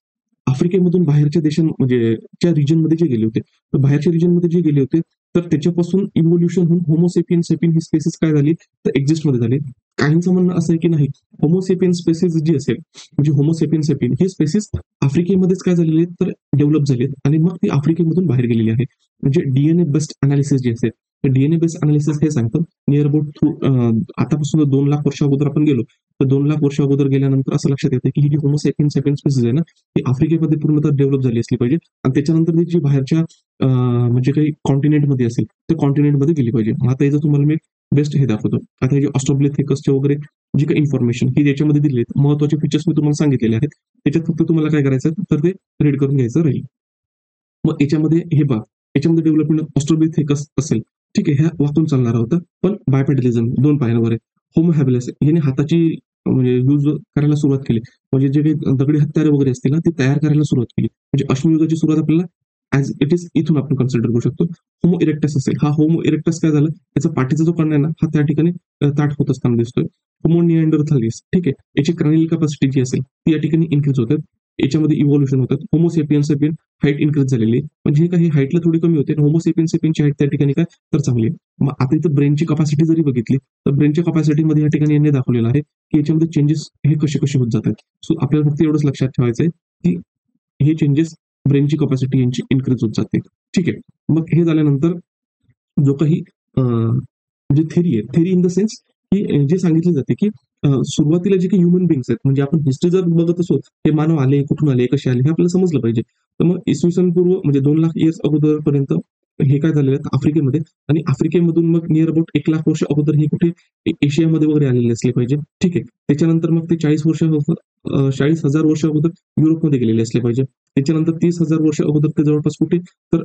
आफ्रिकेमधून बाहेरच्या म्हणजे त्या रिजनमध्ये जे गेले होते, तर बाहेरच्या रिजनमध्ये जे गेले होते तर त्याच्यापासून इव्होल्युशन होऊन होमोसेपियन सेपियन ही स्पेसिस काय झाली तर एक्झिस्टमध्ये झाली. काहींचं म्हणणं असं आहे की नाही, होमोसेपियन स्पेसिस जी असेल म्हणजे होमोसेपियन सेपियन ही स्पेसिस आफ्रिकेमध्येच काय झालेली आहेत तर डेव्हलप झाली आहेत आणि मग ती आफ्रिकेमधून बाहेर गेलेली आहे. म्हणजे डीएनए बेस्ड अनालिसिस जे असेल तर डीएनए बेस्ड अनालिसिस हे सांगतं नियर अबाउट आतापासून 2 लाख वर्ष अगोदर आपण गेलो तर 2 लाख वर्ष अगोदर गेल्यानंतर असं लक्षात येतं की ही जी होमोसेपियन सेपियन स्पेसिस आहे ना ती आफ्रिकेमध्ये पूर्णतः डेव्हलप झाली असली पाहिजे. आणि त्याच्यानंतर ती जी बाहेरच्या म्हणजे काही कॉन्टिनेंटमध्ये असेल त्या कॉन्टिनेंटमध्ये गेली पाहिजे. मग आता याचं तुम्हाला मी बेस्ट हे दाखवतो. आता हे जे ऑस्ट्रोब्लिथिकसचे वगैरे जी काही इन्फॉर्मेशन ही याच्यामध्ये दिली आहे, महत्वाचे फीचर्स मी तुम्हाला सांगितलेले आहेत. त्याच्यात फक्त तुम्हाला काय करायचं तर ते रीड करून घ्यायचं राहील. मग याच्यामध्ये हे पहा, याच्यामध्ये डेव्हलपमेंट ऑस्ट्रोब्लिथिकस असेल. ठीक आहे, ह्या वाचून चालणार होतं पण बायपॅटलिझम 2 पायांवर आहे. होमो हॅबिलस याने हाताची म्हणजे यूज करायला सुरुवात केली. म्हणजे जे काही दगडी हत्यारे वगैरे असतील ना ती तयार करायला सुरुवात केली. म्हणजे अश्मयुगाची सुरुवात आपल्याला ऍज इट इज इथून आपण कन्सिडर करू शकतो. होमो इरेक्टस असेल, हा होमो इरेक्टस काय झालं त्याचा पाठीचा जो कणा आहे ना हा त्या ठिकाणी ताठ होत असताना दिसतोय. होमो निअँडरथालिस, ठीक आहे, याची क्रॅनियल कपॅसिटी जी असेल ती या ठिकाणी इन्क्रीज होतात. याच्यामध्ये इव्होल्युशन होतात. होमोसेपियन सेपियन हाईट इन्क्रीज झालेली आहे. म्हणजे हे काही हाईटला थोडी कमी होते, होमोसेपियन सेपियनची हाईट त्या ठिकाणी काय तर चांगली आहे. मग आता इथं ब्रेनची कपॅसिटी जरी बघितली तर ब्रेनच्या कपॅसिटीमध्ये या ठिकाणी यांनी दाखवलेलं आहे की याच्यामध्ये चेंजेस हे कसे कसे होत जातात. सो आपल्याला फक्त एवढंच लक्षात ठेवायचं आहे की हे चेंजेस ब्रेनची कपॅसिटी यांची इन्क्रीज होत जाते. ठीक आहे, मग हे झाल्यानंतर जो काही म्हणजे थेरी आहे, थेरी इन द सेन्स की जे सांगितले जाते की सुरुवातीला जे काही ह्युमन बिंग्स आहेत म्हणजे आपण हिस्ट्री जर बघत असो हे मानव आले कुठून आले कसे आले हे आपल्याला समजलं पाहिजे. तर मग इसवी सन पूर्व म्हणजे 2 लाख इयर्स अगोदरपर्यंत हे काय झालेलं आहे आफ्रिकेमध्ये. आणि आफ्रिकेमधून मग नियर अबाउट 1 लाख वर्ष अगोदर हे कुठे एशियामध्ये वगैरे आलेले असले पाहिजे. ठीक आहे, त्याच्यानंतर मग ते 40,000 वर्ष अगोदर युरोपमध्ये गेलेले असले पाहिजे. त्याच्यानंतर 30,000 वर्ष अगोदर ते जवळपास कुठे तर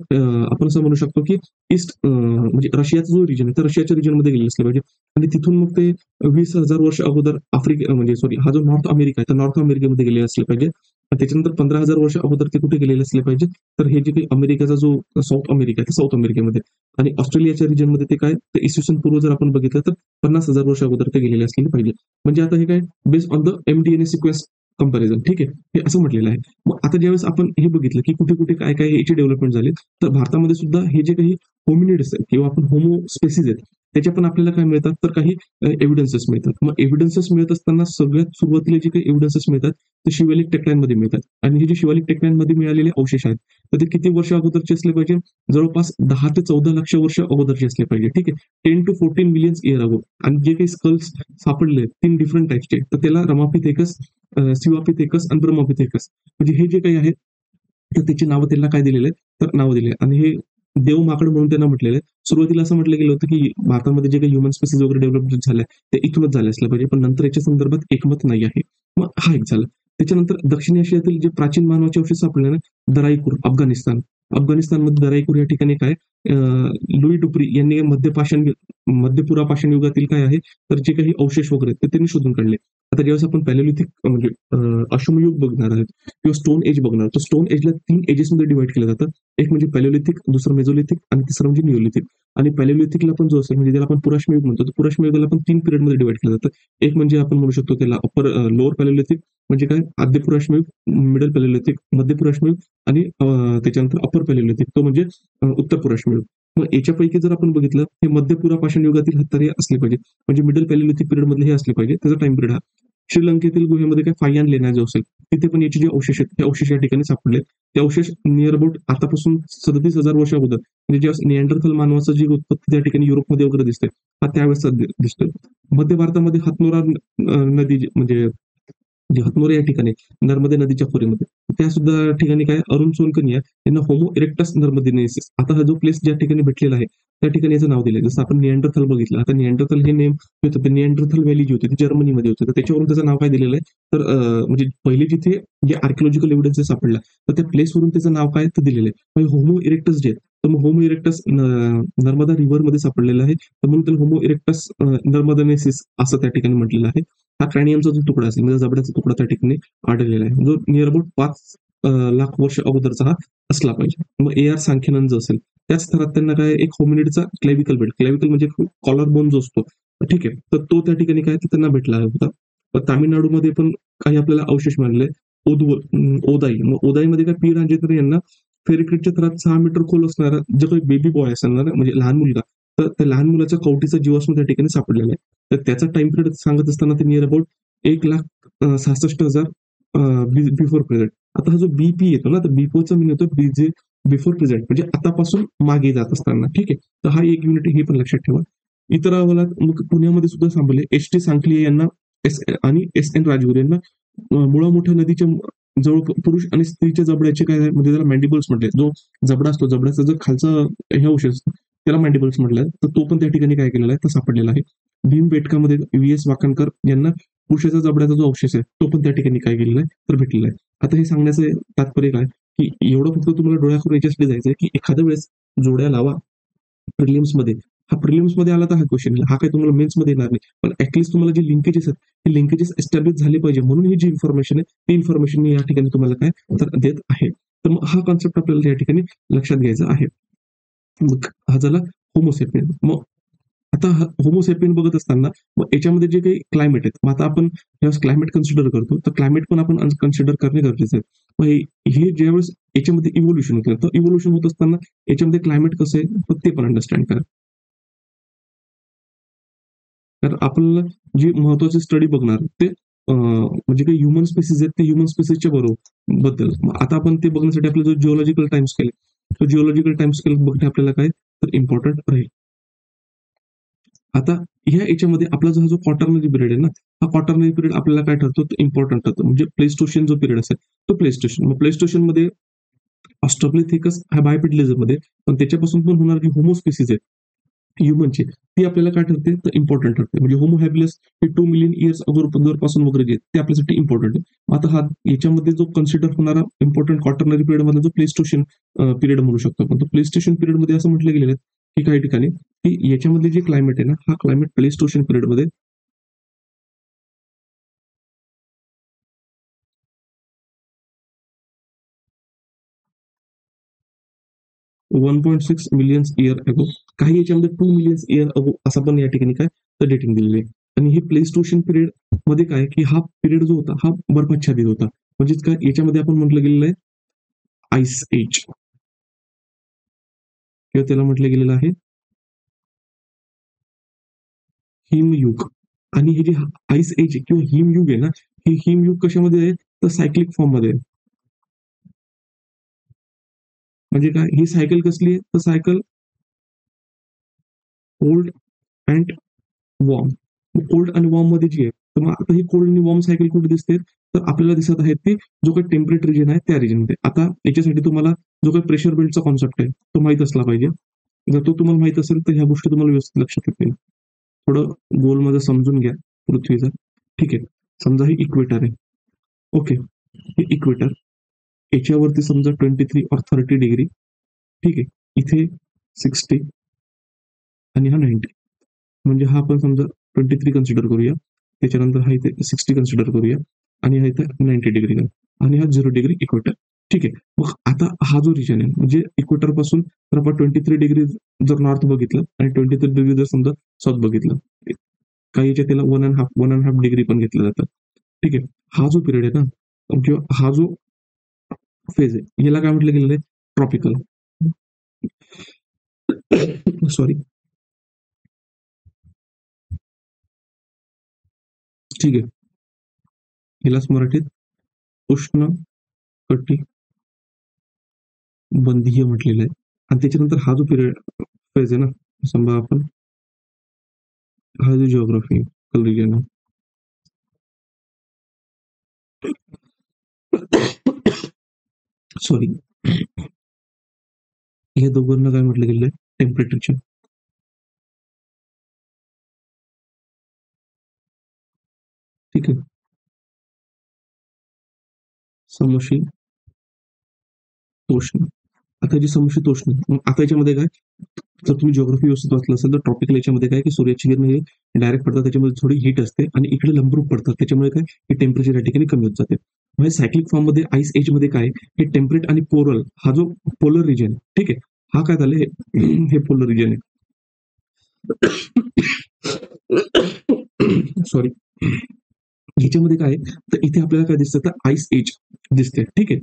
आपण असं म्हणू शकतो की ईस्ट म्हणजे रशियाचा जो रिजन आहे तर रशियाच्या रिजनमध्ये गेले असले पाहिजे. आणि तिथून मग ते 20,000 वर्ष अगोदर म्हणजे सॉरी हा जो नॉर्थ अमेरिका आहे तर नॉर्थ अमेरिकेमध्ये गेले असले पाहिजे. त्याच्यानंतर 15,000 वर्ष अगोदर ते कुठे गेलेले असले पाहिजे तर हे जे काही अमेरिकेचा जो साऊथ अमेरिका आहे साऊथ अमेरिकेमध्ये. आणि ऑस्ट्रेलियाच्या रिजनमध्ये ते काय तर इसवी सन पूर्व जर आपण बघितलं तर 50,000 वर्ष अगोदर ते गेलेले असले पाहिजे. म्हणजे आता हे काय based on the MDNA sequence comparison. ठीक आहे, हे असं म्हटलेलं आहे. मग आता ज्यावेळेस आपण हे बघितलं की कुठे कुठे काय काय याची डेव्हलपमेंट झाली तर भारतामध्ये सुद्धा हे जे काही होमिनिड्स आहेत किंवा आपण होमो स्पेसिस आहेत त्याच्या पण आपल्याला काय मिळतात तर काही एव्हिडन्सेस मिळतात. मग एव्हिडन्सेस मिळत असताना सगळ्यात सुरुवातीला जे काही एव्हिडन्सेस मिळतात ते शिवालिक टेक्टाईनमध्ये मिळतात. आणि हे जे शिवालिक टेक्टाईनमध्ये मिळालेले अवशेष आहेत तर ते किती वर्ष अगोदरचे असले पाहिजे, जवळपास 10 ते 14 लक्ष वर्ष अगोदरचे असले पाहिजे. ठीक आहे, 10 to 14 मिलियन्स इयर अगो. आणि जे काही स्कल्स सापडले 3 डिफरंट टाईपचे तर त्याला रमापिथेकस, सिवापिथेकस आणि ब्रह्मपिथेकस म्हणजे हे जे काही आहेत तर त्याची नावं त्यांना काय दिलेले आहेत तर नावं दिले. आणि हे देव माकड म्हणून त्यांना म्हटलेलं आहे. सुरुवातीला असं म्हटलं गेलं होतं की भारतामध्ये जे काही ह्युमन स्पेसिस वगैरे डेव्हलप झाल्या ते इथूनच झाले असलं पाहिजे, पण नंतर याच्या संदर्भात एकमत नाही आहे. मग हा एक झाला. त्याच्यानंतर दक्षिण आशियातील जे प्राचीन मानवाचे अवशेष सापडले ना दराईपूर अफगाणिस्तान अफगाणिस्तानमध्ये दराईपूर या ठिकाणी काय लुई डुप्री यांनी मध्यपुरा पाषाण युगातील काय आहे तर जे काही अवशेष वगैरे आहेत ते त्यांनी शोधून काढले. आता ज्यावेळेस आपण पॅलेलिथिक म्हणजे अश्मयुग बघणार आहोत किंवा स्टोन एज बघणार तर स्टोन एजला 3 एजेसमध्ये डिवाइड केलं जातं. एक म्हणजे पॅलेलिथिक, दुसरं मेझोलिथिक आणि तिसरं म्हणजे निओलिथिक. आणि पॅलेलिथिकला पण जो असेल म्हणजे त्याला आपण पुराश्मयुग म्हणतो, तर पुराश्मयुगाला पण 3 पिरियडमध्ये डिवाइड केलं जातं. एक म्हणजे आपण म्हणू शकतो त्याला लोअर पॅलेलिथिक म्हणजे काय आद्य पुराश्मयुग, मिडल पॅलेलिथिक, मध्य पुराश्मयुग आणि त्याच्यानंतर अपर पॅलेलिथिक तो म्हणजे उत्तर पुराश्मयुग. मग याच्यापैकी जर आपण बघितलं हे मध्यपुरा पाषाण युगातील हत्यारे असले पाहिजे म्हणजे मिडल पॅलेलिथिक पिरियड मधले हे असले पाहिजे त्याचा टाइम पिरियड हा. श्रीलंकेतील गुहेमध्ये काय फायान लेण्या जो असेल तिथे पण याचे जे अवशेष आहेत ते अवशेष या ठिकाणी सापडले. ते अवशेष नियर अबाउट आतापासून 37,000 वर्ष अगोदर म्हणजे जेव्हा निअँडरथल मानवाचं जी उत्पत्ती त्या ठिकाणी युरोपमध्ये वगैरे दिसते हा त्यावेळेस दिसतोय. मध्य भारतामध्ये हातनोरा नदी म्हणजे जे हातनोरा या ठिकाणी नर्मदे नदीच्या खोऱ्यामध्ये त्या सुद्धा ठिकाणी काय अरुण सोनकनिया यांना होमो इरेक्टस नर्मदिनेसिस आता हा जो प्लेस ज्या ठिकाणी भेटलेला आहे त्या ठिकाणी याचं नाव दिलंय. जसं आपण निअँडरथल बघितलं आता निअँडरथल हे नेम होतं ते निअँडरथल व्हॅली जी होती ती जर्मनीमध्ये होती तर त्याच्यावरून त्याचं नाव काय दिलेलं आहे तर म्हणजे पहिले जिथे जे आर्किओलॉजिकल एव्हिडन्स सापडला तर त्या प्लेसवरून त्याचं नाव काय तर दिलेलं आहे. होमो इरेक्टस जे तर मग होमो इरेक्टस नर्मदा रिव्हरमध्ये सापडलेलं आहे तर म्हणून त्याला होमो इरेक्टस नर्मदनेसिस असं त्या ठिकाणी म्हटलेलं आहे. हा क्रॅनियमचा जो तुकडा असेल म्हणजे जबड्याचा तुकडा त्या ठिकाणी आढळलेला आहे जो नियर अबाउट 5 लाख वर्ष अगोदरचा हा असला पाहिजे. मग ए आर सांख्यनन जो असेल त्याच थरात त्यांना काय एक होमिनिडचा क्लेविकल बेल्ट क्लेविकल म्हणजे कॉलर बोन जो असतो ठीक आहे तर तो त्या ठिकाणी काय त्यांना भेटला होता. तामिळनाडूमध्ये पण काही आपल्याला अवशेष मिळाले ओदाई मग ओदाईमध्ये काय पी राजेंद्र यांना फेरिक्रिटच्या थरात 6 मीटर खोल असणारा जो काही बेबी बॉय असणार म्हणजे लहान मुलगा तर त्या लहान मुलाच्या कवटीचा जीवाश्म त्या ठिकाणी सापडलेला आहे. तर त्याचा टाइम पिरियड सांगत असताना ते नियर अबाउट 1,66,000 बिफोर प्रेझेंट. आता हा जो बीपी येतो ना तर बिफोरचा मीन येतो बीजे बिफोर प्रेझेंट म्हणजे आतापासून मागे जात असताना ठीक आहे. तर हा एक युनिट हे पण लक्षात ठेवा. इतर अहवालात मग पुण्यामध्ये सुद्धा सांगले एस टी सांखली यांना आणि एस एन राजगुरू यांना मुळा मोठ्या नदीच्या जवळ पुरुष आणि स्त्रीच्या जबड्याचे काय म्हणजे त्याला मॅन्डिबल्स म्हटले जो जबडा असतो जबड्याचा जो खालचा हे अंश असतो त्याला मॅन्डिबल्स म्हटलंय तर तो पण त्या ठिकाणी काय केलेला आहे तर सापडलेला आहे. भीम बेटकामध्ये व्ही एस वाकणकर यांना पुरुषाचा जबड्याचा जो अवशेष आहे तो पण त्या ठिकाणी काय केलेला आहे तर भेटलेला आहे. आता हे सांगण्याचं तात्पर्य काय की एवढं फक्त तुम्हाला डोळ्याकडून याच्यासाठी जायचंय की एखाद्या वेळेस जोड्या लावा प्रिलिम्स मध्ये हा प्रिलिम्स मध्ये आला तर हा क्वेश्चन हा काही तुम्हाला मेन्स मध्ये येणार नाही पण ऍटलीस्ट तुम्हाला जे लिंकेजेस आहेत हे लिंकेजेस एस्टॅब्लिश झाले पाहिजे म्हणून ही जी इन्फॉर्मेशन आहे ती इन्फॉर्मेशन मी या ठिकाणी तुम्हाला काय तर देत आहे. तर मग हा कॉन्सेप्ट आपल्याला या ठिकाणी लक्षात घ्यायचा आहे. मग हा झाला होमोसेपियन. मग आता होमोसेपियन बघत असताना मग याच्यामध्ये जे काही क्लायमेट आहेत मग आता आपण ज्यावेळेस क्लायमेट कन्सिडर करतो तर क्लायमेट पण आपण कन्सिडर करणे गरजेचं आहे. मग हे ज्यावेळेस याच्यामध्ये इव्होल्युशन होतं तर इव्होल्युशन होत असताना याच्यामध्ये क्लायमेट कसं आहे तर ते पण अंडरस्टँड करा. तर आपल्याला जे महत्वाचे स्टडी बघणार ते म्हणजे काही ह्युमन स्पेसिस आहेत ते ह्युमन स्पेसिसच्या बद्दल आता आपण ते बघण्यासाठी आपला जो जिओलॉजिकल टाइम स्केल तो जिओलॉजिकल टाइम स्केल बघणे आपल्याला काय तर इम्पॉर्टंट राहील. आता ह्या याच्यामध्ये आपला जो क्वार्टरनरी पिरियड आहे ना हा क्वार्टरनरी पिरियड आपल्याला काय ठरतो तर इम्पॉर्टंट ठरतो म्हणजे प्लेस्टोशियन जो पिरियड असेल तो प्लेस्टोशियन मग प्लेस्टोशियन मध्ये ऑस्ट्रोप्लिथिकस हा बायपेडलिझम मध्ये पण त्याच्यापासून पण होणार जी होमोस्पेसिस आहे ह्युमनची ती आपल्याला काय ठरते तर इम्पॉर्टंट ठरते म्हणजे होमो हॅबिलस हे 2 मिलियन इयर्स अगोदर पासून वगैरे जे ते आपल्यासाठी इम्पॉर्टंट आहे. मग आता हा याच्यामध्ये जो कन्सिडर होणारा इम्पॉर्टंट क्वार्टरनरी पिरियड मध्ये जो प्लेस्टोशियन पिरियड म्हणू शकतो पण तो प्लेस्टोशियन पिरियड मध्ये असं म्हटलं गेलेलं आहे की काही ठिकाणी की याच्यामध्ये जे क्लायमेट आहे ना हा क्लायमेट प्लेस्टोशियन पिरियड मध्ये 1.6 मिलियन इयर अगो काही याच्यामध्ये 2 मिलियन इयर अगो असं पण या ठिकाणी काय तर डेटिंग दिलेली आहे. आणि हे प्लेस्टोशियन पिरियड मध्ये काय की हा पिरियड जो होता हा बर्फाच्छादित होता म्हणजेच काय याच्यामध्ये आपण म्हटलं गेलेलं आहे आईस एज किंवा त्याला म्हटलं गेलेलं आहे हिमयुग. आणि हे जे आईस एज किंवा हिमयुग आहे ना हे हिमयुग कशामध्ये आहे तर सायक्लिक फॉर्म मध्ये आहे. म्हणजे काय ही सायकल कसली आहे तर cycle cold and warm. Cold आणि वॉर्म मध्ये जी आहे तर मग आता ही कोल्ड आणि वॉर्म सायकल कुठे दिसते तर आपल्याला दिसत आहे ती जो काही टेम्परेट रिजन आहे त्या रिजनमध्ये. आता याच्यासाठी तुम्हाला जो काही प्रेशर बेल्टचा कॉन्सेप्ट आहे तो माहित असला पाहिजे. जर तो तुम्हाला माहित असेल तर ह्या गोष्टी तुम्हाला व्यवस्थित लक्षात येतील. थोडं गोल मध्ये समजून घ्या पृथ्वीचा. ठीक आहे समजा हे इक्वेटर आहे. ओके हे इक्वेटर याच्यावरती समजा 23 और 30 डिग्री ठीक आहे. इथे 60 आणि हा 90, म्हणजे हा आपण समजा 23 कन्सिडर करूया. त्याच्यानंतर हा इथे 60 कन्सिडर करूया आणि हा इथे 90 डिग्री आणि हा 0 डिग्री इक्वेटर. ठीक आहे. मग आता हा जो रिजन आहे म्हणजे इक्वेटर पासून तर आपण 23 डिग्री जर नॉर्थ बघितलं आणि 23 डिग्री जर समजा साऊथ बघितलं, काही याच्यात त्याला 1.5 डिग्री पण घेतलं जातं. ठीक आहे. हा जो पिरियड आहे ना किंवा हा जो फेज आहे याला काय म्हटलं गेलेलं आहे? ट्रॉपिकल. सॉरी. ठीक आहे. हिलाच मराठीत उष्ण कटिबंधीय म्हटलेलं आहे. आणि त्याच्यानंतर हा जो पिरियड फेज आहे ना, समजा आपण हा जो जिओग्राफिकल रिजन आहे, सॉरी, हे दोघांना काय म्हटलं गेलेलं आहे? टेम्परेचरच्या. ठीक आहे. समशीतोष्ण. आता जी समशीतोष्ण, मग आता याच्यामध्ये काय, जर तुम्ही जिओग्राफी व्यवस्थित वाचलं असेल तर ट्रॉपिकल याच्यामध्ये काय की सूर्याची किरण हे डायरेक्ट पडतात, त्याच्यामध्ये थोडी हीट असते आणि इकडे लंबरूप पडतात, त्याच्यामुळे काय की टेम्परेचर या ठिकाणी कमी होत जाते. म्हणजे सायक्लिक फॉर्म मध्ये आईस एज मध्ये काय हे टेम्परेट आणि पोरल हा जो पोलर रिजन, ठीक आहे, हा काय झालं हे पोलर रिजन आहे. सॉरी. ह्याच्यामध्ये काय आहे, तर इथे आपल्याला काय दिसतं तर आईस एज दिसते. ठीक आहे.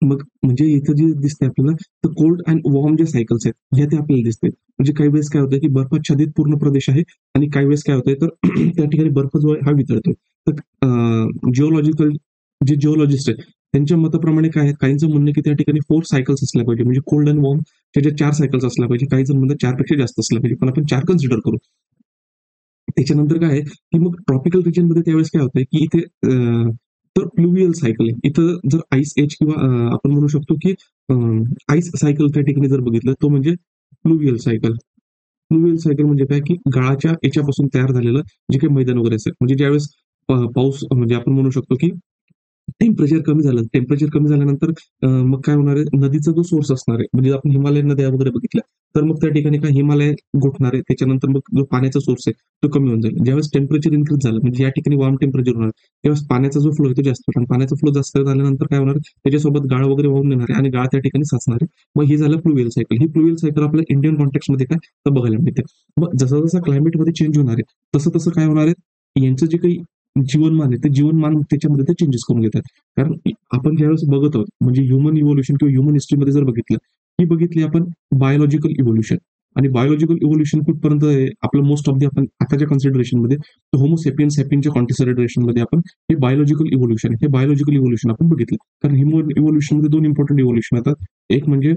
मग म्हणजे इथं जे दिसते आपल्याला तर कोल्ड अँड वॉर्म जे सायकल्स आहेत हे ते आपल्याला दिसते. म्हणजे काही वेळेस काय होतं की बर्फाच्छादित पूर्ण प्रदेश आहे आणि काही वेळेस काय होतंय तर त्या ठिकाणी बर्फ जो आहे हा वितळतोय. तर जिओलॉजिकल जे जिओलॉजिस्ट आहेत त्यांच्या मताप्रमाणे काय आहे, काहींचं म्हणणं की त्या ठिकाणी 4 सायकल्स असल्या पाहिजे, म्हणजे कोल्ड अँड वॉर्म त्याच्या 4 सायकल्स असल्या पाहिजे. काही जण म्हणतात 4 पेक्षा जास्त असल्या पाहिजे, पण आपण 4 कन्सिडर करू. त्याच्यानंतर काय आहे की मग ट्रॉपिकल रिजन मध्ये त्यावेळेस काय होतंय की इथे तर फ्लुवियल सायकल आहे इथं, जर आईस एज किंवा आपण म्हणू शकतो की आईस सायकल त्या ठिकाणी जर बघितलं तो म्हणजे फ्लुवियल सायकल. फ्लुवियल सायकल म्हणजे काय की गाळाच्या याच्यापासून तयार झालेलं जे काही मैदान वगैरे असेल, म्हणजे ज्यावेळेस पाऊस म्हणजे आपण म्हणू शकतो की टेम्परेचर कमी झालं. टेम्परेचर कमी झाल्यानंतर मग काय होणार आहे, नदीचा जो सोर्स असणार आहे, म्हणजे आपण हिमालयन नद्या वगैरे बघितल्या, तर मग त्या ठिकाणी काय हिमालय गोठणार आहे. त्याच्यानंतर मग जो पाण्याचा सोर्स आहे, तो कमी होऊन जाईल. ज्यावेळेस टेम्परेचर इन्क्रीज झालं, म्हणजे या ठिकाणी वॉर्म टेम्परेचर होणार, त्यावेळेस पाण्याचा जो फ्लो आहे तो जास्त होणार आणि पाण्याचा फ्लो जास्त झाल्यानंतर काय होणार, त्याच्यासोबत गाळ वगैरे वाहून नेणार आहे आणि गाळ त्या ठिकाणी साचणार आहे. मग हे झालं फ्लुवियल सायकल. ही फ्लुवियल सायकल आपल्या इंडियन कॉन्टेक्स्टमध्ये काय तर बघायला मिळते. मग जसं जसं क्लायमेटमध्ये चेंज होणार आहे, तसं तसं काय होणार आहे, यांचं जे काही जीवनमान आहे, ते जीवनमान त्याच्यामध्ये ते चेंजेस करून घेतात. कारण आपण ज्यावेळेस बघत आहोत म्हणजे ह्युमन इव्होल्युशन किंवा ह्युमन हिस्ट्रीमध्ये जर बघितलं, ही बघितली आपण बायोलॉजिकल इव्होल्युशन. आणि बायोलॉजिकल इव्होल्युशन कुठपर्यंत आहे, आपलं मोस्ट ऑफ दी आपण आताच्या कन्सिडरेशनमध्ये होमोसेपियन सॅपियनच्या कॉन्सिडरेशनमध्ये आपण हे बायोलॉजिकल इव्होल्युशन हे बायोलॉजिकल इव्होल्युशन आपण बघितलं. कारण ह्युमन इव्होल्युशनमध्ये 2 इम्पॉर्टंट इव्होल्युशन येतात. एक म्हणजे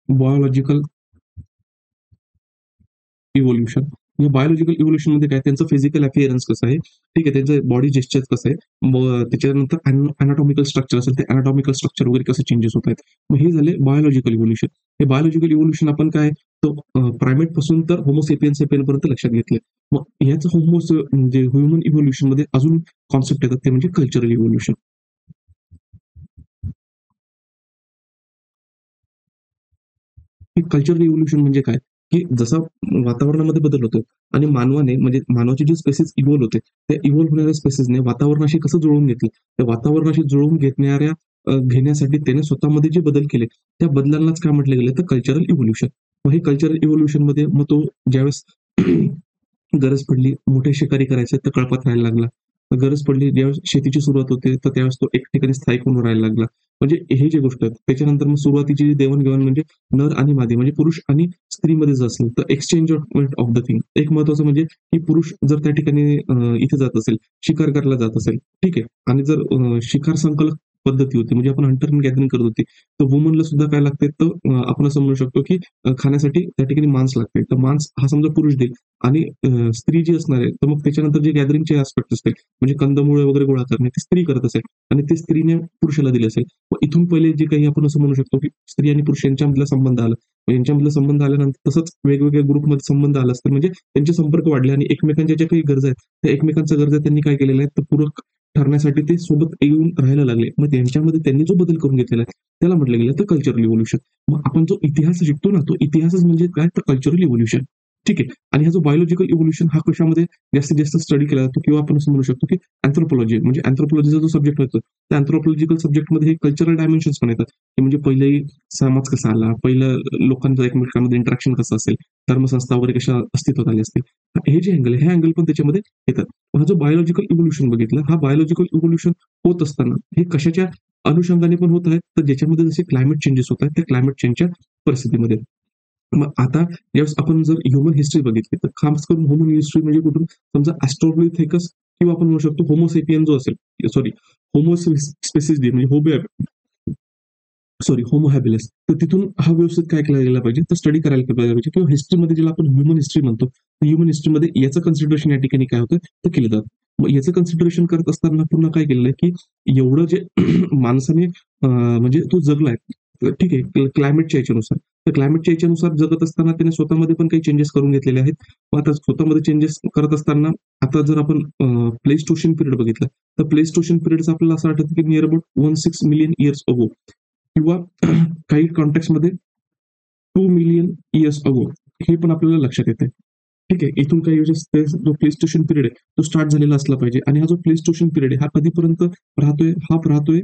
बायोलॉजिकल इव्होल्युशन. या बायोलॉजिकल इव्होल्युशन मध्ये काय त्यांचं फिजिकल अपिअरन्स कसं आहे, ठीक आहे, त्यांचं बॉडी जेस्चर कसं आहे, त्याच्यानंतर अनाटॉमिकल स्ट्रक्चर असेल ते अनाटॉमिकल स्ट्रक्चर वगैरे कसं चेंजेस होत आहेत. मग हे झाले बायोलॉजिकल इव्होल्युशन. हे बायोलॉजिकल इव्होल्युशन आपण काय तो प्रायमेट पासून तर होमोसेपियन सेपियन पर्यंत लक्षात घेतले. मग ह्याच म्हणजे ह्युमन इव्होल्युशन मध्ये अजून कॉन्सेप्ट येतात ते म्हणजे कल्चरल इव्होल्युशन. कल्चरल इव्होल्युशन म्हणजे काय, की जसं वातावरणामध्ये बदल होतो आणि मानवाने म्हणजे मानवाचे जे स्पेसिस इव्हॉल्व होते, त्या इव्हॉल्व होणाऱ्या स्पेसिसने वातावरणाशी कसं जुळवून घेतलं, त्या वातावरणाशी जुळवून घेण्यासाठी त्याने स्वतःमध्ये जे बदल केले, त्या बदलांनाच काय म्हटलं गेलं तर कल्चरल इव्होल्युशन. मग हे कल्चरल इव्होल्युशन मध्ये मग तो ज्यावेळेस गरज पडली, मोठे शिकारी करायचे तर कळपात राहायला लागला. गरज पडली ज्यावेळेस शेतीची सुरुवात होते, तर त्यावेळेस तो एक ठिकाणी स्थायिक होऊन राहायला लागला. म्हणजे हे जे गोष्ट आहेत. त्याच्यानंतर मग सुरुवातीची जी देवाणघेवाण म्हणजे नर आणि मादी म्हणजे पुरुष आणि स्त्रीमध्ये जर असेल तर एक्सचेंज ऑफ द थिंग. एक महत्वाचं म्हणजे की पुरुष जर त्या ठिकाणी इथे जात असेल, शिकार करायला जात असेल, ठीक आहे, आणि जर शिकार संकलक पद्धती होती म्हणजे आपण हंटर अँड गॅदरिंग करत होती, तर वुमनला सुद्धा काय लागते तर आपण असं म्हणू शकतो की खाण्यासाठी त्या ठिकाणी मांस लागते. तर मांस हा समजा पुरुष देईल आणि स्त्री जी असणार आहे, तर मग त्याच्यानंतर जे गॅदरिंगचे ऍस्पेक्ट असतील म्हणजे कंदमुळे वगैरे गोळा करणे ते स्त्री करत असेल आणि ते स्त्रीने पुरुषाला दिले असेल. मग इथून पहिले जे काही आपण असं म्हणू शकतो की स्त्री आणि पुरुष यांच्यामधला संबंध आला. मग यांच्यामधला संबंध आल्यानंतर तसंच वेगवेगळ्या ग्रुपमध्ये संबंध आला असतील म्हणजे त्यांचे संपर्क वाढले आणि एकमेकांच्या ज्या काही गरजा आहेत त्या एकमेकांच्या गरजा त्यांनी काय केलेल्या आहेत तर पूरक ठरण्यासाठी ते सोबत येऊन राहायला लागले. मग त्यांच्यामध्ये त्यांनी जो बदल करून घेतलेला आहे त्याला म्हटलं गेलं तर कल्चरल इव्होल्युशन. मग आपण जो इतिहास शिकतो ना, तो इतिहासच म्हणजे काय, तर कल्चरल इव्होल्युशन. ठीक आहे. आणि हा जो बायोलॉजिकल इव्होल्युशन हा कशामध्ये जास्तीत जास्त स्टडी केला जातो, किंवा आपण असं म्हणू शकतो की अँथ्रोपॉलॉजी, म्हणजे अँथ्रोपॉलॉजीचा जो सब्जेक्ट होतो त्या अँथ्रोपॉलॉजिकल सब्जेक्टमध्ये हे कल्चरल डायमेन्शन्स पण येतात, की म्हणजे पहिले समाज कसा आला, पहिलं लोकांचं एकमेकांमध्ये इंटरॅक्शन कसं असेल, धर्मसंस्था वगैरे कशा अस्तित्वात आली असतील, हे जे अँगल आहे हे अँगल पण त्याच्यामध्ये येतात. हा जो बायोलॉजिकल इव्होल्युशन बघितला, हा बायोलॉजिकल इव्होल्युशन होत असताना हे कशाच्या अनुषंगाने पण होत आहेत, तर ज्याच्यामध्ये जसे क्लायमेट चेंजेस होत आहेत त्या क्लायमेट चेंजच्या परिस्थितीमध्ये. मग आता यावेळेस आपण जर ह्युमन हिस्ट्री बघितली, तर खास करून ह्युमन हिस्ट्री म्हणजे कुठून, समजा ॲस्ट्रोपिथेकस, किंवा आपण म्हणू शकतो होमोसेपियन जो असेल, सॉरी, होमो स्पेसिस डी म्हणजे होमो हॅबिलिस, तर तिथून हा व्यवस्थित काय केला गेला पाहिजे, तर स्टडी करायला पाहिजे, किंवा हिस्ट्रीमध्ये ज्याला आपण ह्युमन हिस्ट्री म्हणतो, ह्युमन हिस्ट्रीमध्ये याचं कन्सिडरेशन या ठिकाणी काय होतं, तर केलं जातं. मग याचं कन्सिडरेशन करत असताना पुन्हा काय केलेलं आहे, की एवढं जे माणसाने म्हणजे तो जगलाय, ठीक आहे, क्लायमेटच्या याच्यानुसार, तर क्लायमेटच्या याच्यानुसार जगत असताना त्याने स्वतःमध्ये पण काही चेंजेस करून घेतलेले आहेत. मग आता स्वतःमध्ये चेंजेस करत असताना, आता जर आपण प्लेस्टोशियन पिरियड बघितलं, तर प्लेस्टोशियन पिरियडचं आपल्याला असं आठवतं की near about 16 million years ago, किंवा काही कॉन्टेक्स्ट मध्ये 2 मिलियन इयर्स अगो, हे पण आपल्याला लक्षात येते. ठीक आहे, इथून काही जो प्ले स्टेशन पिरियड आहे तो स्टार्ट झालेला असला पाहिजे. आणि हा जो प्ले स्टेशन पिरियड आहे हा कधीपर्यंत राहतोय, हा राहतोय,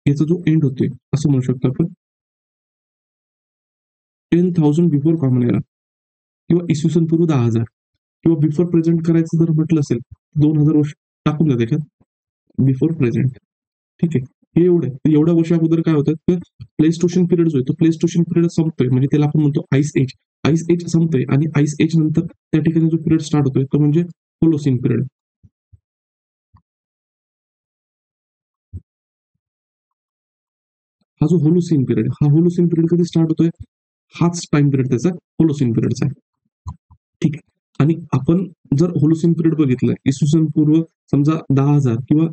याचा जो एंड होतोय असं म्हणू शकतो आपण 10,000 बिफोर कॉमन एरा, किंवा इसवी सन पूर्व 10,000, किंवा बिफोर प्रेझेंट करायचं जर म्हटलं असेल 2,000 वर्ष टाकून द्या त्याच्यात, बिफोर प्रेझेंट. ठीक आहे. हे एवढं आहे. एवढ्या वर्ष अगोदर काय होतं, तर प्ले स्टेशन पिरियड जो आहे, तो प्ले स्टेशन पिरियड संपतोय, म्हणजे त्याला आपण म्हणतो आईस एज. आईस एज संपतोय, आणि आईस एज नंतर त्या ठिकाणी जो पिरियड स्टार्ट होतोय तो म्हणजे होलोसीन पिरियड. हा जो होलोसीन पिरियड, हा होलोसीन पिरियड कधी स्टार्ट होतोय, हाच टाइम पिरियड त्याचा होलोसीन पिरियडचा आहे. ठीक आहे. आणि आपण जर होलोसीन पिरियड बघितलं इसवी सन पूर्व, समजा 10,000 किंवा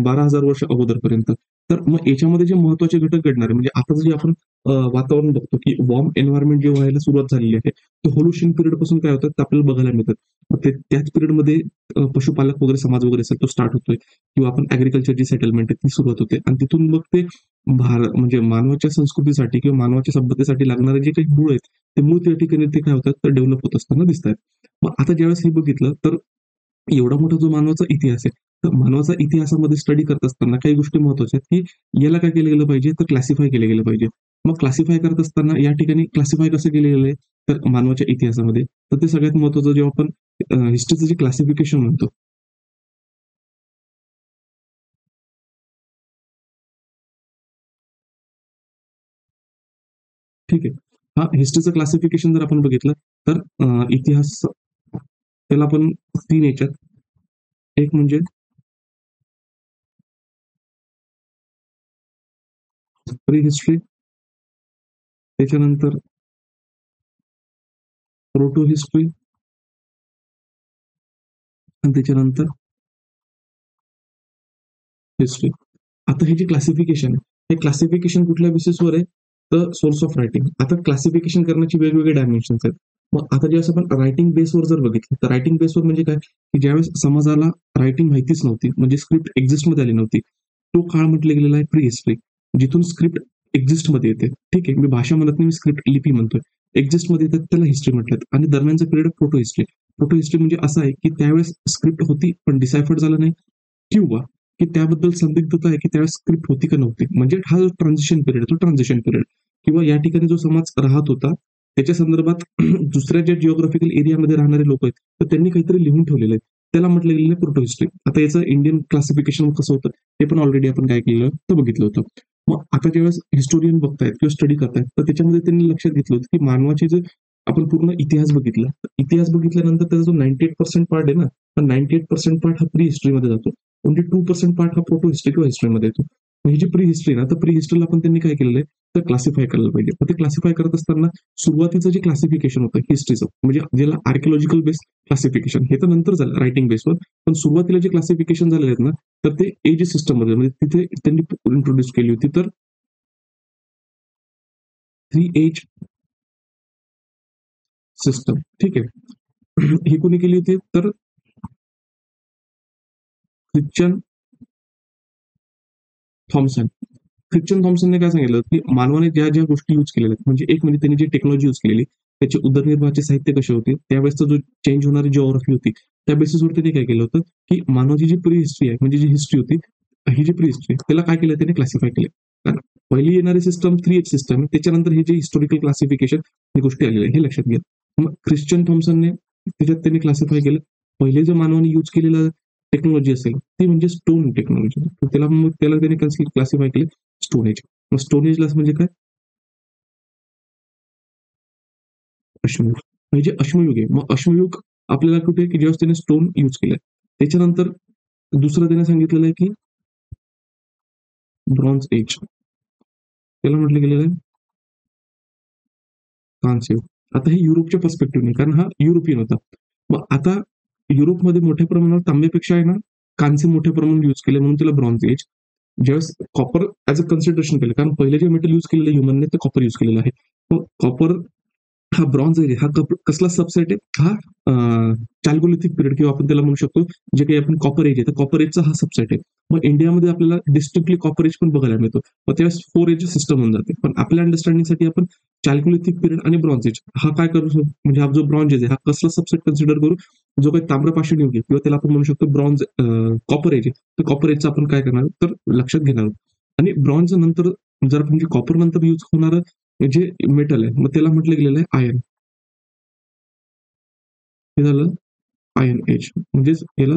12,000 वर्ष अगोदरपर्यंत, तर मग याच्यामध्ये जे महत्वाचे घटक घडणार आहे, म्हणजे आता जे आपण वातावरण बघतो की वॉर्म एन्व्हायरमेंट जे व्हायला सुरुवात झालेली आहे, तर होलोसीन पिरियड पासून काय होतं, ते आपल्याला बघायला मिळतात. मग त्याच पिरियडमध्ये पशुपालक वगैरे समाज वगैरे असेल तो स्टार्ट होतोय, किंवा आपण ऍग्रिकल्चरची सेटलमेंट आहे ती सुरुवात होते, आणि तिथून मग ते भारत म्हणजे मानवाच्या संस्कृतीसाठी किंवा मानवाच्या सभ्यतेसाठी लागणारे जे काही मूळ आहेत, ते मूळ त्या ठिकाणी ते काय होतात, तर डेव्हलप होत असताना दिसत आहेत. मग आता ज्यावेळेस हे बघितलं, तर एवढा मोठा जो मानवाचा इतिहास आहे, तर मानवाचा इतिहासामध्ये स्टडी करत असताना काही गोष्टी महत्वाच्या आहेत, की याला काय केलं गेलं पाहिजे, तर क्लासिफाय केलं गेलं पाहिजे. मग क्लासिफाय करत असताना या ठिकाणी क्लासिफाय कसं केलं गेलं आहे, तर मानवाच्या इतिहासामध्ये, तर ते सगळ्यात महत्वाचं जेव्हा आपण हिस्ट्रीचं जे क्लासिफिकेशन म्हणतो. ठीक आहे. हा हिस्ट्रीचं क्लासिफिकेशन जर आपण बघितलं, तर इतिहास त्याला आपण 3 याच्यात, एक म्हणजे प्री हिस्ट्री, त्याच्यानंतर प्रोटो हिस्ट्री, आणि त्याच्यानंतर हिस्ट्री. आता हे जे क्लासिफिकेशन आहे, हे क्लासिफिकेशन कुठल्या बेसिसवर आहे, तर सोर्स ऑफ रायटिंग. आता क्लासिफिकेशन करण्याचे वेगवेगळे डायमेन्शन्स आहेत. मग आता ज्यावेळेस आपण रायटिंग बेसवर जर बघितलं, तर रायटिंग बेसवर म्हणजे काय, की ज्यावेळेस समाजाला रायटिंग माहितीच नव्हती, म्हणजे स्क्रिप्ट एक्झिस्टमध्ये आली नव्हती, तो काळ म्हटलं गेलेला आहे प्री हिस्ट्री, जिथून स्क्रिप्ट एक्झिस्टमध्ये येते. ठीक आहे, मी भाषा म्हणत नाही, मी स्क्रिप्ट लिपी म्हणतोय. एक्झिस्टमध्ये येतात त्याला हिस्ट्री म्हटलं, आणि दरम्यानचा period proto history. Proto history म्हणजे असं आहे, की त्यावेळेस स्क्रिप्ट होती पण डिसायफर्ड झालं नाही, किंवा की त्याबद्दल संदिग्धता आहे, की त्यावेळेस स्क्रिप्ट होती का नव्हती. म्हणजे हा जो ट्रान्झिशन पिरियड, तो ट्रान्झिशन पिरियड, किंवा या ठिकाणी जो समाज राहत होता, त्याच्या संदर्भात दुसऱ्या ज्या जिओग्राफिकल एरियामध्ये राहणारे लोक आहेत, तर त्यांनी काहीतरी लिहून ठेवलेलं आहे. त्याला म्हटलं गेलेलं आहे प्रोटो हिस्ट्री. आता याचं इंडियन क्लासिफिकेशन कसं होतं, ते पण ऑलरेडी आपण काय केलं तर बघितलं होतं. मग आता ज्यावेळेस हिस्टोरियन बघतायत किंवा स्टडी करतायत, तर त्याच्यामध्ये त्यांनी लक्षात घेतलं होतं, की मानवाचे जे आपण पूर्ण इतिहास बघितला, इतिहास बघितल्यानंतर त्याचा जो 98% पार्ट आहे ना, तर 98% पार्ट हा प्री हिस्ट्रीमध्ये जातो. ओन्ली 2% पार्ट हा प्रोटो हिस्ट्री किंवा हिस्ट्रीमध्ये येतो. मग ही जी प्री हिस्ट्री ना, तर प्री हिस्ट्रीला पण त्यांनी काय केलेलं आहे, तर क्लासिफाय करायला पाहिजे. मग ते क्लासिफाय करत असताना सुरुवातीचं जे क्लासिफिकेशन होतं हिस्ट्रीचं, म्हणजे ज्याला आर्किओलॉजिकल बेस्ड क्लासिफिकेशन, हे तर नंतर झालं रायटिंग बेसवर. पण सुरुवातीला जे क्लासिफिकेशन झालेले आहेत ना, तर ते एज सिस्टममध्ये, म्हणजे तिथे त्यांनी इंट्रोड्यूस केली होती, तर 3 एज सिस्टम. ठीक आहे. ही कोणी केली होती, तर ख्रिश्चन थॉम्सन. ख्रिश्चन थॉम्सनने काय सांगितलं की मानवाने ज्या ज्या गोष्टी यूज केलेल्या आहेत, म्हणजे एक म्हणजे त्यांनी जी टेक्नॉलॉजी यूज केलेली, त्याचे उदरनिर्वाहाचे साहित्य कसे होते, त्यावेळेसचा जो चेंज होणारी जिओग्राफी होती, त्या बेसिसवर त्यांनी काय केलं होतं की मानवाची जी प्री हिस्ट्री आहे, म्हणजे जी हिस्ट्री होती, ही जी प्री हिस्ट्री त्याला काय केलं, त्याने क्लासिफाय केले. कारण पहिली येणारी सिस्टम 3H सिस्टम आहे, त्याच्यानंतर हे जे हिस्टोरिकल क्लासिफिकेशन ही गोष्टी आलेल्या आहे, हे लक्षात घ्या. मग ख्रिश्चन थॉम्सनने त्याच्यात त्यांनी क्लासिफाय केलं. पहिले जे मानवाने यूज केलेलं टेक्नॉलॉजी असेल ती म्हणजे स्टोन टेक्नॉलॉजी, त्याला त्याने क्लासिफाय केलं स्टोन एज. मग स्टोन एजला म्हणजे काय, अश्मयुग, म्हणजे अश्मयुग आहे. मग अश्मयुग आपल्याला कुठे की जेव्हा त्याने स्टोन यूज केलं. त्याच्यानंतर दुसरं त्याने सांगितलेलं आहे की ब्रॉन्झ एज, त्याला म्हटलं गेलेलं आहे कांस्य युग. आता हे युरोपच्या पर्स्पेक्टिव्हने, कारण हा युरोपियन होता. मग आता युरोपमध्ये मोठ्या प्रमाणावर तांब्यापेक्षा आहे ना कांस्य मोठ्या प्रमाणात यूज केले, म्हणून त्याला ब्रॉन्झ एज. ज्यावेळेस कॉपर ऍज अ कन्सिडरेशन केलं, कारण पहिले जे मेटल यूज केलेलं ह्युमनने ते कॉपर यूज केलेलं आहे. मग कॉपर हा ब्रॉन्झ एज, हा कसला सबसेट आहे, हा चाल्गोलिथिक पिरियड किंवा आपण त्याला म्हणू शकतो जे काही आपण कॉपर एज आहे, तर कॉपर एजचा हा सबसेट आहे. मग इंडियामध्ये आपल्याला डिस्ट्रिक्टली कॉपर एज पण बघायला मिळतो. मग त्यावेळेस 4 एज सिस्टम होऊन जाते. पण आपल्या अंडरस्टँडिंगसाठी आपण चाल्गोलिथिक पिरियड आणि ब्रॉन्झ एज हा काय करू शकतो, म्हणजे हा जो ब्रॉन्झ एज आहे हा कसला सबसेट कन्सिडर करू, जो काही ताम्रपाषाण युग आहे किंवा त्याला आपण म्हणू शकतो ब्रॉन्झ कॉपर एज आहे, तर कॉपर एजचं आपण काय करणार तर लक्षात घेणार आहोत. आणि ब्रॉन्झ नंतर जर म्हणजे कॉपर नंतर यूज होणार जे मेटल आहे, मग त्याला म्हटलं गेलेलं आहे आयर्न. हे झालं आयर्न एज, म्हणजेच याला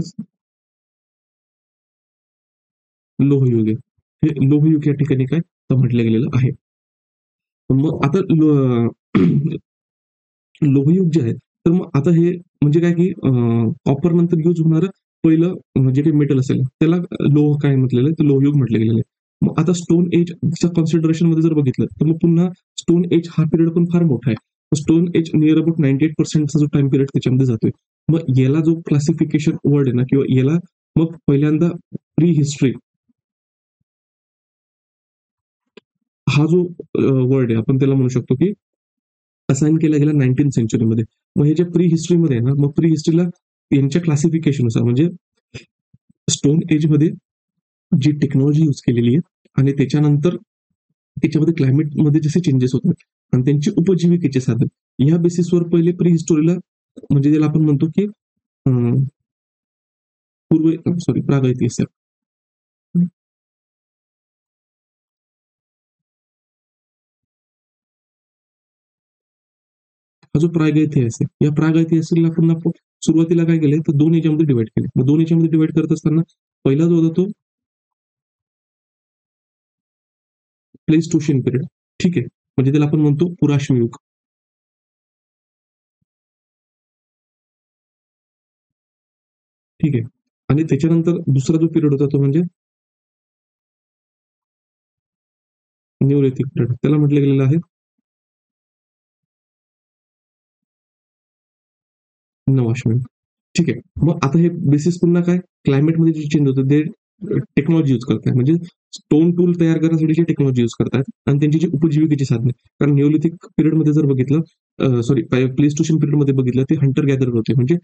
लोहयुग आहे. हे लोहयुग या ठिकाणी काय तर म्हटलं गेलेलं आहे. मग आता लोहयुग जे आहे, तर मग आता हे म्हणजे काय की कॉपर नंतर यूज होणारं पहिलं जे काही मेटल असेल त्याला लोह काय म्हटलेलं आहे, तर लोहयुग म्हटलं गेलेलं आहे. मग आता स्टोन एजच्या कन्सिडरेशन मध्ये जर बघितलं तर मग पुन्हा स्टोन एज हा पिरियड पण फार मोठा आहे. स्टोन एज नियर अबाउट 98% जो टाइम पिरियड त्याच्यामध्ये जातोय. मग याला जो क्लासिफिकेशन वर्ड आहे ना, किंवा याला मग पहिल्यांदा प्री हिस्ट्री हा जो वर्ड आहे आपण त्याला म्हणू शकतो की असाइन केला गेला 19th सेंचुरीमध्ये. मग हे जे प्री हिस्ट्रीमध्ये आहे ना, मग प्री हिस्ट्रीला यांच्या क्लासिफिकेशननुसार म्हणजे स्टोन एजमध्ये जी टेक्नॉलॉजी यूज केलेली आहे आणि त्याच्यानंतर त्याच्यामध्ये क्लायमेटमध्ये जसे चेंजेस होतात आणि त्यांची उपजीविकेचे साधन, या बेसिसवर पहिले प्री हिस्टोरीला म्हणजे त्याला आपण म्हणतो की पूर्व सॉरी प्रागैतिहासिक. हा जो प्रागैतिहासिक या प्रागैतिहासिकला पुन्हा सुरुवातीला काय केलंय तर दोन याच्यामध्ये डिवाइड केले. मग दोन याच्यामध्ये डिवाइड करत असताना पहिला जो होता तो प्लेस्टोशियन पिरियड. ठीक आहे, म्हणजे त्याला आपण म्हणतो पुराश्मयुग. ठीक आहे. आणि त्याच्यानंतर दुसरा जो पिरियड होता तो म्हणजे न्यूलिथिक पिरियड, त्याला म्हटलं गेलेलं आहे नवाश्मयुग. ठीक आहे. मग आता हे बेसिस पुन्हा काय क्लायमेटमध्ये जे चेंज होतं ते टेक्नॉलॉजी यूज करताय, म्हणजे स्टोन टूल तयार करण्यासाठी जे टेक्नॉलॉजी यूज करतात आणि त्यांची जी उपजीविकेची साधने. कारण निओलिथिक पिरियड मध्ये जर बघितलं, सॉरी प्लेस्टोशियन पिरियड मध्ये बघितलं ते हंटर गॅदर होते, म्हणजे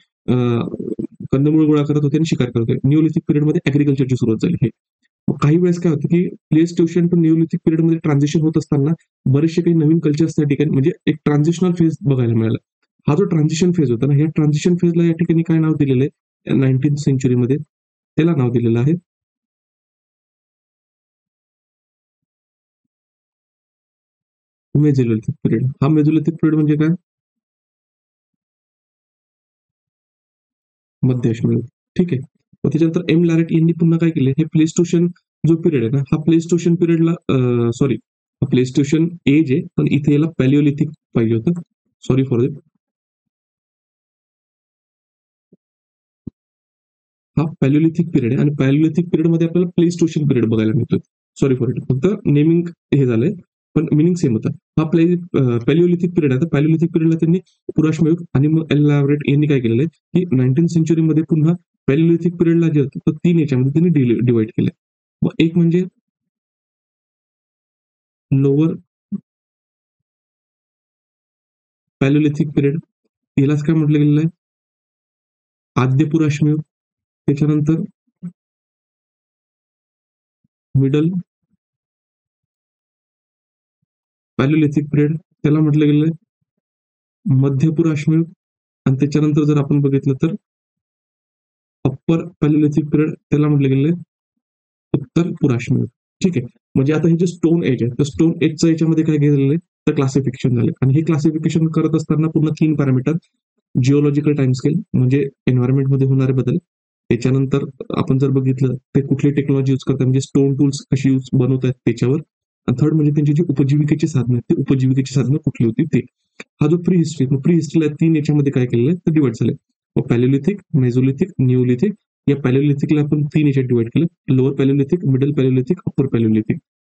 कंदमुळ गोळा करत होते आणि शिकार करत होते. निओलिथिक पिरियड मध्ये ऍग्रिकल्चरची सुरुवात झाली. हे मग काही वेळेस काय होतं की प्लेस्टोशियन टू निओलिथिक पिरियड मध्ये ट्रान्झिशन होत असताना बरेचसे काही नवीन कल्चर्स त्या ठिकाणी म्हणजे एक ट्रान्झिशनल फेज बघायला मिळाला. हा जो ट्रान्झिशन फेज होता ना, या ट्रान्झिशन फेजला या ठिकाणी काय नाव दिलेलं आहे 19th सेंचुरीमध्ये, त्याला नाव दिलेलं आहे मेझोलिथिक पिरियड. हा मेझोलिथिक पिरियड म्हणजे काय, मध्य अश्मयुग. ठीक आहे. मग त्याच्यानंतर एम लॅरेट यांनी पुन्हा काय केले, हे प्लेस्टोशियन जो पिरियड आहे ना, हा प्लेस्टोशियन पिरियडला सॉरी प्लेस्टोशियन एज आहे, पण इथे याला पॅलिओलिथिक पाहिजे होतं. Sorry for it. हा पॅलिओलिथिक पिरियड आहे आणि पॅलिओलिथिक पिरियड मध्ये आपल्याला प्लेस्टोशियन पिरियड बघायला मिळतो. सॉरी फॉर इट, फक्त नेमिंग हे झालंय, पण मिनिंग सेम होतं. हा पॅलिओलिथिक पिरियड आहे. तर पॅलिओलिथिक पिरियडला त्यांनी पुराश्मयुग आणि मग एल लॅवरेट यांनी काय केलेलं आहे की 19th सेंचुरीमध्ये पुन्हा पॅलिओलिथिक पिरियडला जे होतं तर तीन याच्यामध्ये त्यांनी डिवाइड केलं. मग एक म्हणजे लोअर पॅलिओलिथिक पिरियड, यालाच काय म्हटलं गेलेलं आहे आद्य पुराश्मयुग. त्याच्यानंतर मिडल पॅलिओलिथिक पिरियड त्याला म्हटलं गेलं मध्यपूर अश्मयुग, आणि त्याच्यानंतर जर आपण बघितलं तर अप्पर पॅलिओलिथिक पिरियड त्याला म्हटलं गेलं उत्तर पुराश्मयुग. ठीक आहे. म्हणजे आता हे जे स्टोन एज आहे, तर स्टोन एजचं याच्यामध्ये काय गेलेलं आहे, तर क्लासिफिकेशन झालं, आणि हे क्लासिफिकेशन करत असताना पूर्ण 3 पॅरामीटर: जिओलॉजिकल टाइमस्केल म्हणजे एन्व्हायरमेंटमध्ये होणारे बदल, त्याच्यानंतर आपण जर बघितलं ते कुठली टेक्नॉलॉजी यूज करतात, म्हणजे स्टोन टूल्स कशी यूज बनवत आहेत त्याच्यावर, आणि थर्ड म्हणजे त्यांची जी उपजीविकेची साधनं आहेत, ते उपजीविकेची साधनं कुठली होती ते. हा जो प्री हिस्ट्री, प्री हिस्ट्रीला 3 याच्यामध्ये काय केलेलं आहे, तर डिवाइड झालंय. मग पॅलिओलिथिक, मेझोलिथिक, निओलिथिक. या पॅलिओलिथिकला आपण 3 याच्यात डिवाइड केलं: लोअर पॅलिओलिथिक, मिडल पॅलिओलिथिक, अप्पर पॅलिओलिथिक.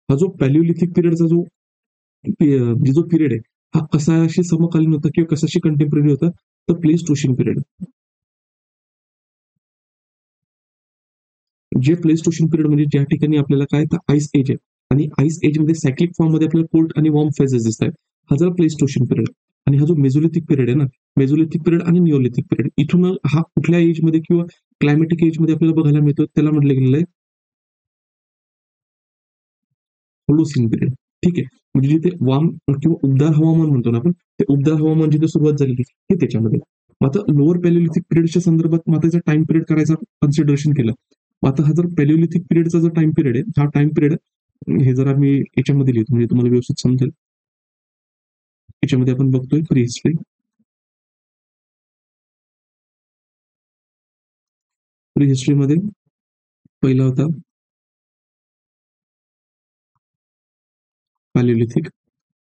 हा जो पॅलिओलिथिक पिरियडचा जो पिरियड आहे, हा कशाशी समकालीन होता किंवा कशाशी कंटेम्पररी होता, तर प्लेस्टोशियन पिरियड. जे प्लेस्टोशियन पिरियड म्हणजे ज्या ठिकाणी आपल्याला काय तर आईस एज आहे, आणि आईस एज मध्ये सायक्लिक फॉर्म मध्ये आपल्याला कोल्ड आणि वॉर्म फेजेस दिसत आहेत. हा जर प्लेस्टोशियन पिरियड. आणि हा जो मेझोलिथिक पिरियड आहे ना, मेझोलिथिक पिरियड आणि निओलिथिक पिरियड, इथून हा कुठल्या एज मध्ये किंवा क्लायमॅटिक एज मध्ये आपल्याला बघायला मिळतो, त्याला म्हटलं गेलेलं आहे होलोसिन पिरियड. ठीक आहे. म्हणजे जिथे वाम किंवा उबदार हवामान म्हणतो ना आपण, ते उबदार हवामान जिथे सुरुवात झालेली हे त्याच्यामध्ये. मग आता लोअर पॅलिओलिथिक पिरियडच्या संदर्भात मग त्याचा टाइम पिरियड करायचा कन्सिडरेशन केलं. मग आता हा जर पॅलिओलिथिक पिरियडचा जो टाइम पिरियड आहे, हा टाइम पिरियड हे जर आम्ही याच्यामध्ये लिहितो म्हणजे तुम्हाला व्यवस्थित समजेल. याच्यामध्ये आपण बघतोय प्री हिस्ट्री. प्री हिस्ट्रीमध्ये पहिला होता पॅलिओलिथिक.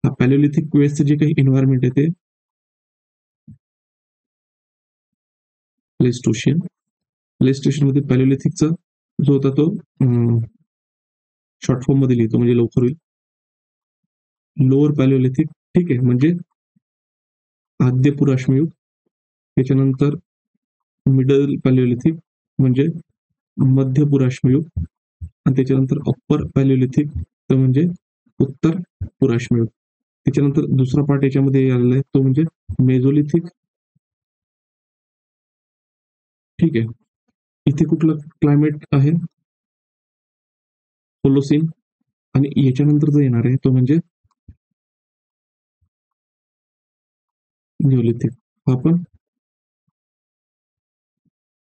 हा पॅलिओलिथिक वेळेसचं जे काही एन्व्हायरमेंट आहे ते प्लेस्टोशियन. प्लेस्टोशियन मध्ये पॅलिओलिथिकचा जो होता तो शॉर्ट फॉर्म मध्ये लिहितो म्हणजे लवकर होईल. लोअर पॅलिओलिथिक. ठीक आहे. म्हणजे आद्य पुराश्मयुग. त्याच्यानंतर मिडल पॅलिओलिथिक म्हणजे मध्य पुराश्मयुग, आणि त्याच्यानंतर अप्पर पॅलिओलिथिक तर म्हणजे उत्तर पुराश्मयुग. त्याच्यानंतर दुसरा पार्ट याच्यामध्ये आलेला आहे तो म्हणजे मेझोलिथिक. ठीक आहे. इथे कुठलं क्लायमेट आहे, होलोसिन. आणि याच्यानंतर जो येणार आहे तो म्हणजे निओलिथिक. हा पण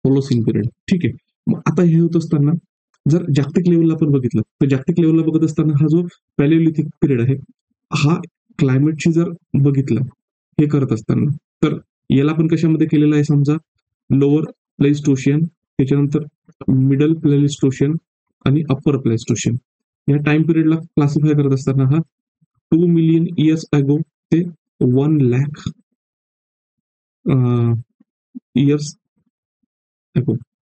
होलोसिन पिरियड. ठीक आहे. मग आता हे होत असताना जर जागतिक लेवलला आपण बघितलं, तर जागतिक लेवलला बघत असताना हा जो पॅलिओलिथिक पिरियड आहे, हा क्लायमेटची जर बघितलं हे करत असताना, तर याला आपण कशामध्ये केलेलं आहे समजा, लोअर प्लेस्टोशियन, त्याच्यानंतर मिडल प्लेस्टोशियन आणि अप्पर प्लेस्टोशियन. या टाइम पिरियडला क्लासिफाय करत असताना हा 2 मिलियन इयर्स अगो ते 1 लाख इयर्स अगो.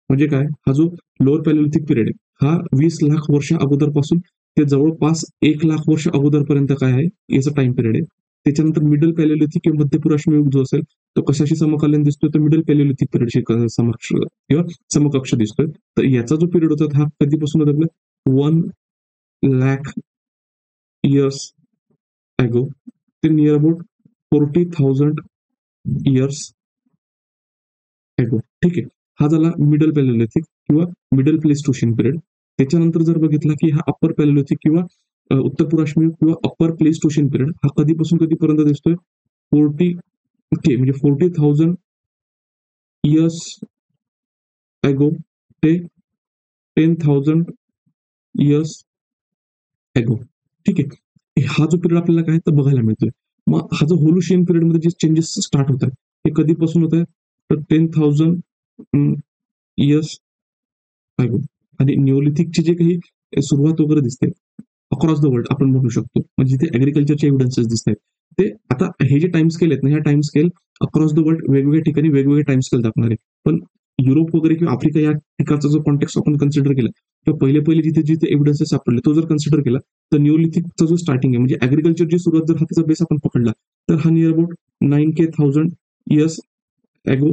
म्हणजे काय, हा जो लोअर पॅलिओलिथिक पिरियड आहे, हा 20 लाख वर्ष अगोदरपासून ते जवळपास 1 लाख वर्ष अगोदरपर्यंत काय आहे याचा टाइम पिरियड आहे. त्याच्यानंतर मिडल पॅलिओलिथिक किंवा मध्य पुराश्मयुग जो असेल, तो कशाशी समकालीन दिसतोय, तर मिडल पॅलिओलिथिक पिरियडशी समक्ष किंवा समकक्ष दिसतोय. तर याचा जो पिरियड होता हा कधीपासून होता, 1 लाख इयर्स अगो ते नियर अबाउट 40,000 इयर्स अगो. ठीक आहे. हा झाला मिडल पॅलिओलिथिक किंवा मिडल प्लेस्टोशियन पिरियड. त्याच्यानंतर जर बघितला की हा अप्पर पॅलिओलिथिक किंवा उत्तर पुराश्मयुग किंवा अप्पर प्लेस्टोशियन पिरियड, हा कधीपासून कधीपर्यंत दिसतोय, 40 म्हणजे 40,000 इयर्स अगो ते 10,000 इयर्स अगो. ठीक आहे. हा जो पिरियड आपल्याला काय तर बघायला मिळतोय. मग हा जो होलोशियन पिरियड मध्ये जे चेंजेस स्टार्ट होत आहेत, हे कधीपासून होत आहे, तर 10,000 इयर्स अगो. आणि निओलिथिकची जे काही सुरुवात वगैरे दिसते अक्रॉस द वर्ल्ड आपण म्हणू शकतो, म्हणजे तिथे ऍग्रिकल्चरचे एव्हिडन्सेस दिसत आहेत. ते आता हे जे टाइम स्केल आहेत ना, ह्या time scale across the world वेगवेगळ्या ठिकाणी वेगवेगळे टाइम स्केल दाखवणार आहे. पण युरोप वगैरे किंवा आफ्रिका या ठिकाणचा जो कॉन्टेक्स्ट आपण कन्सिडर केला, तर पहिले पहिले जिथे जिथे एव्हिडन्सेस सापडले तो जर कन्सिडर केला, तर निओलिथिकचा जो स्टार्टिंग आहे म्हणजे ऍग्रिकल्चरची सुरुवात जर हा त्याचा बेस आपण पकडला, तर हा near about 9,000 years ago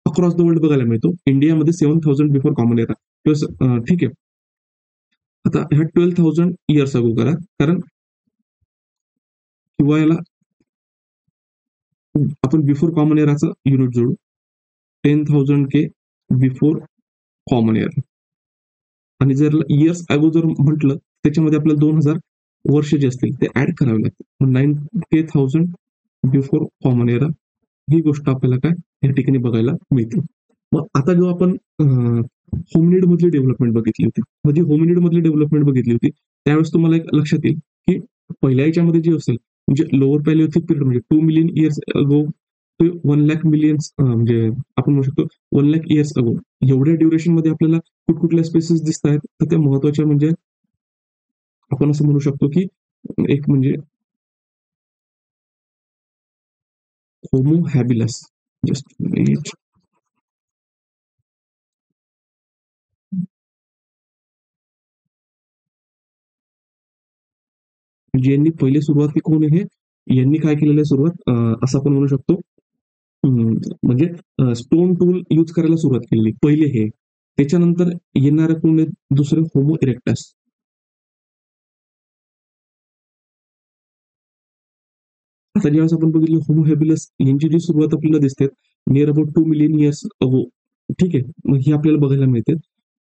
across the world बघायला मिळतो. इंडियामध्ये 7,000 बिफोर कॉमन एरा. ठीक आहे. आता ह्या 12,000 इयर्स अगो करा, कारण किंवा याला आपण बिफोर कॉमन एराचा युनिट जोडू. 10,000 के बिफोर कॉमन एरा. आणि जर इयर्स अगो जर म्हटलं, त्याच्यामध्ये आपल्याला 2000 वर्ष जे असतील ते ऍड करावे लागतील. 90,000 बिफोर कॉमन एरा ही गोष्ट आपल्याला काय या ठिकाणी बघायला मिळते. मग आता जेव्हा आपण होमनिड मधली डेव्हलपमेंट बघितली होती, म्हणजे होमनिड मधली डेव्हलपमेंट बघितली होती, त्यावेळेस तुम्हाला एक लक्षात येईल की पहिल्या याच्यामध्ये जे असेल म्हणजे लोअर पॅलिओथिक पिरियड म्हणजे 2 मिलियन इयर्स अगो ते 1 लाख मिलियन्स म्हणजे आपण म्हणू शकतो 1 लाख इयर्स अगो एवढ्या ड्युरेशन मध्ये आपल्याला कुठकुठल्या स्पेसिस दिसत आहेत, तर त्या महत्वाच्या म्हणजे आपण असं म्हणू शकतो की एक म्हणजे होमो हॅबिलस. जस्ट म्हणजे यांनी पहिले सुरुवात कोण आहे, यांनी काय केलेलं आहे सुरुवात असं आपण म्हणू शकतो म्हणजे स्टोन टूल यूज करायला सुरुवात केली पहिले हे. त्याच्यानंतर येणारे कोण आहेत, दुसरे होमो इरेक्टस. आता ज्यावेळेस आपण बघितलं होमो हेबिलस यांची जी सुरुवात आपल्याला दिसते near about 2 million years ago. ठीक आहे, मग हे आपल्याला बघायला मिळते.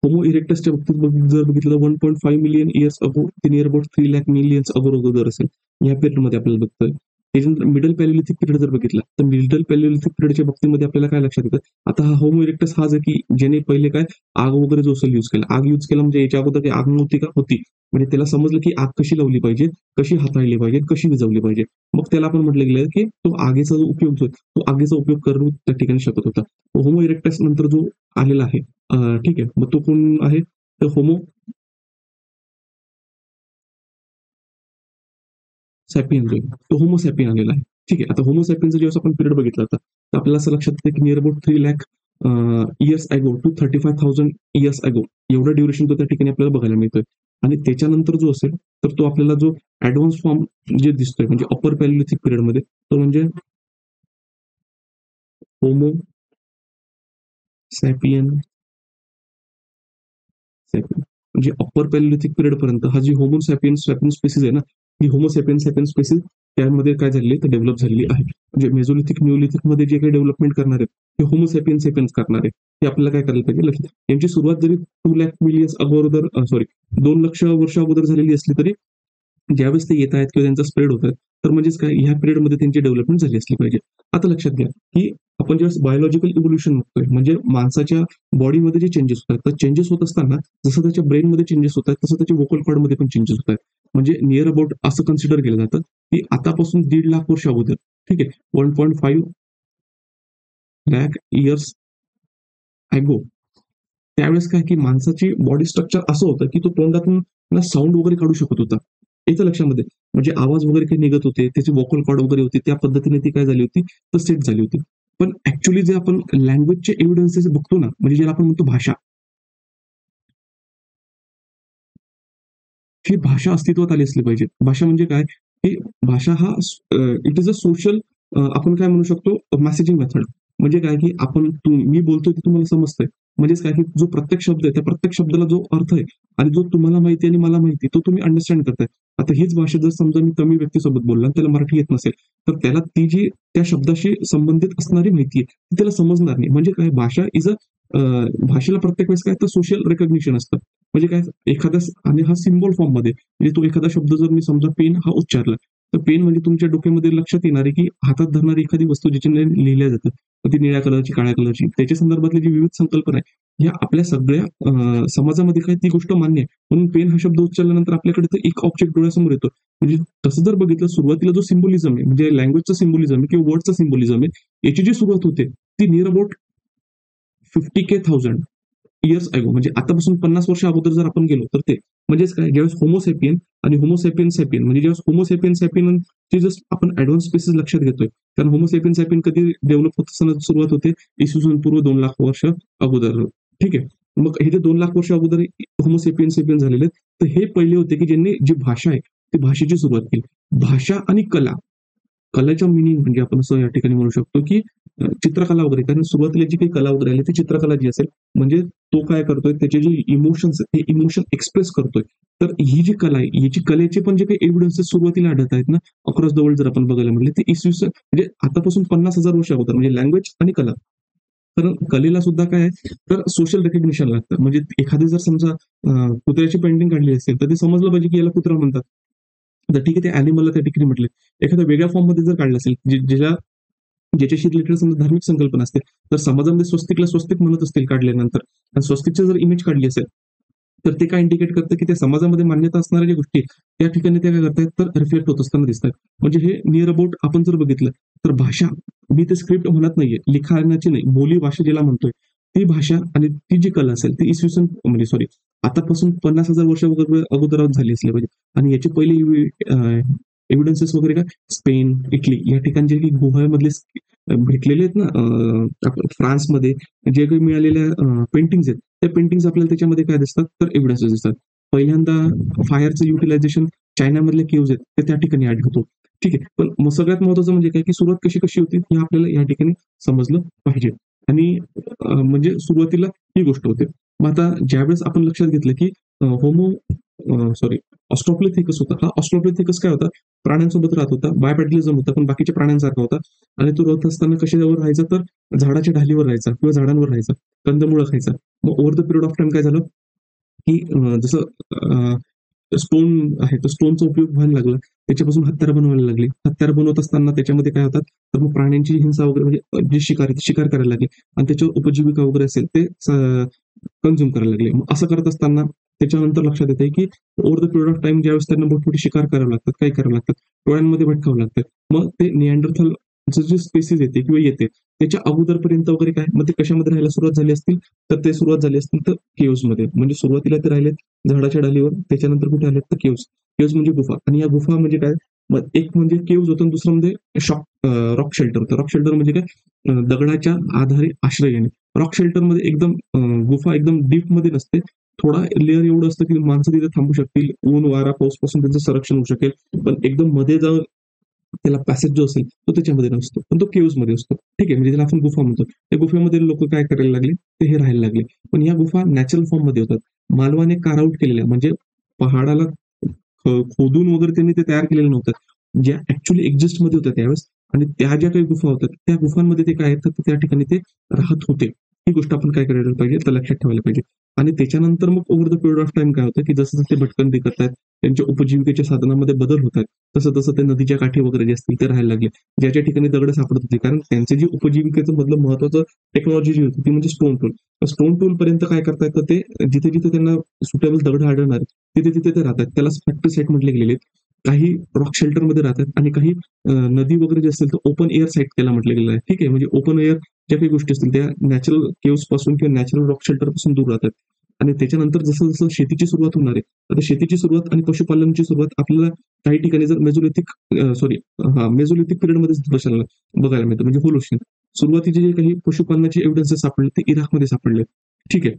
होमो इरेक्टसच्या बाबतीत जर बघितलं 1.5 मिलियन इयर्स अगो ते नियर अबाउट 3 लाख मिलियन्स अगोदर असेल या पिरियड मध्ये आपल्याला बघतोय. त्याच्यानंतर मिडल पॅलिओलिथिक पिरियड जर बघितला तर मिडल पॅलिओलिथिक पिरियडच्या बाबतीमध्ये आपल्याला काय लक्षात येतं, आता हा होमो इरेक्टस हाच आहे की ज्याने पहिले काय आग वगैरे जो असेल यूज केला. आग यूज केला म्हणजे याच्या अगोदर काही आग नव्हती का, होती. म्हणजे त्याला समजलं की आग कशी लावली पाहिजे, कशी हाताळली पाहिजे, कशी विझवली पाहिजे. मग त्याला आपण म्हटलं गेलं की तो आगीचा जो उपयोग जो तो आगीचा उपयोग करून त्या ठिकाणी शकत होता. होमो इरेक्टस नंतर जो आलेला आहे, ठीक आहे, मग तो कोण आहे, तर होमो सॅपियन जो तो होमो सॅपियन आलेला आहे. ठीक आहे, आता होमो सॅपियनचा जेव्हा आपण पिरियड बघितला होता तर आपल्याला असं लक्षात येतं की near about 3 lakh years ago to 35,000 years ago एवढा ड्युरेशन तो त्या ठिकाणी आपल्याला बघायला मिळतोय. आणि त्याच्यानंतर जो असेल तर तो आपल्याला जो ऍडव्हान्स फॉर्म जे दिसतोय म्हणजे अपर पॅलिओलिथिक पिरियड मध्ये तो म्हणजे होमो सॅपियन सॅपियन. म्हणजे अप्पर पॅलिओलिथिक पिरियड पर्यंत हा जी होमो सॅपियन सॅपियन स्पेसिस आहे ना, ही होमो सॅपियन सॅपियन स्पेसिस त्यामध्ये काय झालेली तर डेव्हलप झालेली आहे. म्हणजे मेझोलिथिक न्यूलिथिक मध्ये जे काही डेव्हलपमेंट करणार आहेत ते होमो सॅपियन सॅपियन्स करणार आहे. हे आपल्याला काय करायला पाहिजे लक्षात. यांची सुरुवात जरी 2 लाख मिलियन्स अगोदर सॉरी 2 लक्ष वर्ष अगोदर झालेली असली तरी ज्यावेळेस ते येत आहेत किंवा त्यांचा स्प्रेड होत आहे तर म्हणजेच काय ह्या पिरियडमध्ये त्यांची डेव्हलपमेंट झाली असली पाहिजे. आता लक्षात घ्या की आपण जेव्हा बायोलॉजिकल इव्होल्युशन बघतोय म्हणजे माणसाच्या बॉडीमध्ये जे चेंजेस होतात तर चेंजेस होत असताना जसं त्याच्या ब्रेनमध्ये चेंजेस होत आहेत तसं त्याच्या वोकल कॉर्डमध्ये पण चेंजेस होत आहेत. म्हणजे नियर अबाउट असं कन्सिडर केलं जातं की आतापासून 1.5 लाख वर्ष अगोदर, ठीक आहे, 1.5 लाख इयर्स अगो त्यावेळेस काय की माणसाची बॉडी स्ट्रक्चर असं होतं की तो तोंडातून साऊंड वगैरे काढू शकत होता. येतं लक्षामध्ये म्हणजे आवाज वगैरे काही निघत होते, त्याची वोकल कॉर्ड वगैरे होती, त्या पद्धतीने ती काय झाली होती तर सेट झाली होती. पण ऍक्च्युली जे आपण लँग्वेजचे एव्हिडन्सेस बघतो ना, म्हणजे ज्याला आपण म्हणतो भाषा, ही भाषा अस्तित्वात आली असली पाहिजे. भाषा म्हणजे काय, की भाषा हा इट इज अ सोशल आपण काय म्हणू शकतो मेसेजिंग मेथड. म्हणजे काय की आपण मी बोलतोय ते तुम्हाला समजतंय. म्हणजेच काय की जो प्रत्येक शब्द आहे त्या प्रत्येक शब्दाला जो अर्थ आहे आणि जो तुम्हाला माहिती आणि मला माहिती तो तुम्ही अंडरस्टँड करताय. आता हीच भाषा जर समजा मी तमिळ व्यक्तीसोबत बोलला आणि त्याला मराठी येत नसेल तर त्याला ती जी त्या शब्दाशी संबंधित असणारी माहिती आहे ती त्याला समजणार नाही. म्हणजे काय भाषा इज अ भाषेला प्रत्येक वेळेस काय तर सोशल रेकग्निशन असतं. म्हणजे काय एखाद्या आणि हा सिम्बॉल फॉर्म मध्ये म्हणजे तो एखादा शब्द जर मी समजा पेन हा उच्चारला तर पेन म्हणजे तुमच्या डोक्यामध्ये लक्षात येणार आहे की हातात धरणारी एखादी वस्तू ज्याच्याने लिहिल्या जातं तर ती निळ्या कलरची काळ्या कलरची त्याच्या संदर्भातली जी विविध संकल्पना आहे ह्या आपल्या सगळ्या समाजामध्ये काय ती गोष्ट मान्य आहे. म्हणून पेन हा शब्द उच्चारल्यानंतर आपल्याकडे तर एक ऑब्जेक्ट डोळ्यासमोर येतो. म्हणजे तसं जर बघितलं सुरुवातीला जो सिम्बोलिझम आहे म्हणजे लँग्वेजचा सिम्बोलिझम आहे किंवा वर्डचा सिम्बोलिझम आहे याची जी सुरुवात होते ती नियर अबाउट 50,000 इयर्स अगो म्हणजे आतापासून 50 वर्ष अगोदर जर आपण गेलो तर ते म्हणजेच काय ज्यावेळेस होमोसेपियन आणि होमोसेपियन सॅपियन म्हणजे ज्यावेळेस होमोसेपियन सॅपियन ची जस्ट आपण ऍडव्हान्स स्पेसिस लक्षात घेतोय. कारण होमोसेपियन सॅपियन कधी डेव्हलप होत असताना सुरुवात होते इसवी सन पूर्व 2 लाख वर्ष अगोदर. ठीक आहे, मग हे जे 2 लाख वर्ष अगोदर होमोसेपियन सेपियन झालेले तर हे पहिले होते की ज्यांनी जी भाषा आहे ती भाषेची सुरुवात केली. भाषा आणि कला, कलेच्या मिनिंग म्हणजे आपण असं या ठिकाणी म्हणू शकतो की चित्रकला वगैरे कारण सुरुवातीला जी काही कला वगैरे आली ती चित्रकला जी असेल म्हणजे तो काय करतोय त्याचे जे इमोशन्स ते इमोशन एक्सप्रेस करतोय. तर ही जी कला आहे याची कलेचे पण जे काही एव्हिडन्सेस सुरुवातीला आढळत आहेत ना अक्रॉस द वर्ल्ड जर आपण बघायला म्हटलं ते इसवी सन म्हणजे आतापासून 50,000 वर्ष अगोदर म्हणजे लँग्वेज आणि कला. तर कलेला सुद्धा काय आहे तर सोशल रेकग्निशन लागतं. म्हणजे एखादी जर समजा कुत्र्याची पेंटिंग काढली असेल तर ते समजलं पाहिजे की याला कुत्रा म्हणतात. तर ठीक आहे, ते अॅनिमलला त्या ठिकाणी म्हटले. एखाद्या वेगळ्या फॉर्ममध्ये जर काढलं असेल, ज्याच्याशी रिलेटेड समजा धार्मिक संकल्पना असते, तर समाजामध्ये स्वस्तिकला स्वस्तिक म्हणत असतील काढल्यानंतर, आणि स्वस्तिकची जर इमेज काढली असेल, तर ते काय इंडिकेट करतं की त्या समाजामध्ये मान्यता असणाऱ्या ज्या गोष्टी त्या ठिकाणी त्या काय करतायत, तर रिफ्लेक्ट होत असताना दिसतात. म्हणजे हे नियर अबाउट आपण जर बघितलं, तर भाषा, मी ते स्क्रिप्ट म्हणत नाहीये, लिखाणाची नाही, बोली भाषा ज्याला म्हणतोय, ती भाषा आणि ती जी कला असेल ती इसवी सन म्हणजे सॉरी आतापासून 50,000 वर्ष वगैरे अगोदर झाली असली पाहिजे. आणि याचे पहिले एव्हिडन्सेस वगैरे काय स्पेन, इटली या ठिकाणी जे काही गुहामधले भेटलेले आहेत ना, फ्रान्समध्ये जे काही मिळालेल्या पेंटिंग्स आहेत, त्या पेंटिंग्स आपल्याला त्याच्यामध्ये काय दिसतात, तर एव्हिडन्सेस दिसतात. पहिल्यांदा फायरचं युटिलायझेशन चायनामधल्या केव्ज आहेत ते त्या ठिकाणी आढळतो. ठीक आहे, पण सगळ्यात महत्वाचं म्हणजे काय, की सुरुवात कशी कशी होती हे आपल्याला या ठिकाणी समजलं पाहिजे. आणि म्हणजे सुरुवातीला ही गोष्ट होते. मग आता ज्यावेळेस आपण लक्षात घेतलं की होमो सॉरी ऑस्ट्रोपिथेकस होता. हा ऑस्ट्रोपिथेकस काय होता, प्राण्यांसोबत राहत होता, बायपॅटिलिझम होता, पण बाकीच्या प्राण्यांसारखा होता. आणि तो राहत असताना कशावर राहायचा, तर झाडाच्या ढालीवर राहायचा किंवा झाडांवर राहायचा, कंदमुळं खायचा. मग over the period of time काय झालं, की जसं स्टोन आहे, तर स्टोनचा उपयोग व्हायला लागला. त्याच्यापासून हत्यारं बनवायला लागली. हत्यारं बनवत असताना त्याच्यामध्ये काय होतात, तर मग प्राण्यांची हिंसा वगैरे, म्हणजे जे शिकार आहे ते शिकार करायला लागले आणि त्याच्यावर उपजीविका वगैरे असेल ते कन्झ्युम करायला लागले. मग असं करत असताना त्याच्यानंतर लक्षात येते, की over the period of time ज्यावेळेस त्यांना मोठमोठे शिकार करावे लागतात, काय करावं लागतात, डोळ्यांमध्ये भटकावं लागतं. मग ते निअँडरथल जे स्पेसिस येते किंवा येते त्याच्या अगोदरपर्यंत वगैरे काय, मग ते कशामध्ये राहायला सुरुवात झाली असतील, तर ते सुरुवात झाली असतील तर केव्समध्ये. म्हणजे सुरुवातीला ते राहिले झाडाच्या डालीवर, त्याच्यानंतर कुठे आले तर केव्स. केव्स म्हणजे गुफा. आणि या गुफा म्हणजे काय, मग एक म्हणजे केव्स होतं, दुसरं म्हणजे रॉक शेल्टर होतं. रॉक शेल्टर म्हणजे काय, दगडाच्या आधारे आश्रय घेणे. रॉक शेल्टरमध्ये एकदम गुफा एकदम डीप मध्ये नसते, थोडा लेअर एवढं असतं की माणसं तिथे थांबू शकतील, ऊन वारा पाऊस पासून त्यांचं संरक्षण होऊ शकेल. पण एकदम मध्ये जाऊन त्याला पॅसेज जो असेल तो त्याच्यामध्ये नसतो, पण तो केव्स मध्ये असतो. ठीक आहे, म्हणजे त्याला आपण गुफा म्हणतो. त्या गुफेमध्ये लोक काय करायला लागले, ते हे राहायला लागले. पण या गुफा नॅचरल फॉर्म मध्ये होतात. मानवाने कारआउट केलेल्या, म्हणजे पहाडाला खोदून वगैरे त्यांनी ते तयार केलेलं नव्हतं, ज्या ऍक्च्युअली एक्झिस्ट मध्ये होत्या त्यावेळेस. आणि त्या ज्या काही गुफा होतात त्या गुफांमध्ये ते काय येतात, तर त्या ठिकाणी ते राहत होते. ही गोष्ट आपण काय करायला पाहिजे, तर लक्षात ठेवायला पाहिजे. आणि त्याच्यानंतर मग over the period of time काय होतं, की जसं जसं ते भटकंती करतात, त्यांच्या उपजीविकेच्या साधनामध्ये बदल होतात, तसं तसं ते नदीच्या काठी वगैरे जे असतील ते राहायला लागले, ज्याच्या ठिकाणी दगड सापडत होते. कारण त्यांचे जे उपजीविकेचं मधलं महत्वाचं टेक्नॉलॉजी जी होती ती म्हणजे स्टोन टूल. स्टोन टूल पर्यंत काय करता येतं, ते जिथे जिथे त्यांना सुटेबल दगड आढळणार तिथे तिथे ते राहतात. त्याला फॅक्टरी साईट म्हटले गेलेले आहेत. काही रॉक शेल्टरमध्ये राहतात आणि काही नदी वगैरे जे असतील तर ओपन एअर साईट त्याला म्हटलं गेलेलं आहे. ठीक आहे, म्हणजे ओपन एअर ज्या काही गोष्टी असतील त्या नॅचरल केव्स पासून किंवा नॅचरल रॉक शेल्टर पासून दूर राहतात. आणि त्याच्यानंतर जसं जसं शेतीची सुरुवात होणार आहे, आता शेतीची सुरुवात आणि पशुपालनाची सुरुवात आपल्याला काही ठिकाणी जर मेझोलिथिक पिरियडमध्ये बघायला मिळतं, म्हणजे होलोशिन. सुरुवातीचे जे काही पशुपालनाचे एव्हिडन्सेस सापडले ते इराकमध्ये सापडले. ठीक आहे,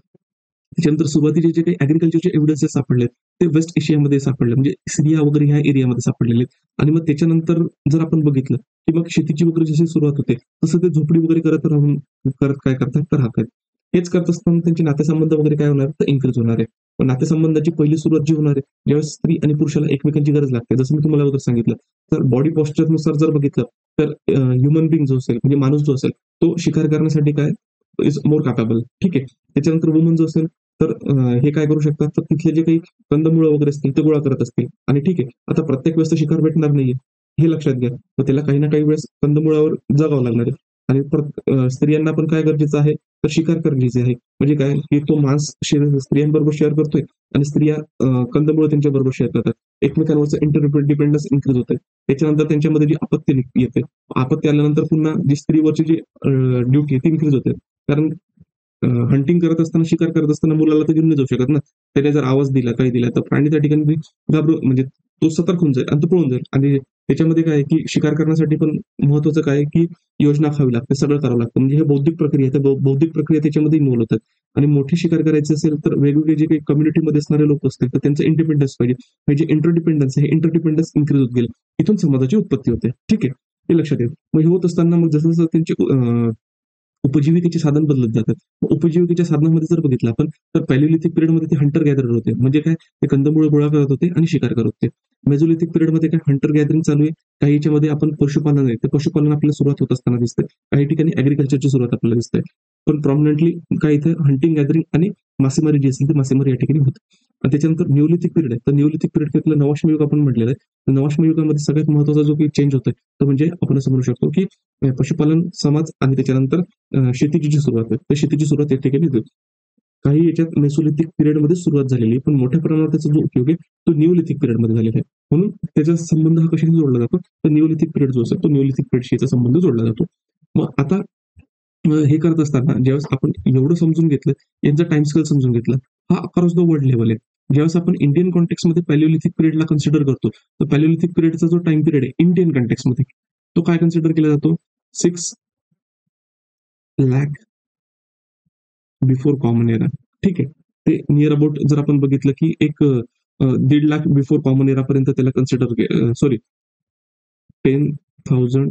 त्याच्यानंतर सुरुवातीचे जे काही ऍग्रिकल्चरचे एव्हिडन्सेस सापडले ते वेस्ट एशियामध्ये सापडले, म्हणजे सिरिया वगैरे ह्या एरियामध्ये सापडलेले. आणि मग त्याच्यानंतर जर आपण बघितलं, की मग शेतीची वगैरे जशी सुरुवात होते तसं ते झोपडी वगैरे करत काय करतात, तर राहतात. हेच करत असताना त्यांचे नातेसंबंध वगैरे काय होणार, तर इन्क्रीज होणार आहे. पण नातेसंबंधाची पहिली सुरुवात जी होणार आहे, ज्यावेळेस स्त्री आणि पुरुषाला एकमेकांची गरज लागते, जसं मी तुम्हाला अगोदर सांगितलं. तर बॉडी पॉस्चरनुसार जर बघितलं, तर ह्युमन बिंग जो असेल, म्हणजे माणूस जो असेल, तो शिकार करण्यासाठी काय इज मोर कॅपेबल. ठीक आहे, त्याच्यानंतर वुमन जो असेल, तर हे काय करू शकतात, तर तिथले जे काही कंदमुळं वगैरे असतील ते गोळा करत असतील. आणि ठीक आहे, आता प्रत्येक वेळेस तर शिकार भेटणार नाहीये, हे लक्षात घ्या. तर त्याला काही ना काही वेळेस कंदमुळावर जगावं लागणार आहे. आणि स्त्रियांना पण काय गरजेचं आहे, तर शिकार गरजेचे आहे. म्हणजे काय, की तो मांस स्त्रियांबरोबर शेअर करतोय आणि स्त्रिया कंदमुळं त्यांच्याबरोबर शेअर करतात. एकमेकांवरचं इंटरडिपेंडन्स इन्क्रीज होतंय. त्याच्यानंतर त्यांच्यामध्ये जी आपत्ती येते, आपत्ती आल्यानंतर पुन्हा जी स्त्रीवरची जी ड्युटी ती इन्क्रीज होते. कारण हंटिंग करत असताना, शिकार करत असताना मुलाला तर घेऊन नाही जाऊ शकत ना. त्याने जर आवाज दिला, काही दिला, तर प्राणी त्या ठिकाणी घाबरून, म्हणजे तो सतर्क होऊन जाईल आणि तो पळून जाईल. आणि त्याच्यामध्ये काय आहे, की शिकार करण्यासाठी पण महत्वाचं काय आहे, की योजना आखावी लागते, सगळं करावं लागतं. म्हणजे हे बौद्धिक प्रक्रिया आहे, तर बौद्धिक प्रक्रिया त्याच्यामध्ये इन्व्हॉल्व होतात. आणि मोठी शिकार करायची असेल तर वेगवेगळे जे काही कम्युनिटीमध्ये असणारे लोक असतील तर त्यांचं इंडिपेंडन्स पाहिजे. म्हणजे इंटरडिपेंडन्स, हे इंटरडिपेंडन्स इन्क्रीज होत गेलं. इथून समाजाची उत्पत्ती होते. ठीक आहे, हे लक्षात येईल. मग हे होत असताना मग जसं जसं त्यांची उपजीविकेचे साधन बदलत जातात. मग उपजीविकेच्या साधनामध्ये जर बघितलं आपण, तर पॅलिओलिथिक पिरियडमध्ये ते हंटर गॅदरर होते. म्हणजे काय, ते कंदमुळं गोळा करत होते आणि शिकार करत होते. मेझोलिथिक पिरियडमध्ये काय, हंटर गॅदरिंग चालू आहे. काही याच्यामध्ये आपण पशुपालन आहे, ते पशुपालन आपल्याला सुरुवात होत असताना दिसते. काही ठिकाणी ऍग्रिकल्चरची सुरुवात आपल्याला दिसते. पण प्रॉमिनंटली काय, इथे हंटिंग गॅदरिंग आणि मासेमारी जी असेल ती मासेमारी या ठिकाणी होते. आणि त्याच्यानंतर न्यूलिथिक पिरियड आहे. तर न्यूलिथिक पिरियड किंवा नवाश्म युग आपण म्हटलेलं आहे. तर नवाश्म युगामध्ये सगळ्यात महत्त्वाचा जो काही चेंज होतोय तो म्हणजे आपण असं म्हणू शकतो की पशुपालन समाज आणि त्याच्यानंतर शेतीची जी सुरुवात आहे, तर शेतीची सुरुवात या ठिकाणी होते. काही याच्यात मेसोलिथिक पिरियडमध्ये सुरुवात झालेली आहे, पण मोठ्या प्रमाणात त्याचा जो उपयोग आहे तो न्यूलिथिक पिरियडमध्ये झालेला आहे. म्हणून त्याचा संबंध हा कशाशी जोडला जातो, तर न्यूलिथिक पिरियड जो असेल तो न्यूलिथिक पिरियडशी याचा संबंध जोडला जातो. मग आता हे करत असताना ज्यावेळेस आपण एवढं समजून घेतलं, यांचा टाइम स्केल समजून घेतला, हा अक्रॉस द वर्ल्ड लेवल आहे. ज्यावेळेस आपण इंडियन कॉन्टेक्समध्ये पॅलिओलिथिक पिरियडला कन्सिडर करतो, तर पॅलिओलिथिक पिरियडचा जो टाइम पिरियड आहे इंडियन कॉन्टेक्समध्ये, तो काय कन्सिडर केला जातो? 6 लाख बिफोर कॉमन एरा. ठीक आहे. ते नियर अबाउट जर आपण बघितलं की एक 1.5 लाख बिफोर कॉमन एरा पर्यंत त्याला कन्सिडर सॉरी 10,000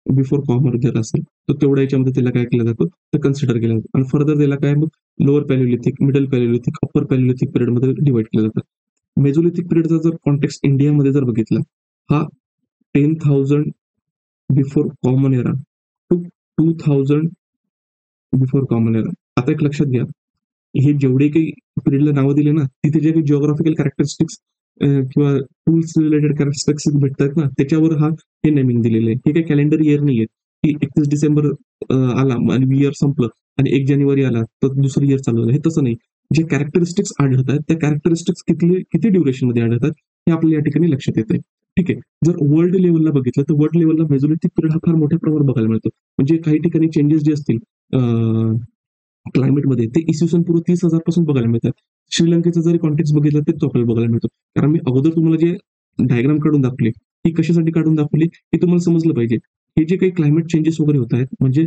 बिफोर कॉमन जर असेल तर तेवढ्या याच्यामध्ये त्याला काय केलं जातं, तर कन्सिडर केलं जातं. आणि फर्दर त्याला काय मग लोअर पॅलिओलिथिक, मिडल पॅलिओलिथिक, अप्पर पॅलिओलिथिक पिरियडमध्ये डिवाइड केलं जातं. मेझोलिथिक पिरियडचा जर कॉन्टेक्स्ट इंडियामध्ये जर बघितला, हा 10,000 before common era to 2,000 before common era. आता एक लक्षात घ्या, हे जेवढे काही पिरियडला नावं दिले ना, तिथे जे काही जिओग्राफिकल कॅरेक्टरिस्टिक्स किंवा टूल्स रिलेटेड कॅरेक्टरिस्टिक्स भेटतात ना, त्याच्यावर हे नेमिंग दिलेलं आहे. हे काही कॅलेंडर इयर नाहीये, की 31 डिसेंबर आला आणि इयर संपलं आणि 1 जानेवारी आला तर दुसरं इयर चालू झालं. हे तसं नाही. जे कॅरेक्टरिस्टिक्स आढळतात, त्या कॅरेक्टरिस्टिक्स किती ड्युरेशनमध्ये आढळतात, हे आपल्याला या ठिकाणी लक्षात येतंय. ठीक आहे. जर वर्ल्ड लेव्हलला बघितलं, तर वर्ल्ड लेव्हलला मेझोलिथिक पिरियड हा फार मोठ्या प्रमाणावर बघायला मिळतो. म्हणजे काही ठिकाणी चेंजेस जे असतील क्लायमेटमध्ये ते इसवी सन पूर्व 30,000 पासून बघायला मिळतात. श्रीलंकेचा जरी कॉन्टेक्स्ट बघितला तरी तो आपल्याला बघायला मिळतो. कारण मी अगोदर तुम्हाला जे डायग्राम काढून दाखवली, ही कशासाठी काढून दाखवली हे तुम्हाला समजलं पाहिजे. हे जे काही क्लायमेट चेंजेस वगैरे होत आहेत, म्हणजे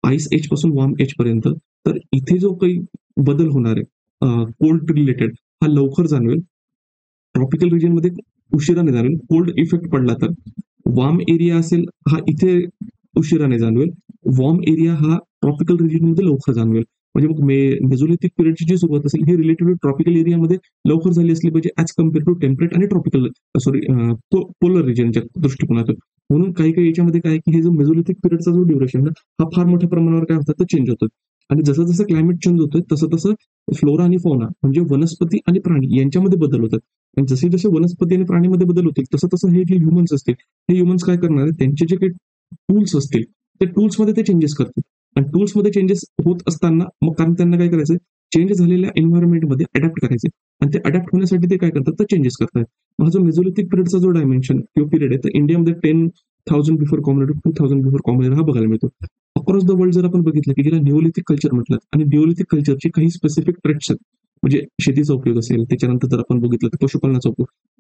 आईस एज पासून वॉर्म एज पर्यंत, तर इथे जो काही बदल होणार आहे कोल्ड रिलेटेड, हा लवकर जाणवेल. ट्रॉपिकल रिजनमध्ये उशिराने जाणवेल. कोल्ड इफेक्ट पडला तर वॉर्म एरिया असेल हा इथे उशिराने जाणवेल. वॉर्म एरिया हा ट्रॉपिकल रिजनमध्ये लवकर जाणवेल. म्हणजे मग मेझोलिथिक पिरियडची जी सुरुवात असेल ही रिलेटिव्हली ट्रॉपिकल एरियामध्ये लवकर झाली असली पाहिजे ऍज कम्पेअर टू टेम्परेट आणि ट्रॉपिकल सॉरी पोलर रिजनच्या दृष्टिकोनातून. म्हणून काही काही याच्यामध्ये काय की हे जो मेझोलिथिक पिरियडचा जो ड्युरेशन हा फार मोठ्या प्रमाणावर काय होतात तर चेंज होतो. आणि जसं जसं क्लायमेट चेंज होतोय तसं तसं फ्लोरा आणि फौना म्हणजे वनस्पती आणि प्राणी यांच्यामध्ये बदल होतात. आणि जसे जसे वनस्पती आणि प्राणीमध्ये बदल होतील तसं तसं हे जे ह्युमन्स असतील, हे ह्युमन्स काय करणार आहेत, त्यांचे जे काही टूल्स असतील त्या टूल्समध्ये ते चेंजेस करतील. आणि टूल्समध्ये चेंजेस होत असताना मग कारण त्यांना काय करायचं, चेंज झालेल्या एन्व्हायरमेंटमध्ये अडॅप्ट करायचे. आणि ते अडॅप्ट होण्यासाठी ते काय करतात तर चेंजेस करतात. मग हा जो मेझोलिथिक पिरियडचा जो डायमेन्शन किंवा पिरियड आहे, तर इंडियामध्ये 10,000 before common to 2,000 before common हा बघायला मिळतो. अक्रॉस द वर्ल्ड जर आपण बघितलं की ज्याला निओलिथिक कल्चर म्हटलं, आणि निओलिथिक कल्चरचे काही स्पेसिफिक ट्रेट्स आहेत. म्हणजे शेतीचा उपयोग असेल, त्याच्यानंतर जर आपण बघितलं तर पशुपालनाचा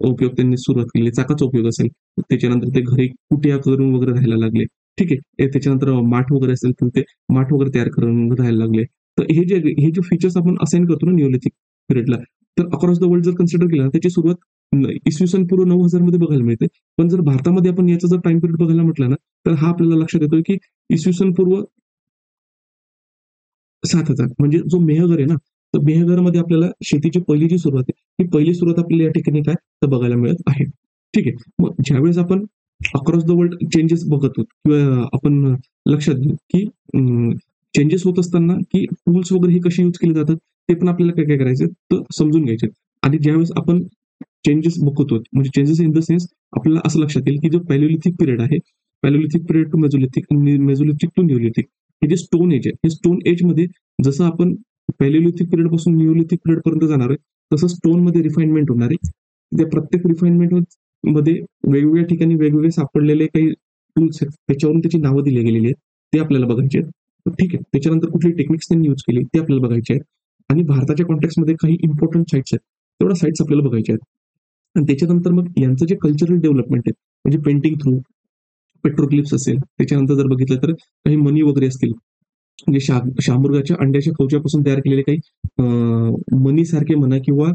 उपयोग त्यांनी सुरुवात केली, चाकाचा उपयोग असेल, त्याच्यानंतर ते घरी कुटिया करून वगैरे राहायला लागले. ठीक आहे. त्याच्यानंतर माठ वगैरे असेल तर ते माठ वगैरे तयार करून राहायला लागले. तर हे जे फीचर्स आपण असाइन करतो ना निओलिथिक पिरियडला, तर अक्रॉस द वर्ल्ड जर कन्सिडर केलं ना, त्याची सुरुवात इसवी सन पूर्व 9,000 मध्ये बघायला मिळते. पण जर भारतामध्ये आपण याचा जर टाइम पिरियड बघायला म्हटलं ना, तर हा आपल्याला लक्षात येतोय की इसवी सन पूर्व 7,000 म्हणजे जो मेहगर आहे ना, तर मेहगरमध्ये आपल्याला शेतीची पहिली जी सुरुवात आहे, ही पहिली सुरुवात आपल्याला या ठिकाणी काय तर बघायला मिळत आहे. ठीक आहे. मग ज्यावेळेस आपण अक्रॉस द वर्ल्ड चेंजेस बघत आहोत किंवा आपण लक्षात घेऊ की चेंजेस होत असताना की टूल्स वगैरे हे कसे यूज केले जातात, ते पण आपल्याला काय काय करायचे तर समजून घ्यायचे. आणि ज्यावेळेस आपण चेंजेस बघतो म्हणजे चेंजेस इन द सेन्स आपल्याला असं लक्षात येईल की जो पॅलिओलिथिक पिरियड आहे, पॅलिओलिथिक पिरियड टू मेझोलिथिक आणि मेझोलिथिक टू न्यूलिथिक, हे जे स्टोन एज आहे, हे स्टोन एज मध्ये जसं आपण पॅलिओलिथिक पिरियड पासून न्यूलिथिक पिरियड पर्यंत जाणार आहे, तसं स्टोन मध्ये रिफाइनमेंट होणार आहे. त्या प्रत्येक रिफाइनमेंट मध्ये वेगवेगळ्या ठिकाणी वेगवेगळे सापडलेले काही टूल्स आहेत, त्याच्यावरून त्याची नावं दिली गेलेली आहेत, ते आपल्याला बघायचे आहेत. ठीक आहे. त्याच्यानंतर कुठली टेक्निक्स त्यांनी यूज केली ते आपल्याला बघायचे आहेत. आणि भारताच्या कॉन्टेक्समध्ये काही इम्पॉर्टंट साईट्स आहेत, तेवढ्या साईट्स आपल्याला बघायच्या आहेत. आणि त्याच्यानंतर मग यांचं जे कल्चरल डेव्हलपमेंट आहे, म्हणजे पेंटिंग थ्रू, पेट्रोक्लिप्स असेल, त्याच्यानंतर जर बघितलं तर काही मनी वगैरे असतील, म्हणजे शामुर्गाच्या अंड्याच्या कवच्यापासून तयार केलेले काही मनी सारखे म्हणा किंवा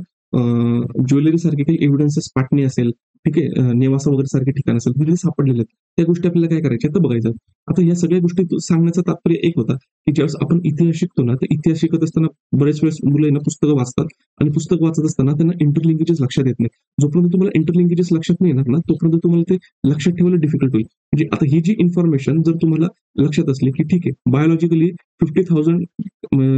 ज्वेलरी सारखे काही एव्हिडन्सेस पाटणी असेल, ठीक आहे, नेवासा वगैरे सारखे ठिकाण असेल तिथे सापडलेले आहेत. त्या गोष्टी आपल्याला काय करायच्या तर बघायचं. आता या सगळ्या गोष्टी सांगण्याचं तात्पर्य एक होता, की ज्यावेळेस आपण इतिहास शिकतो ना, तर इतिहास शिकत असताना बरेच वेळेस मुलं आहे ना पुस्तकं वाचतात आणि पुस्तक वाचत असताना त्यांना इंटरलिंकेजेस लक्षात येत नाही. जोपर्यंत तुम्हाला इंटरलिंकेजेस लक्षात नाही येणार ना, तोपर्यंत तुम्हाला ते लक्षात ठेवायला डिफिकल्ट होईल. म्हणजे आता ही जी इन्फॉर्मेशन जर तुम्हाला लक्षात असली, की ठीक आहे बायोलॉजिकली 50,000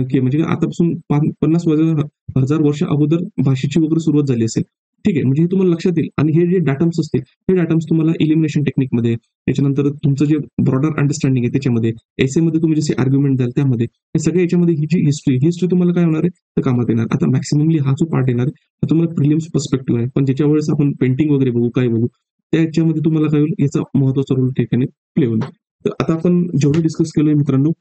की म्हणजे आतापासून 50,000 वर्ष अगोदर भाषेची वगैरे सुरुवात झाली असेल. ठीक आहे, म्हणजे हे तुम्हाला लक्षात येईल आणि हे जे डाटम्स असतील, हे डाटम्स तुम्हाला एलिमिनेशन टेक्निकमध्ये, त्याच्यानंतर तुमचं जे ब्रॉडर अंडरस्टँडिंग आहे त्याच्यामध्ये, एसेमध्ये तुम्ही जसे आर्ग्युमेंट द्याल त्यामध्ये, हे सगळ्या याच्यामध्ये ही जी हिस्ट्री तुम्हाला काय होणार आहे, तर कामात येणार. आता मॅक्सिममली हा जो पार्ट येणार आहे, हा तुम्हाला प्रिलिम्स पर्स्पेक्टिव्ह आहे. पण ज्याच्या वेळेस आपण पेंटिंग वगैरे बघू, काय बघू, त्या याच्यामध्ये तुम्हाला काय होईल, याचा महत्त्वाचा रोल ठिकाणी प्ले होईल. तर आता आपण जेवढं डिस्कस केलंय मित्रांनो,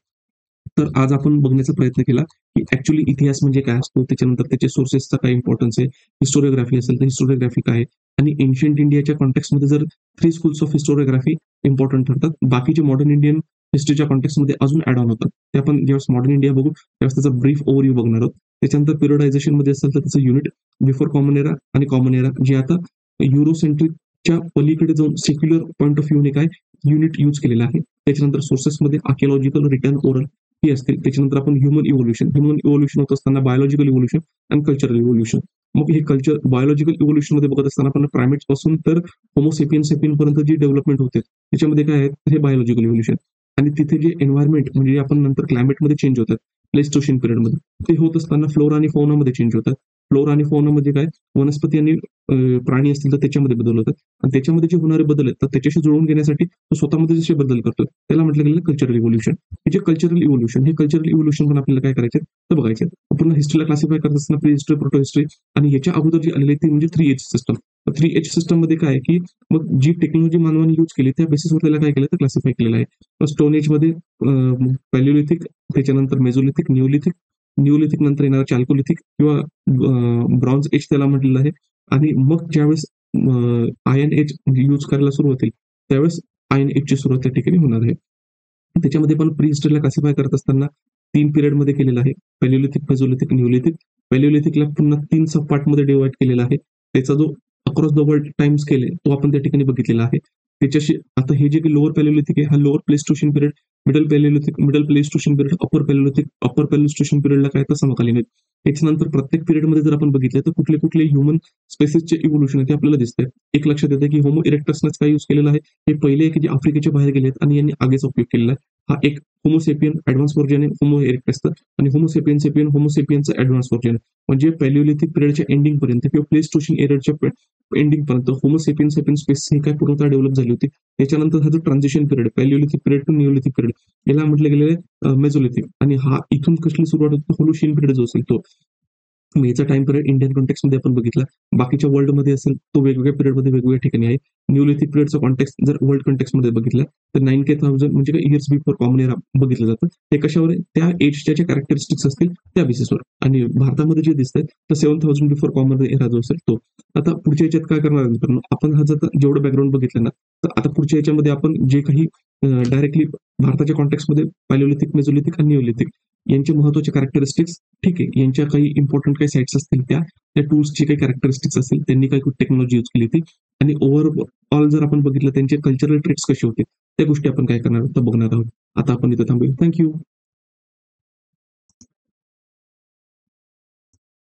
तर आज आपण बघण्याचा प्रयत्न केला, की ऍक्च्युअली इतिहास म्हणजे काय असतो, त्याच्यानंतर त्याच्या सोर्सेसचा काय इम्पॉर्टन्स आहे, हिस्टोरिओग्राफी असेल तर हिस्टोरिओग्राफी काय आहे, आणि एन्शियंट इंडियाच्या कॉन्टेक्स्टमध्ये जर 3 स्कूल्स ऑफ हिस्टोरिओग्राफी इम्पॉर्टंट ठरतात. बाकीचे मॉडर्न इंडियन हिस्ट्रीच्या कॉन्टेक्स्टमध्ये अजून ॲड ऑन होतात. ते आपण ज्यावेळेस मॉडर्न इंडिया बघू त्यावेळेस त्याचा ब्रीफ ओव्हरव्ह्यू बघणार आहोत. त्याच्यानंतर पिरियडायझेशन मध्ये असेल तर त्याचं युनिट बिफोर कॉमन एरा आणि कॉमन एरा, जे आता युरोसेंट्रिकच्या पलीकडे जाऊन सेक्युलर पॉईंट ऑफ व्ह्यूने काय युनिट यूज केलेलं आहे. त्याच्यानंतर सोर्सेसमध्ये आर्किओलॉजिकल, रिटर्न, ओरल हे असतील. त्याच्यानंतर आपण ह्युमन इव्होल्युशन होत असताना बायोलॉजिकल इव्होल्युशन आणि कल्चरल इव्होल्युशन. मग हे कल्चर बायोलॉजिकल इव्होल्युशन मध्ये बघत असताना आपण प्रायमेट्स पासून तर होमोसेपियन पर्यंत जी डेव्हलपमेंट होते त्याच्यामध्ये काय आहे, हे बायोलॉजिकल इव्होल्युशन. आणि तिथे जे एन्व्हायरमेंट म्हणजे आपण नंतर क्लायमेटमध्ये चेंज होतात प्लेस्टोशियन पिरियडमध्ये, ते होत असताना फ्लोरा आणि फौनामध्ये चेंज होतात. फ्लोरा आणि फौनामध्ये काय वनस्पती आणि प्राणी असतील तर त्याच्यामध्ये बदल होतात आणि त्याच्यामध्ये जे होणारे बदल आहेत तर त्याच्याशी जुळवून घेण्यासाठी तो स्वतःमध्ये जसे बदल करतो त्याला म्हटलं गेलं कल्चरल इव्होल्युशन. हे जे कल्चरल इव्होल्युशन, हे कल्चरल इव्होल्युशन पण आपल्याला काय करायचे तर बघायचे. पूर्ण हिस्ट्रीला क्लासिफाय करत असताना प्री हिस्ट्री, प्रोटो हिस्ट्री आणि याच्या अगोदर जी आलेली ती म्हणजे 3H सिस्टम. 3H सिस्टम मध्ये काय आहे, की मग जी टेक्नॉलॉजी मानवाने यूज केली त्या बेसिसवर त्याला काय केलं तर क्लासिफाय केलेलं आहे. स्टोन एज मध्ये पॅलिओलिथिक, त्याच्यानंतर मेझोलिथिक, न्यूलिथिक नंतर येणार चाल्कोलिथिक किंवा ब्रॉन्झ एज त्याला म्हटलेलं आहे. आणि मग ज्यावेळेस आयन एज यूज करायला सुरू होतील त्यावेळेस आयन एजची सुरुवात त्या ठिकाणी होणार आहे. त्याच्यामध्ये पण प्री हिस्ट्रीला क्लासिफाय करत असताना 3 पिरियड मध्ये केलेलं आहे, पॅलिओलिथिक, मेझोलिथिक, न्यूलिथिक. पॅलिओलिथिकला पुन्हा 3 सब पार्ट मध्ये डिवाइड केलेला आहे. त्याचा जो across the world time scale आहे तो आपण त्या ठिकाणी बघितलेला आहे. त्याच्याशी आता हे जे काही लोअर पॅलिओलिथिक आहे, हा lower Pleistocene period, middle Palaeolithic, middle Pleistocene period, upper Pleistocene पिरियडला काय तर समकालीन आहेत. त्याच्यानंतर प्रत्येक पिरियडमध्ये जर आपण बघितलं तर कुठले कुठले ह्युमन स्पेसिसचे इव्होल्युशन आहे ते आपल्याला दिसतंय. एक लक्षात येतं की होमो इरेक्टसनेच काय यूज केलेलं आहे, हे पहिले आहे की जे आफ्रिकेच्या बाहेर गेलेत आणि यांनी आगेचा उपयोग केलेला आहे. हा एक होमोसेपियन ऍडव्हान्स व्हर्जन आहे होमो इरेक्टसचं, आणि होमोसेपियनचं ऍडव्हान्स व्हर्जन आहे. म्हणजे पॅलिओलिथिक पिरियडच्या एंडिंग पर्यंत किंवा प्लेस्टोशियन एरियाच्या एंडिंग पर्यंत होमोसेपियन स्पेस ही काय पूर्णतः डेव्हलप झाली होती. त्याच्यानंतर हा जो transition period Palaeolithic period to Neolithic period याला म्हटलं गेलेलं मेझोलिथिक, आणि हा इथून कसली सुरुवात होती होलोशियन पिरियड जो असेल तो. मग याचा टाइम पिरियड इंडियन कॉन्टेक्स्ट मध्ये आपण बघितला. बाकीच्या वर्ल्डमध्ये असेल तो वेगवेगळ्या पिरियडमध्ये वेगवेगळ्या ठिकाणी आहे. न्यूलिथिक पिरियडचा कॉन्टेक्स्ट जर वर्ल्ड कॉन्टेक्स्टमध्ये बघितलं तर 9K1000 म्हणजे काय इयर्स बिफोर कॉमन एरा बघितलं जातं. हे कशावर आहे, त्या एजच्या ज्या कॅरेक्टरिस्टिक्स असतील त्या बेसिसवर. आणि भारतामध्ये जे दिसतंय तर 7000 बिफोर कॉमन एरा जो असेल तो. आता पुढच्या याच्यात काय करणार आहे मित्रांनो, आपण हा जर जेवढं बॅकग्राऊंड बघितलं ना, तर आता पुढच्या याच्यामध्ये आपण जे काही डायरेक्टली भारताच्या कॉन्टेक्स्टमध्ये पॅलिओलिथिक, मेझोलिथिक आणि निओलिथिक यांचे महत्वाचे कॅरेक्टरिस्टिक्स, ठीक आहे, यांच्या काही इम्पॉर्टंट काही साईट्स असतील त्या टूल्सची काही कॅरेक्टरिस्टिक्स असतील, त्यांनी काही टेक्नॉलॉजी यूज केली होती, आणि ओव्हरऑल जर आपण बघितलं त्यांचे कल्चरल ट्रेट्स कसे होते त्या गोष्टी आपण काय करणार आहोत तर बघणार आहोत. आता आपण इथं थांबूया. थँक्यू.